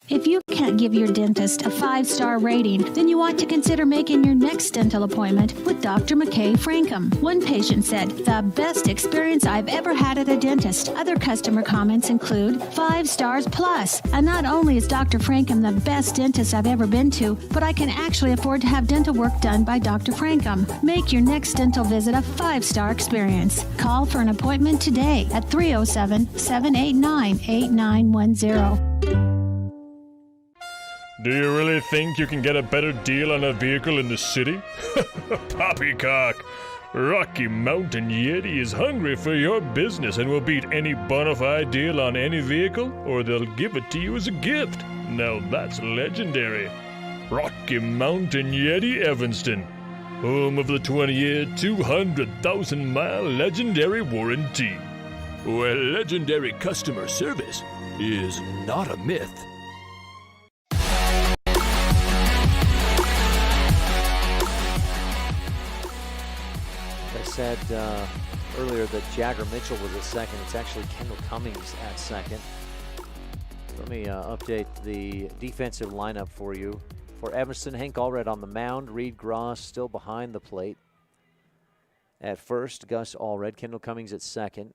Speaker 4: If you can't give your dentist a 5-star rating, then you want to consider making your next dental appointment with Dr. McKay Frankham. One patient said, "The best experience I've ever had at a dentist." Other customer comments include 5 stars plus. And not only is Dr. Frankham the best dentist I've ever been to, but I can actually afford to have dental work done by Dr. Frankham. Make your next dental visit a 5-star experience. Call for an appointment today at 307-789-8910.
Speaker 6: Do you really think you can get a better deal on a vehicle in the city? Poppycock! Rocky Mountain Yeti is hungry for your business and will beat any bona fide deal on any vehicle, or they'll give it to you as a gift. Now that's legendary. Rocky Mountain Yeti Evanston, home of the 20-year, 200,000-mile legendary warranty, where legendary customer service is not a myth.
Speaker 2: Said earlier that Jagger Mitchell was at second. It's actually Kendall Cummings at second. Let me update the defensive lineup for you. For Evanston, Hank Allred on the mound. Reed Gross still behind the plate. At first, Gus Allred. Kendall Cummings at second.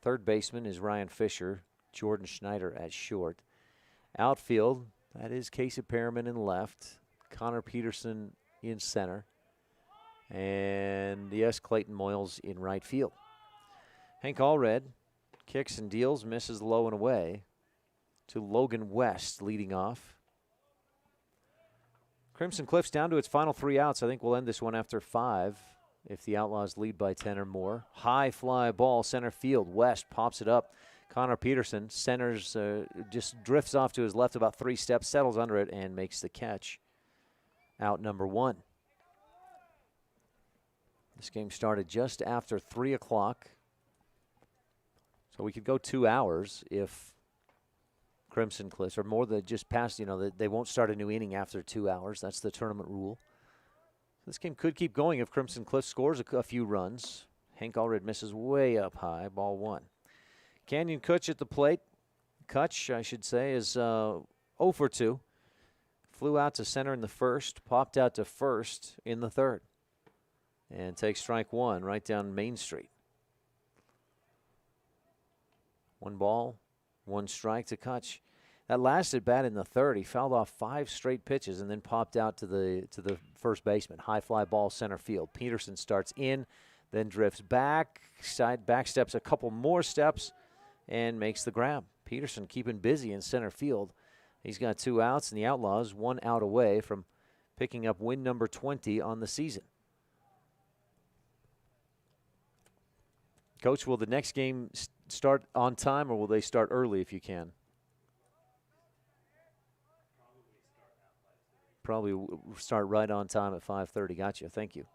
Speaker 2: Third baseman is Ryan Fisher. Jordan Schneider at short. Outfield, that is Casey Perriman in left. Connor Peterson in center. And yes, Clayton Moyles in right field. Hank Allred kicks and deals, misses low and away to Logan West leading off. Crimson Cliffs down to its final 3 outs. I think we'll end this one after 5 if the Outlaws lead by 10 or more. High fly ball, center field. West pops it up. Connor Peterson centers, just drifts off to his left about 3 steps, settles under it, and makes the catch. Out number 1. This game started just after 3 o'clock. So we could go 2 hours if Crimson Cliffs, or more than just past, they won't start a new inning after 2 hours. That's the tournament rule. This game could keep going if Crimson Cliffs scores a few runs. Hank Allred misses way up high, ball 1. Canyon Kutch at the plate. Kutch, I should say, is 0 for 2. Flew out to center in the first, popped out to first in the third, and takes strike 1 right down Main Street. 1 ball, 1 strike to Kutch. That last at bat in the third, he fouled off 5 straight pitches and then popped out to the first baseman. High fly ball center field. Peterson starts in, then drifts back steps a couple more steps, and makes the grab. Peterson keeping busy in center field. He's got 2 outs, and the Outlaws 1 out away from picking up win number 20 on the season. Coach, will the next game start on time, or will they start early if you can? Probably start right on time at 5:30. Gotcha. Thank you.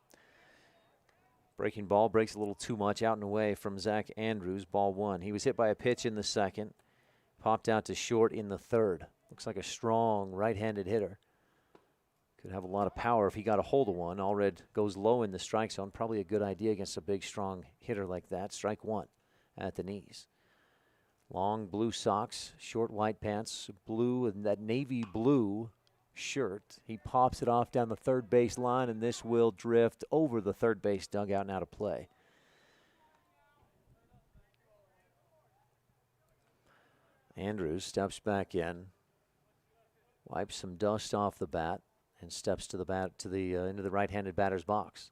Speaker 2: Breaking ball breaks a little too much out and away from Zach Andrews, ball 1. He was hit by a pitch in the second, popped out to short in the third. Looks like a strong right-handed hitter. Could have a lot of power if he got a hold of one. Allred goes low in the strike zone. Probably a good idea against a big, strong hitter like that. Strike 1 at the knees. Long blue socks, short white pants, blue, and that navy blue shirt. He pops it off down the third base line, and this will drift over the third base dugout and out of play. Andrews steps back in, wipes some dust off the bat, and steps to the bat into the right-handed batter's box.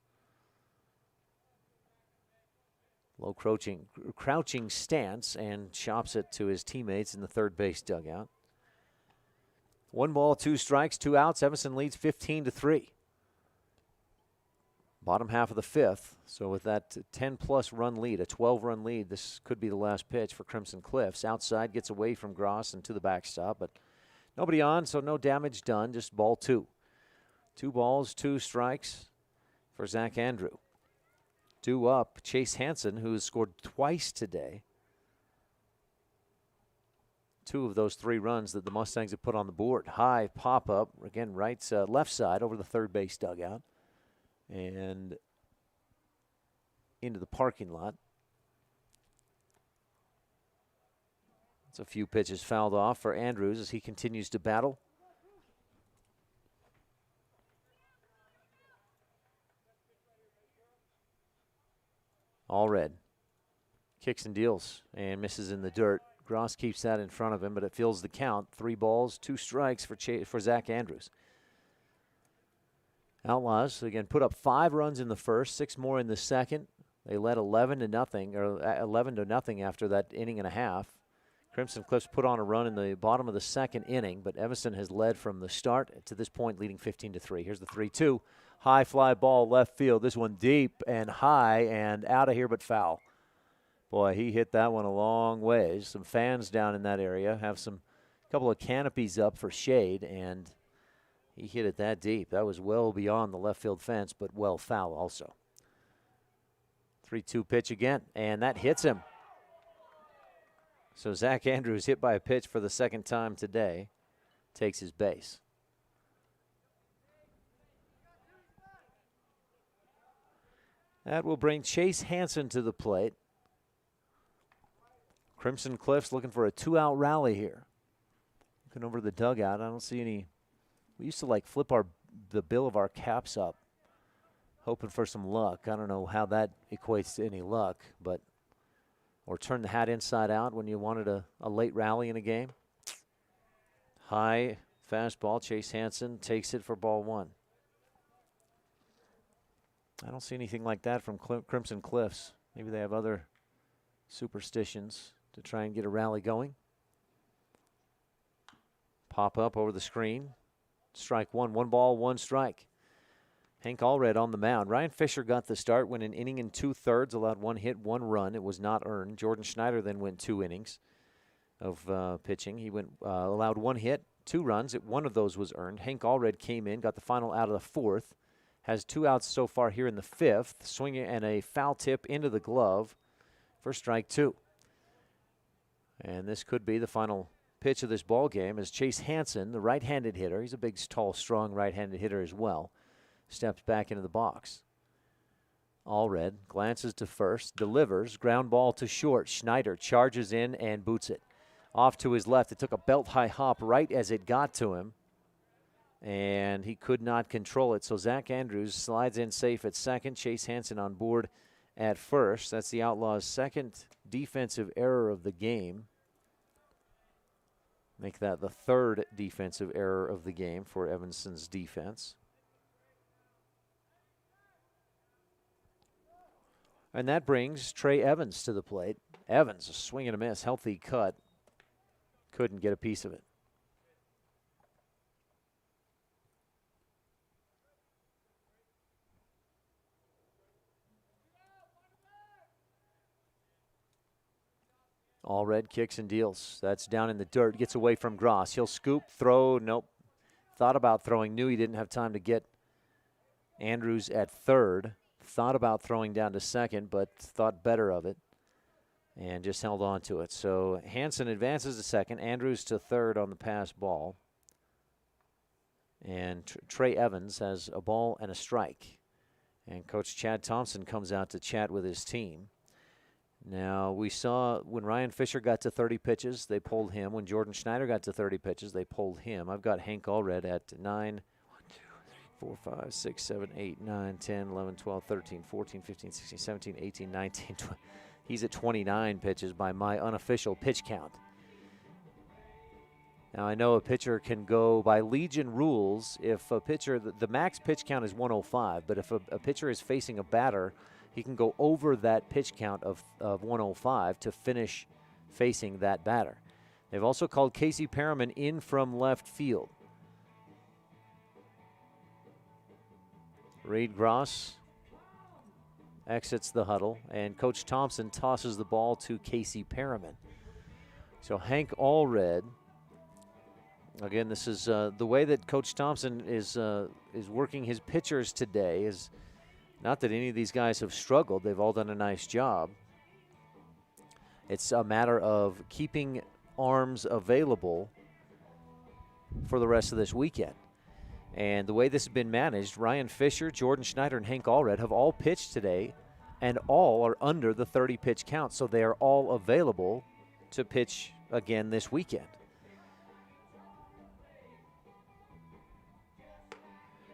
Speaker 2: Low crouching stance, and chops it to his teammates in the third base dugout. 1 ball, 2 strikes, 2 outs. Evanston leads 15-3. Bottom half of the 5th. So with that 10-plus run lead, a 12-run lead, this could be the last pitch for Crimson Cliffs. Outside, gets away from Gross and to the backstop, but nobody on, so no damage done. Just ball 2. 2 balls, 2 strikes for Zach Andrew. Due up, Chase Hansen, who has scored twice today. 2 of those 3 runs that the Mustangs have put on the board. High pop-up, again, left side over the third base dugout and into the parking lot. It's a few pitches fouled off for Andrews as he continues to battle. Allred kicks and deals and misses in the dirt. Gross keeps that in front of him, but it fills the count. 3 balls, 2 strikes for Zach Andrews. Outlaws, again, put up 5 runs in the first, 6 more in the second. They led 11-0 after that inning and a half. Crimson Cliffs put on a run in the bottom of the second inning, but Evanston has led from the start to this point, leading 15-3. Here's the 3-2. High fly ball left field. This one deep and high and out of here, but foul. Boy, he hit that one a long ways. Some fans down in that area have a couple of canopies up for shade, and he hit it that deep. That was well beyond the left field fence, but well foul also. 3-2 pitch again, and that hits him. So Zach Andrews hit by a pitch for the second time today. Takes his base. That will bring Chase Hansen to the plate. Crimson Cliffs looking for a 2-out rally here. Looking over the dugout, I don't see any. We used to flip the bill of our caps up, hoping for some luck. I don't know how that equates to any luck, or turn the hat inside out when you wanted a late rally in a game. High fastball, Chase Hansen takes it for ball 1. I don't see anything like that from Crimson Cliffs. Maybe they have other superstitions to try and get a rally going. Pop up over the screen. Strike 1. 1 ball, 1 strike. Hank Allred on the mound. Ryan Fisher got the start, went an inning and 2/3, allowed 1 hit, 1 run. It was not earned. Jordan Schneider then went 2 innings of pitching. He allowed 1 hit, 2 runs. 1 of those was earned. Hank Allred came in, got the final out of the 4th, has 2 outs so far here in the 5th. Swing and a foul tip into the glove for strike 2. And this could be the final pitch of this ball game as Chase Hansen, the right-handed hitter, he's a big, tall, strong right-handed hitter as well, steps back into the box. Allred glances to first, delivers, ground ball to short. Schneider charges in and boots it. Off to his left. It took a belt-high hop right as it got to him, and he could not control it. So Zach Andrews slides in safe at second. Chase Hansen on board at first. That's the Outlaws' second defensive error of the game. Make that the third defensive error of the game for Evanston's defense. And that brings Trey Evans to the plate. Evans, a swing and a miss, healthy cut. Couldn't get a piece of it. Allred kicks and deals. That's down in the dirt. Gets away from Gross. He'll scoop, throw. Nope. Thought about throwing. Knew he didn't have time to get Andrews at third. Thought about throwing down to second, but thought better of it and just held on to it. So Hansen advances to second. Andrews to third on the pass ball. And Trey Evans has a ball and a strike. And Coach Chad Thompson comes out to chat with his team. Now, we saw when Ryan Fisher got to 30 pitches, they pulled him. When Jordan Schneider got to 30 pitches, they pulled him. I've got Hank Allred at 9, 1, 2, 3, 4, 5, 6, 7, 8, 9, 10, 11, 12, 13, 14, 15, 16, 17, 18, 19, 20. He's at 29 pitches by my unofficial pitch count. Now, I know a pitcher can go by Legion rules. If a pitcher, the max pitch count is 105, but if a pitcher is facing a batter, he can go over that pitch count of 105 to finish facing that batter. They've also called Casey Perriman in from left field. Reed Gross exits the huddle, and Coach Thompson tosses the ball to Casey Perriman. So Hank Allred, again, this is the way that Coach Thompson is working his pitchers today. Is not that any of these guys have struggled. They've all done a nice job. It's a matter of keeping arms available for the rest of this weekend. And the way this has been managed, Ryan Fisher, Jordan Schneider, and Hank Allred have all pitched today, and all are under the 30-pitch count, so they are all available to pitch again this weekend.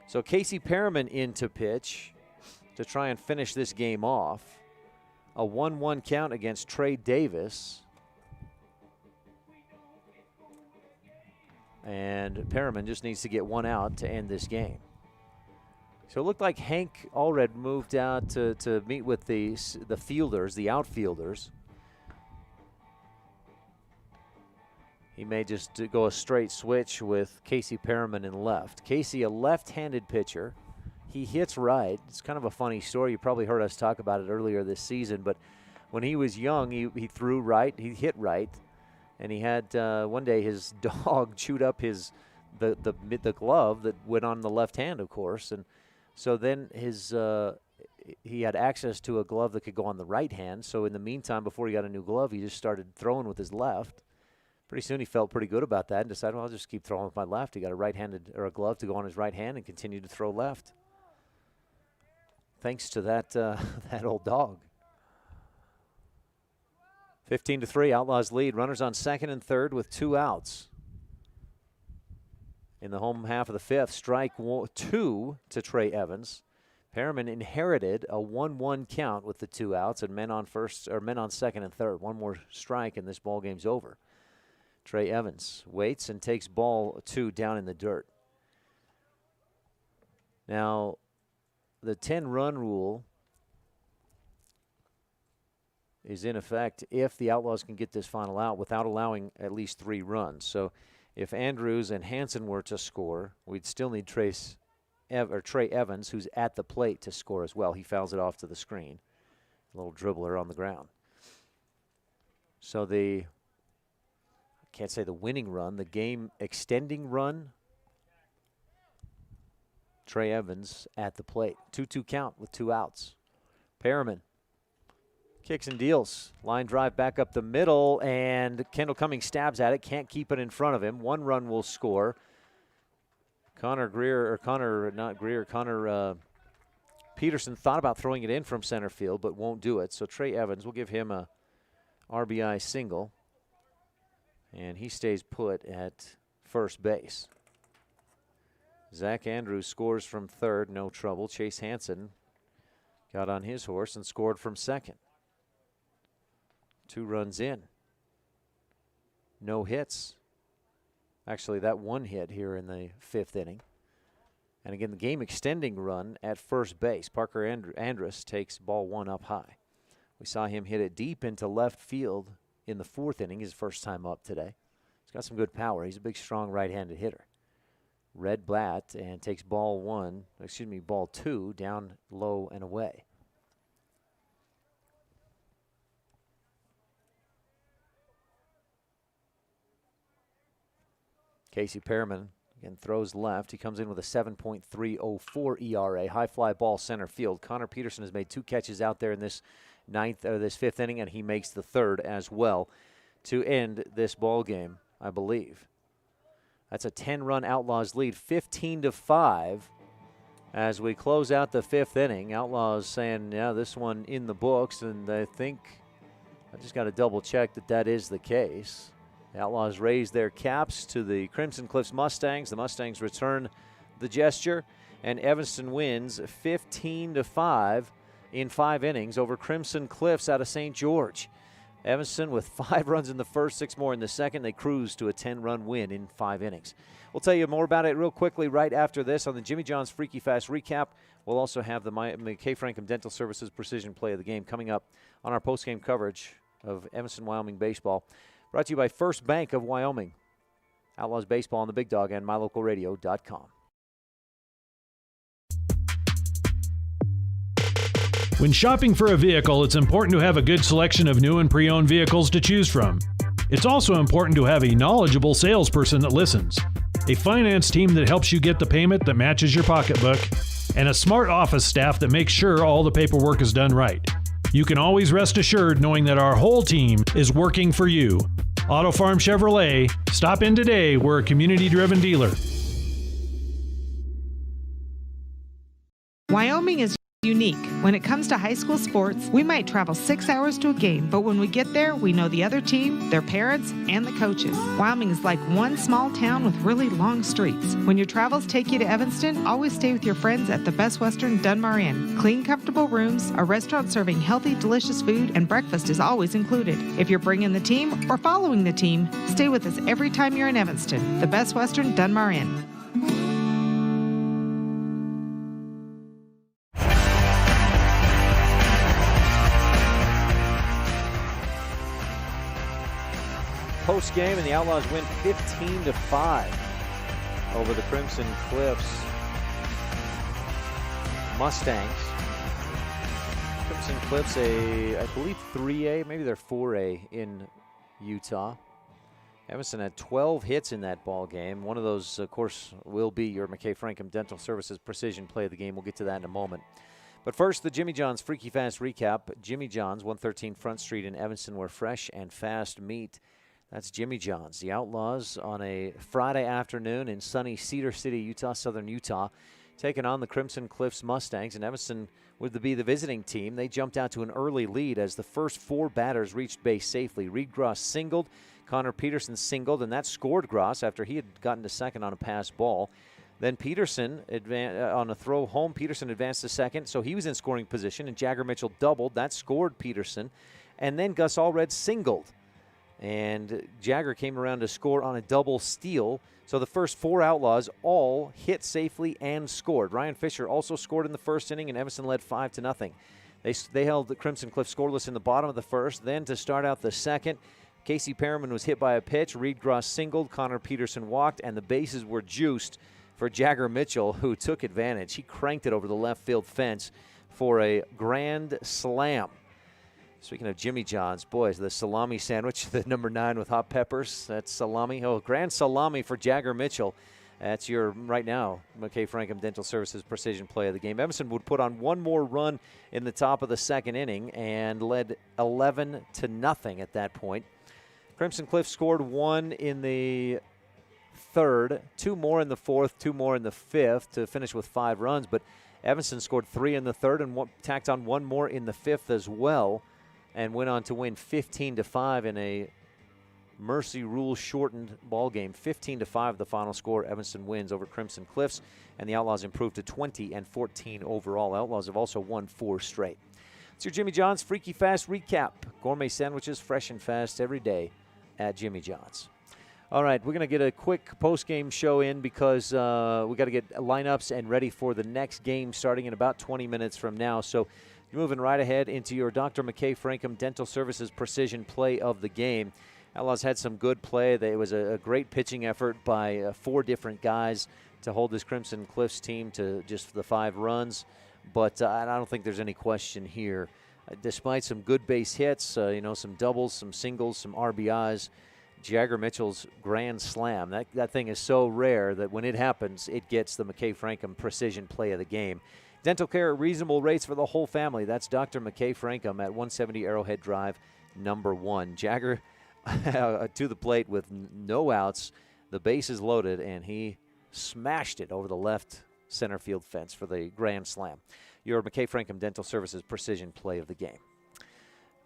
Speaker 2: So Casey Perriman in to pitch to try and finish this game off. A 1-1 count against Trey Davis. And Perriman just needs to get one out to end this game. So it looked like Hank Allred moved out to meet with the fielders, the outfielders. He may just go a straight switch with Casey Perriman in left. Casey, a left-handed pitcher. He hits right. It's kind of a funny story. You probably heard us talk about it earlier this season, but when he was young, he threw right, he hit right, and he had one day his dog chewed up the glove that went on the left hand, of course, and so then he had access to a glove that could go on the right hand. So in the meantime, before he got a new glove, he just started throwing with his left. Pretty soon he felt pretty good about that and decided, well, I'll just keep throwing with my left. He got a right-handed or a glove to go on his right hand and continued to throw left. Thanks to that that old dog. 15-3, Outlaws lead. Runners on second and third with 2 outs. In the home half of the 5th, strike 2 to Trey Evans. Perriman inherited a 1-1 count with the 2 outs and men on second and third. One more strike and this ball game's over. Trey Evans waits and takes ball 2 down in the dirt. Now, the 10-run rule is in effect if the Outlaws can get this final out without allowing at least 3 runs. So if Andrews and Hansen were to score, we'd still need Trey Evans, who's at the plate, to score as well. He fouls it off to the screen. A little dribbler on the ground. So I can't say the winning run, the game extending run. Trey Evans at the plate. 2-2 count with 2 outs. Perriman kicks and deals. Line drive back up the middle, and Kendall Cummings stabs at it. Can't keep it in front of him. 1 run will score. Connor Peterson thought about throwing it in from center field, but won't do it. So Trey Evans will give him a RBI single, and he stays put at first base. Zach Andrews scores from third, no trouble. Chase Hansen got on his horse and scored from second. 2 runs in. No hits. Actually, that 1 hit here in the 5th inning. And again, the game-extending run at first base. Parker Andrus takes ball 1 up high. We saw him hit it deep into left field in the 4th inning, his first time up today. He's got some good power. He's a big, strong right-handed hitter. Red Blatt and takes ball 2 down low and away. Casey Perriman again throws left. He comes in with a 7.304 ERA. High fly ball center field. Connor Peterson has made 2 catches out there in this 5th inning, and he makes the 3rd as well to end this ball game, I believe. That's a 10-run Outlaws lead, 15-5 as we close out the 5th inning. Outlaws saying, yeah, this one in the books, and I think I just got to double check that is the case. The Outlaws raise their caps to the Crimson Cliffs Mustangs. The Mustangs return the gesture, and Evanston wins 15-5 in 5 innings over Crimson Cliffs out of St. George. Evanston with 5 runs in the first, 6 more in the second. They cruise to a 10-run win in 5 innings. We'll tell you more about it real quickly right after this on the Jimmy John's Freaky Fast Recap. We'll also have the McKay Frankham Dental Services Precision Play of the Game coming up on our postgame coverage of Evanston, Wyoming baseball. Brought to you by First Bank of Wyoming. Outlaws Baseball on the Big Dog and MyLocalRadio.com.
Speaker 11: When shopping for a vehicle, it's important to have a good selection of new and pre-owned vehicles to choose from. It's also important to have a knowledgeable salesperson that listens, a finance team that helps you get the payment that matches your pocketbook, and a smart office staff that makes sure all the paperwork is done right. You can always rest assured knowing that our whole team is working for you. Auto Farm Chevrolet. Stop in today. We're a community-driven dealer.
Speaker 5: Wyoming is unique. When it comes to high school sports, we might travel 6 hours to a game, but when we get there, we know the other team, their parents, and the coaches. Wyoming is like one small town with really long streets. When your travels take you to Evanston, always stay with your friends at the Best Western Dunmar Inn. Clean, comfortable rooms, a restaurant serving healthy, delicious food, and breakfast is always included. If you're bringing the team or following the team, stay with us every time you're in Evanston. The Best Western Dunmar Inn.
Speaker 2: Post game, and the Outlaws win 15-5 over the Crimson Cliffs Mustangs. Crimson Cliffs, I believe 3A, maybe they're 4A in Utah. Evanston had 12 hits in that ball game. One of those, of course, will be your McKay Frankham Dental Services Precision Play of the Game. We'll get to that in a moment. But first, the Jimmy John's Freaky Fast Recap. Jimmy John's, 113 Front Street in Evanston, where fresh and fast meat. That's Jimmy John's. The Outlaws on a Friday afternoon in sunny Cedar City, Utah, southern Utah, taking on the Crimson Cliffs Mustangs. And Evanston would be the visiting team. They jumped out to an early lead as the first 4 batters reached base safely. Reed Gross singled, Connor Peterson singled, and that scored Gross after he had gotten to second on a pass ball. Then Peterson, on a throw home, Peterson advanced to second, so he was in scoring position, and Jagger Mitchell doubled. That scored Peterson. And then Gus Allred singled. And Jagger came around to score on a double steal. So the first 4 Outlaws all hit safely and scored. Ryan Fisher also scored in the first inning, and Evanston led 5-0. They held the Crimson Cliff scoreless in the bottom of the first. Then to start out the second, Casey Perriman was hit by a pitch. Reed Gross singled, Connor Peterson walked, and the bases were juiced for Jagger Mitchell, who took advantage. He cranked it over the left field fence for a grand slam. Speaking of Jimmy John's, boys, the salami sandwich, the number 9 with hot peppers, that's salami. Oh, grand salami for Jagger Mitchell. That's your, right now, McKay Frankham Dental Services precision play of the game. Evanston would put on one more run in the top of the second inning and led 11-0 at that point. Crimson Cliff scored 1 in the third, 2 more in the fourth, 2 more in the fifth to finish with 5 runs. But Evanston scored 3 in the third and tacked on 1 more in the fifth as well, and went on to win 15-5 in a Mercy Rule shortened ball game. 15-5 the final score. Evanston wins over Crimson Cliffs, and the Outlaws improved to 20-14 overall. Outlaws have also won 4 straight. It's your Jimmy John's Freaky Fast recap. Gourmet sandwiches, fresh and fast every day at Jimmy John's. All right, we're going to get a quick post-game show in because we got to get lineups and ready for the next game starting in about 20 minutes from now. So you're moving right ahead into your Dr. McKay Frankham Dental Services precision play of the game. Outlaws had some good play. It was a great pitching effort by 4 different guys to hold this Crimson Cliffs team to just the 5 runs. But I don't think there's any question here. Despite some good base hits, some doubles, some singles, some RBIs, Jagger Mitchell's grand slam, that thing is so rare that when it happens, it gets the McKay Frankham precision play of the game. Dental care at reasonable rates for the whole family. That's Dr. McKay Frankham at 170 Arrowhead Drive, number 1. Jagger to the plate with no outs. The base is loaded, and he smashed it over the left center field fence for the grand slam. Your McKay Frankham Dental Services precision play of the game.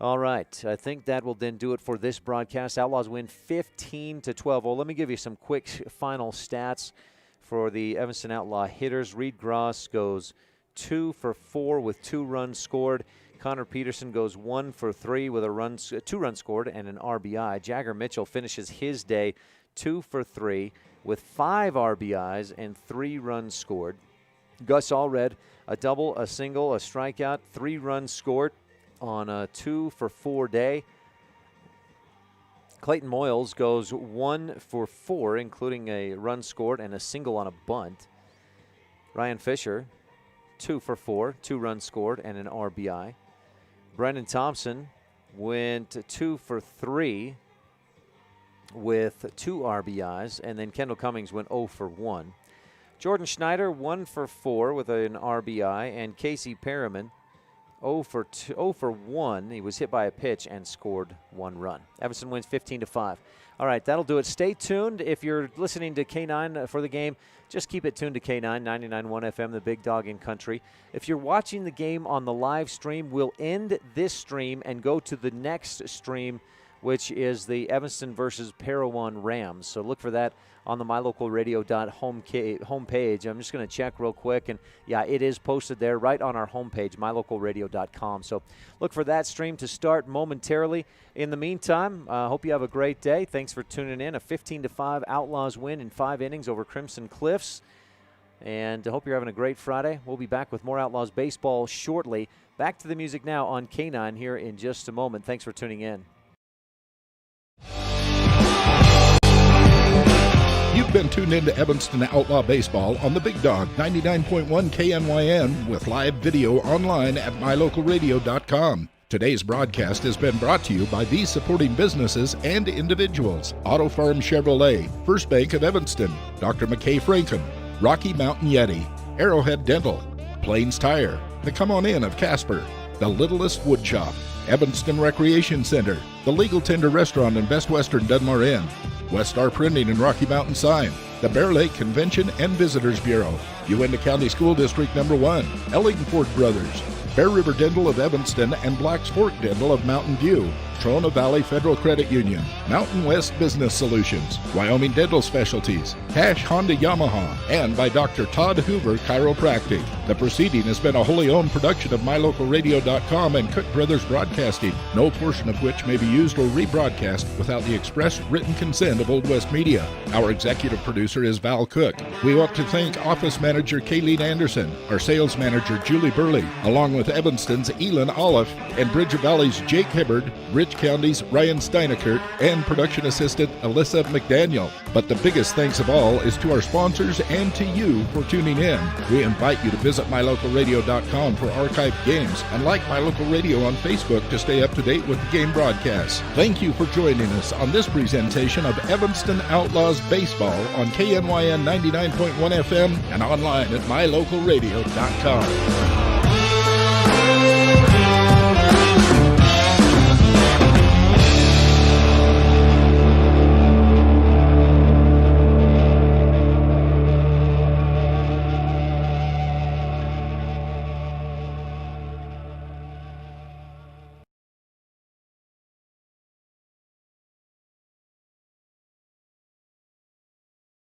Speaker 2: All right, I think that will then do it for this broadcast. Outlaws win 15-12. Well, let me give you some quick final stats for the Evanston Outlaw hitters. Reed Gross goes 2 for 4 with 2 runs scored. Connor Peterson goes 1 for 3 with 2 runs scored and an RBI. Jagger Mitchell finishes his day 2 for 3 with 5 RBIs and 3 runs scored. Gus Allred, a double, a single, a strikeout, 3 runs scored on a 2 for 4 day. Clayton Moyles goes 1 for 4, including a run scored and a single on a bunt. Ryan Fisher, 2 for 4, 2 runs scored and an RBI. Brendan Thompson went 2 for 3 with 2 RBIs, and then Kendall Cummings went 0 for 1. Jordan Schneider, 1 for 4 with an RBI, and Casey Perriman, 0 for 1. He was hit by a pitch and scored 1 run. Evanston wins 15-5. All right, that'll do it. Stay tuned. If you're listening to K9 for the game, just keep it tuned to K9, 99.1 FM, the big dog in country. If you're watching the game on the live stream, we'll end this stream and go to the next stream, which is the Evanston versus Parowan Rams. So look for that on the mylocalradio.home I'm just going to check real quick, and yeah, it is posted there right on our homepage, mylocalradio.com. So look for that stream to start momentarily. In the meantime, I hope you have a great day. Thanks for tuning in. A 15-5 Outlaws win in 5 innings over Crimson Cliffs. And I hope you're having a great Friday. We'll be back with more Outlaws baseball shortly. Back to the music now on K9 here in just a moment. Thanks for tuning in.
Speaker 7: You've been tuned into Evanston Outlaw Baseball on the Big Dog 99.1 KNYN with live video online at mylocalradio.com. Today's broadcast has been brought to you by these supporting businesses and individuals: Auto Farm Chevrolet, First Bank of Evanston, Dr. McKay Frankham, Rocky Mountain Yeti, Arrowhead Dental, Plains Tire, the Come On In of Casper, the Littlest Wood Shop, Evanston Recreation Center, the Legal Tender Restaurant in Best Western Dunmore Inn, West Star Printing in Rocky Mountain Sign, the Bear Lake Convention and Visitors Bureau, Uinta County School District No. 1, Ellingford Brothers, Bear River Dental of Evanston and Blacks Fork Dental of Mountain View, Trona Valley Federal Credit Union, Mountain West Business Solutions, Wyoming Dental Specialties, Cash Honda Yamaha, and by Dr. Todd Hoover Chiropractic. The proceeding has been a wholly owned production of MyLocalRadio.com and Cook Brothers Broadcasting, no portion of which may be used or rebroadcast without the express written consent of Old West Media. Our executive producer is Val Cook. We want to thank Office Manager Kayleen Anderson, our Sales Manager Julie Burley, along with Evanston's Elin Olive and Bridger Valley's Jake Hibbard, Rich Rich County's Ryan Steineckert and production assistant Alyssa McDaniel. But the biggest thanks of all is to our sponsors and to you for tuning in. We invite you to visit mylocalradio.com for archived games and like My Local Radio on Facebook to stay up to date with the game broadcasts. Thank you for joining us on this presentation of Evanston Outlaws Baseball on KNYN 99.1 FM and online at mylocalradio.com.